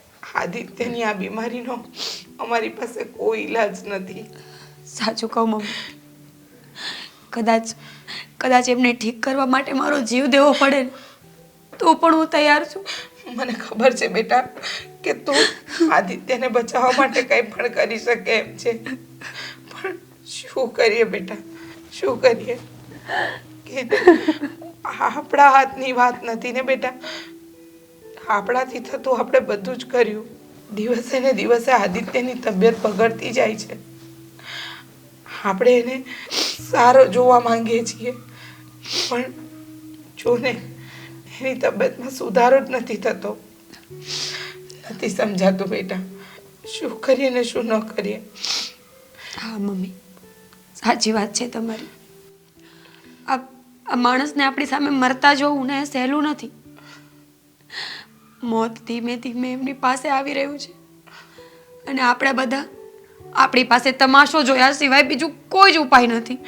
આદિત્યની આ બીમારીનો અમારી પાસે કોઈ ઈલાજ નથી. સાચું કહું મમ્મી, કદાચ એમને ઠીક કરવા માટે મારો જીવ દેવો પડે ને તો પણ હું તૈયાર છું. મને ખબર છે બેટા કે તું આદિત્યને બચાવવા માટે કંઈ પણ કરી શકે એમ છે, પણ શું કરીએ બેટા, શું કરીએ? કે આપણા હાથની વાત નથી ને બેટા. આપણાથી થતું આપણે બધું જ કર્યું. દિવસે ને દિવસે આદિત્યની તબિયત બગડતી જાય છે. આપણે એને સારો જોવા માંગીએ છીએ, પણ જો ને એની તબિયતમાં સુધારો જ નથી થતો. નથી સમજાતું બેટા, શું કરીએ ને શું ન કરીએ. હા મમ્મી, સાચી વાત છે તમારી. આ માણસને આપણી સામે મરતા જોવું ને સહેલું નથી. મોત ધીમે ધીમે એમની પાસે આવી રહ્યું છે અને આપણે બધા આપણી પાસે તમાશો જોયા સિવાય બીજું કોઈ જ ઉપાય નથી,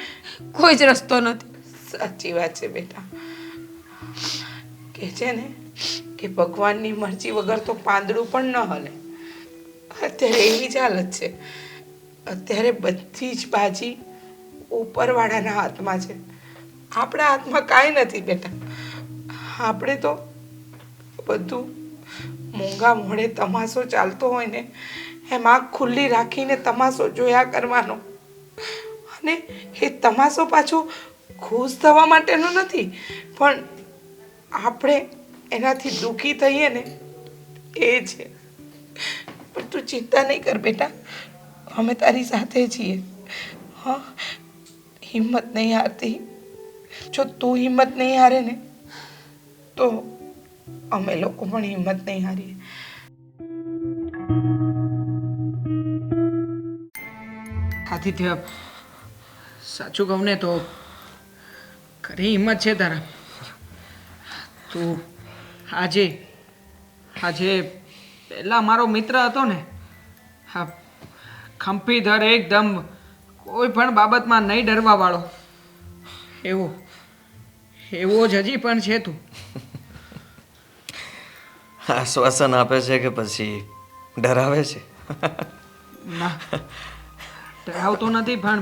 કોઈ જ રસ્તો નથી. સાચી વાત છે બેટા. કે છે ને કે ભગવાનની મરજી વગર તો પાંદડું પણ ન હલે. અત્યારે એવી જ હાલત છે. અત્યારે બધી જ બાજી ઉપરવાળાના હાથમાં છે. આપણા હાથમાં કાંઈ નથી બેટા. આપણે તો બધું મોંઘા મોડે તમાશો ચાલતો હોય ને એમ આંખ ખુલ્લી રાખીને તમાશો જોયા કરવાનો. અને એ તમાશો પાછો ખુશ થવા માટેનો નથી, પણ આપણે એનાથી દુઃખી થઈએ ને એ છે. પણ તું ચિંતા નહીં કર બેટા, અમે તારી સાથે છીએ. હા, હિંમત નહીં હારતી. જો તું હિંમત નહીં હારે ને તો અમે લોકો પણ હિંમત નહીં હારીએ. આદિત્ય, સાચું કહું ને તો ખરી હિંમત છે તારા. તું આજે પહેલા મારો મિત્ર હતો ને, હા, ખંભીધર એકદમ કોઈ પણ બાબતમાં નહીં ડરવા વાળો, એવો જ હજી પણ છે તું. આશ્વાસન આપે છે કે પછી ડરાવે છે? ના, ડરાવતો નથી, પણ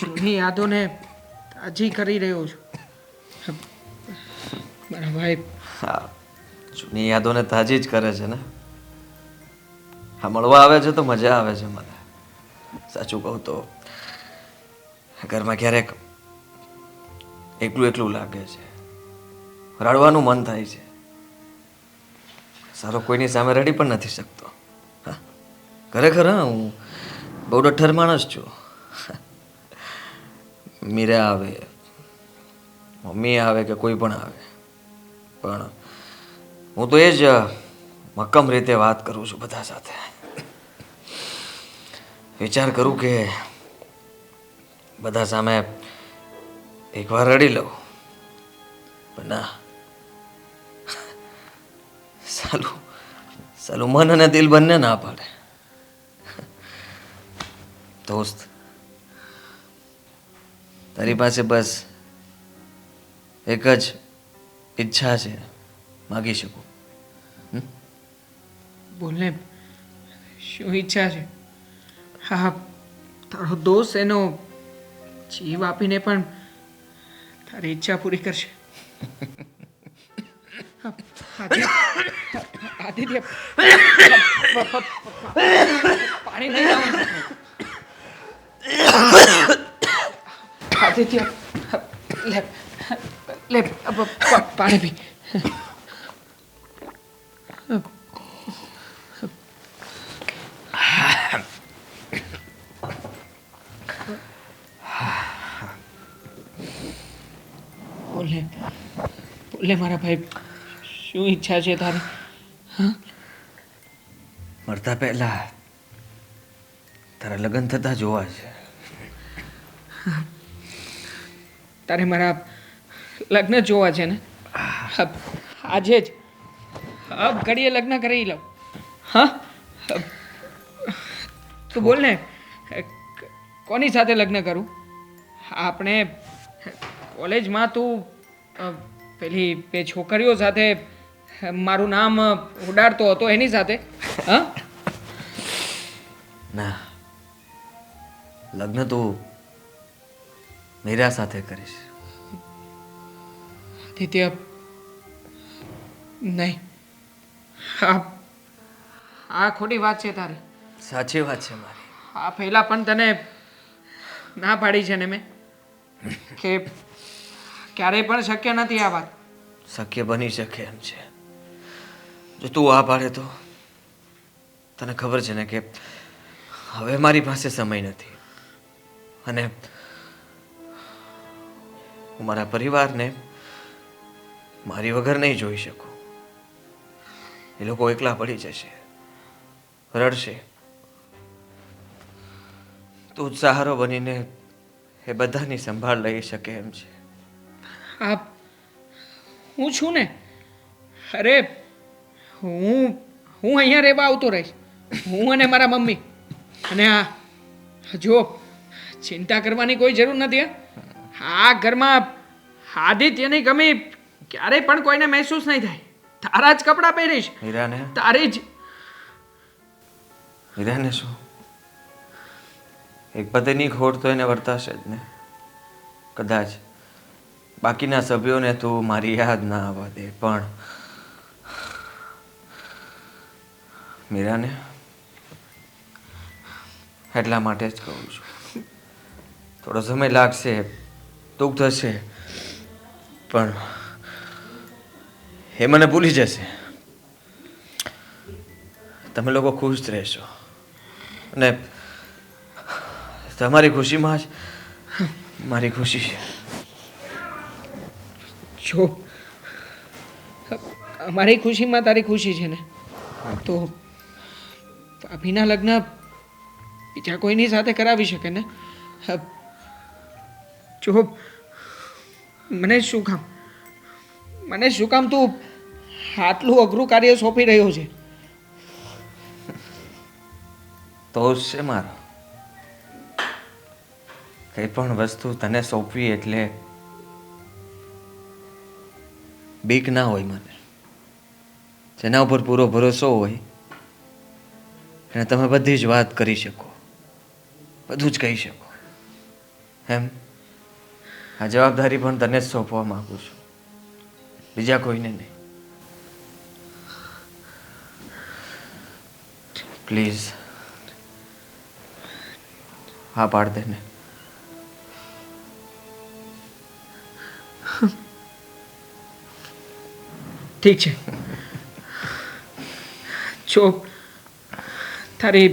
જૂની યાદોને તાજી કરી રહ્યો છું. મારા ભાઈ, હા, જૂની યાદોને તાજી જ કરે છે ને. હા, મળવા આવે છે તો મજા આવે છે મને. સાચું કહું તો ઘરમાં ક્યારેક એકલું એકલું લાગે છે, રડવાનું મન થાય છે. સારો કોઈની સામે રડી પણ નથી શકતો. હા, ખરેખર હા, હું બહુ ડઠ્ઠર માણસ છું. મીરા આવે, મમ્મી આવે કે કોઈ પણ આવે, પણ હું તો એ જ મક્કમ રીતે વાત કરું છું બધા સાથે. વિચાર કરું કે બધા સામે એકવાર રડી લઉં, પણ ના, સાલું મન અને દિલ બંને ના પાડે. દોસ્ત, તારી પાસે બસ એક જ ઈચ્છા છે, માગી શકું. બોલને, શું ઈચ્છા છે? હા, તારો દોસ્ત એનો જીવ આપીને પણ તારી ઈચ્છા પૂરી કરશે. આદિત્ય, પાણી નહીં લાવવાનું. આદિત્ય, લે પાણી પી. બોલે મારા ભાઈ, શું ઈચ્છા છે તારી? મળતા પહેલા તારા લગ્ન થતા જોવા છે. તારે મારા લગ્ન જોવા છે ને? આજે જ ઘડીએ લગ્ન કરી લઉં. હા, તું બોલ ને, કોની સાથે લગ્ન કરું? આપણે કોલેજમાં તું પેલી બે છોકરીઓ સાથે મારું નામ ઉડાડતો હતો, એની સાથે? હા, ના, લગ્ન તું મીરા સાથે કરીશ. આદિત્ય, નહીં, આ ખોટી વાત છે તારી. સાચી વાત છે મારી. આ પહેલા પણ તને ના પાડી છે ને મેં કે ક્યારેય પણ શક્ય નથી આ વાત. શક્ય બની શકે એમ છે જો તું આ પાડે તો. તને ખબર છે ને કે હવે મારી પાસે સમય નથી, અને હું મારા પરિવારને મારી વગર નહીં જોઈ શકું. એ લોકો એકલા પડી જશે, રડશે. તું જ સહારો બનીને એ બધાની સંભાળ લઈ શકે એમ છે. આ હું છું ને. અરે હું અહીંયા રહેવા આવતો રહીશ, હું અને મારા મમ્મી. અને આ જો ચિંતા કરવાની કોઈ જરૂર નથી. આ ઘરમાં આદિત્યની કમી ક્યારેય પણ કોઈને મહેસૂસ નહીં થાય. તારા જ કપડાં પહેરીશ, મીરાને તારી જ. મીરાને શું? એક પતિની ખોટ તો એને વર્તાશે જ ને. કદાચ બાકીના સભ્યોને તું મારી યાદ ના આવવા દે, પણ મીરાને એટલા માટે જ કહું છું. થોડો સમય લાગશે, દુઃખ થશે, પણ એ મને ભૂલી જશે. તમે લોકો ખુશ રહેશો અને તમારી ખુશીમાં જ મારી ખુશી છે. જો અમારી ખુશીમાં તારી ખુશી છે ને, તો ભાભીના લગ્ન બીજા કોઈની સાથે કરાવી શકે ને. જો મને શું કામ તું આટલું અઘરું કાર્ય સોંપી રહ્યો છે? તો છે મારો, કંઈ પણ વસ્તુ તને સોંપવી એટલે બીક ના હોય મને. જેના ઉપર પૂરો ભરોસો હોય એને તમે બધી જ વાત કરી શકો, બધું જ કહી શકો. એમ આ જવાબદારી પણ તને જ સોંપવા માંગુ છું, બીજા કોઈને નહીં. પ્લીઝ હા પાડ દે ને. ઠીક છે. જો તારી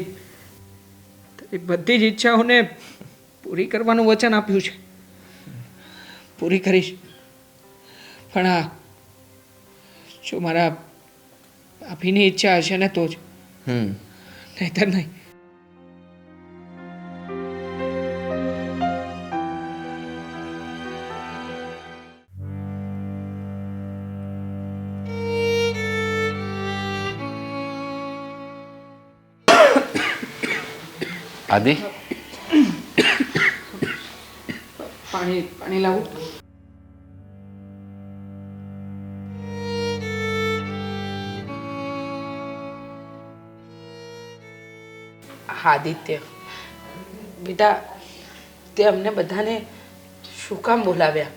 બધી જ ઈચ્છાઓને પૂરી કરવાનું વચન આપ્યું છે, પૂરી કરીશ. પણ આ જો મારા ભાભીની ઈચ્છા હશે ને તો જ, નહીંતર નહીં. આદિ, પાણી લાવું? આદિત્ય બેટા, તે અમને બધાને શું કામ બોલાવ્યા?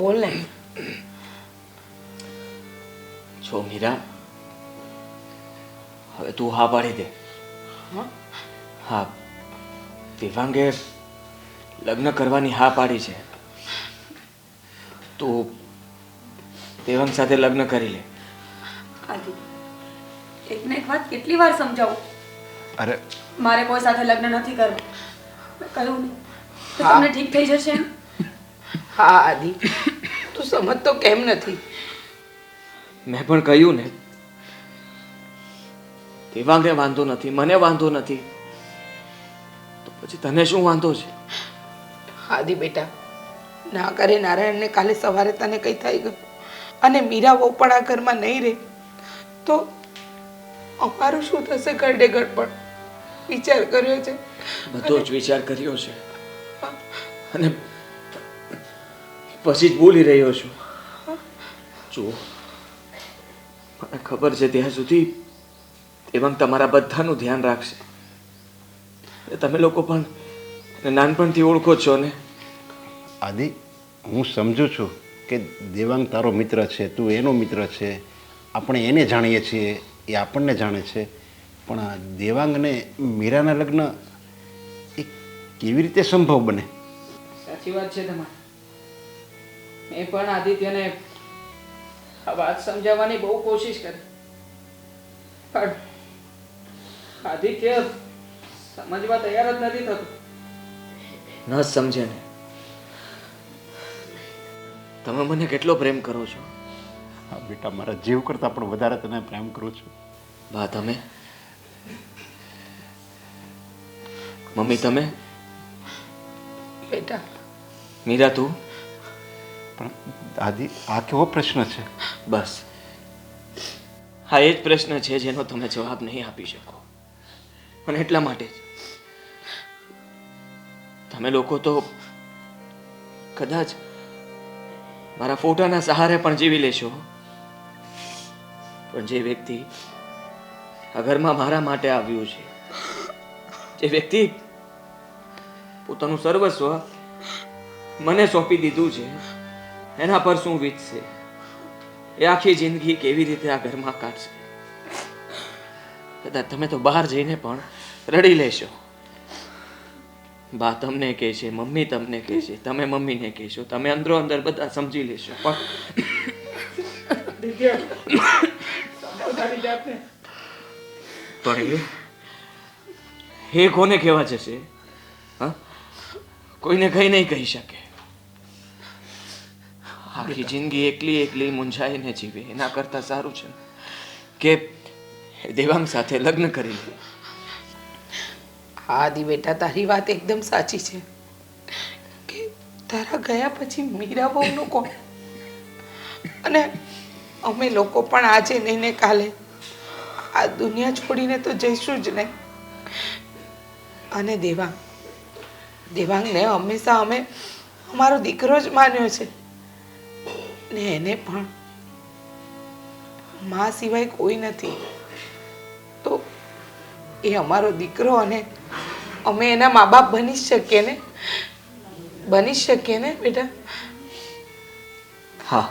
બોલ ને. જો મીરા, હવે તું હા પાડી દે. હા, દેવાંગે લગ્ન કરવાની હા પાડી છે. તું દેવાંગ સાથે લગ્ન કરી લે. આદિ, એકને એક વાત કેટલી વાર સમજાવું? અરે મારે કોઈ સાથે લગ્ન નથી કરવું. મેં કહ્યું ને તો તમને ઠીક થઈ જશે એમ. હા આદિ, તું સમજતો કેમ નથી? મેં પણ કહ્યું ને, દેવાંગને વાંધો નથી, મને વાંધો નથી, તો પછી તને શું વાંધો છે? આદિ બેટા, ના કરે નારાયણને કાલે સવારે તને કંઈ થઈ ગયું અને મીરા વહુ પણ આ ઘરમાં નહીં રહે તો અમારું શું થશે? ગરડે ગડપણ વિચાર કર્યો છે? બધો જ વિચાર કર્યો છે અને પછી જ બોલી રહ્યો છું. જુઓ, મને ખબર છે ત્યાં સુધી દેવાંગ તમારા બધાનું ધ્યાન રાખશે. તમે લોકો પણ એને નાનપણથી ઓળખો છો ને. આદિ, હું સમજુ છું કે દેવાંગ તારો મિત્ર છે, તું એનો મિત્ર છે, આપણે એને જાણીએ છીએ, એ આપણને જાણે છે, પણ આ દેવાંગ અને મીરાના લગ્ન એ કેવી રીતે સંભવ બને? સાચી વાત છે તમારી. મેં પણ આદિત્યને આ વાત સમજાવવાની બહુ કોશિશ કરી, પણ આદિત્ય સમજવા તૈયાર જ નથી થતું. ન સમજે ને. તમે મને કેટલો પ્રેમ કરો છો. હા બેટા, મારા જીવ કરતાં પણ વધારે તને પ્રેમ કરું છું. બા તમે, મમ્મી તમે, બેટા મીરા તું. પણ આદિ, આ કેવો પ્રશ્ન છે? બસ હા, એ જ પ્રશ્ન છે જેનો તમે જવાબ નહીં આપી શકો. અને એટલા માટે જ તમે લોકો તો કદાચ મારા ફોટાના સહારે પણ જીવી લેશો, પણ જે વ્યક્તિ આ ઘરમાં મારા માટે આવ્યું છે, જે વ્યક્તિ પોતાનું સર્વસ્વ મને સોંપી દીધું છે, એના પર શું વીતશે, એ આખી જિંદગી કેવી રીતે આ ઘરમાં કાઢશે. કદાચ તમે તો બહાર જઈને પણ રડી લેશો. બા તમને કહે છે, મમ્મી તમને કહે છે, તમે મમ્મીને કહેશો, તમે અંદરો અંદર બધા સમજી લેશો, પણ એ કોને કહેવા જશે? હા, કોઈને કઈ નહીં કહી શકે. આખી જિંદગી એકલી એકલી મૂંઝાઈને જીવે એના કરતા સારું છે કે દેવાંગ સાથે લગ્ન કરી લે. આદિ બેટા, તારી વાત એકદમ સાચી છે કે તારા ગયા પછી મીરા બહુનું કોણ? અને અમે લોકો પણ આજે નહીં ને કાલે આ દુનિયા છોડીને તો જઈશું જ નહીં. અને દેવાંગને હંમેશા અમે અમારો દીકરો જ માન્યો છે, ને એને પણ મા સિવાય કોઈ નથી. તો એ અમારો દીકરો અને અમે એના મા બાપ બની શકીએ ને? બની શકીએ ને બેટા? હા,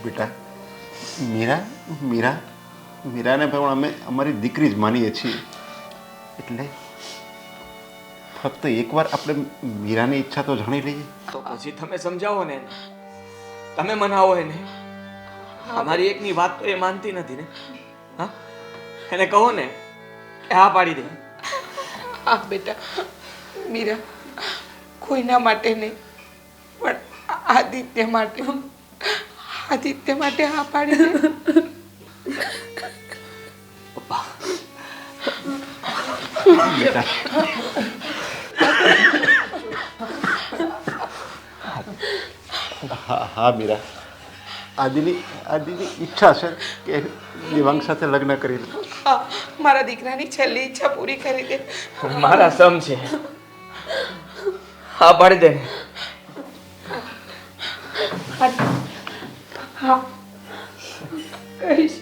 બેટા, મીરાને પણ અમે અમારી દીકરી જ માનીએ છીએ. એટલે ફક્ત એકવાર આપણે મીરાની ઈચ્છા તો જાણી લઈએ. તો પછી તમે સમજાવો ને એને. તમે મનાવો એને. અમારી એકની વાત તો એ માનતી નથી ને. હા, એને કહો ને કે હા પાડી દે. હા બેટા, મીરા કોઈના માટે નહીં, પણ આદિત્ય માટે હા પાડી દે. પપ્પા, બેટા, હા મીરા, આદિની ઈચ્છા છે કે દેવાંગ સાથે લગ્ન કરી લે. હા, મારા દીકરાની છેલ્લી ઈચ્છા પૂરી કરી દે. મારા સમ છે, હા પાડી દે. હા, કહીશ.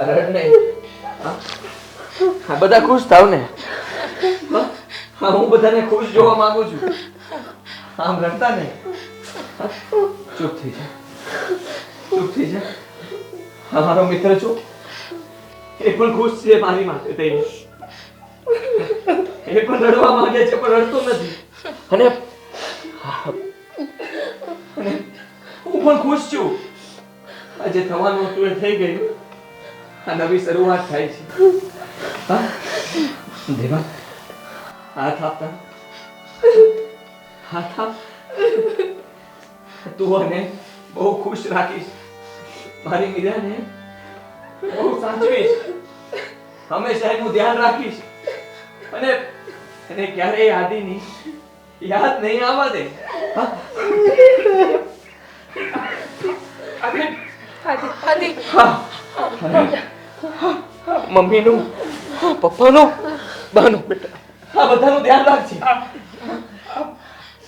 રડ નહીં. હા, બધા ખુશ થાવ ને. હા, હું બધાને ખુશ જોવા માંગુ છું. આમ રડતા નહીં. ચૂપ થઈ જા, ચૂપ થઈ જા. અમારો મિત્ર છો, એ પણ ખુશ છે મારી માટે થઈને. એ પણ રડવા માંગે છે પણ રડતો નથી. અને હું પણ ખુશ છું. આજે થવાનું હતું એ થઈ ગયું. આ નવી શરૂઆત થાય છે. હા, દેવા હાથ આપતા, હાથ આપ. તું અને બહુ ખુશ રાખીશ. મારી મીરાને બહુ સાચવીશ. હંમેશા એનું ધ્યાન રાખીશ. અને એને ક્યારેય આદિની યાદ નહીં આવવા દે. હા? આદિ, મમ્મીનું, પપ્પાનું, બાનું, બેટા, આ બધાનું ધ્યાન રાખજે.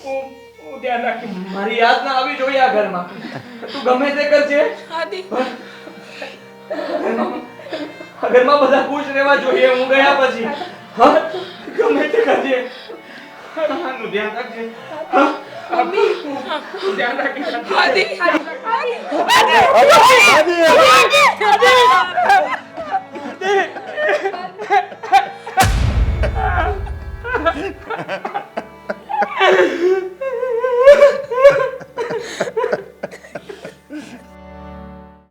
હું ધ્યાન રાખીશ. મારી યાદ ના આવી જોઈએ આ ઘરમાં. તું ગમે તે કરજે. આદિ, આ ઘરમાં બધા ખુશ રહેવા જોઈએ હું ગયા પછી. હા, ગમે તે કરજે. આનું ધ્યાન રાખજે. હા, હું ધ્યાન રાખીશ. આદિ, આદિ!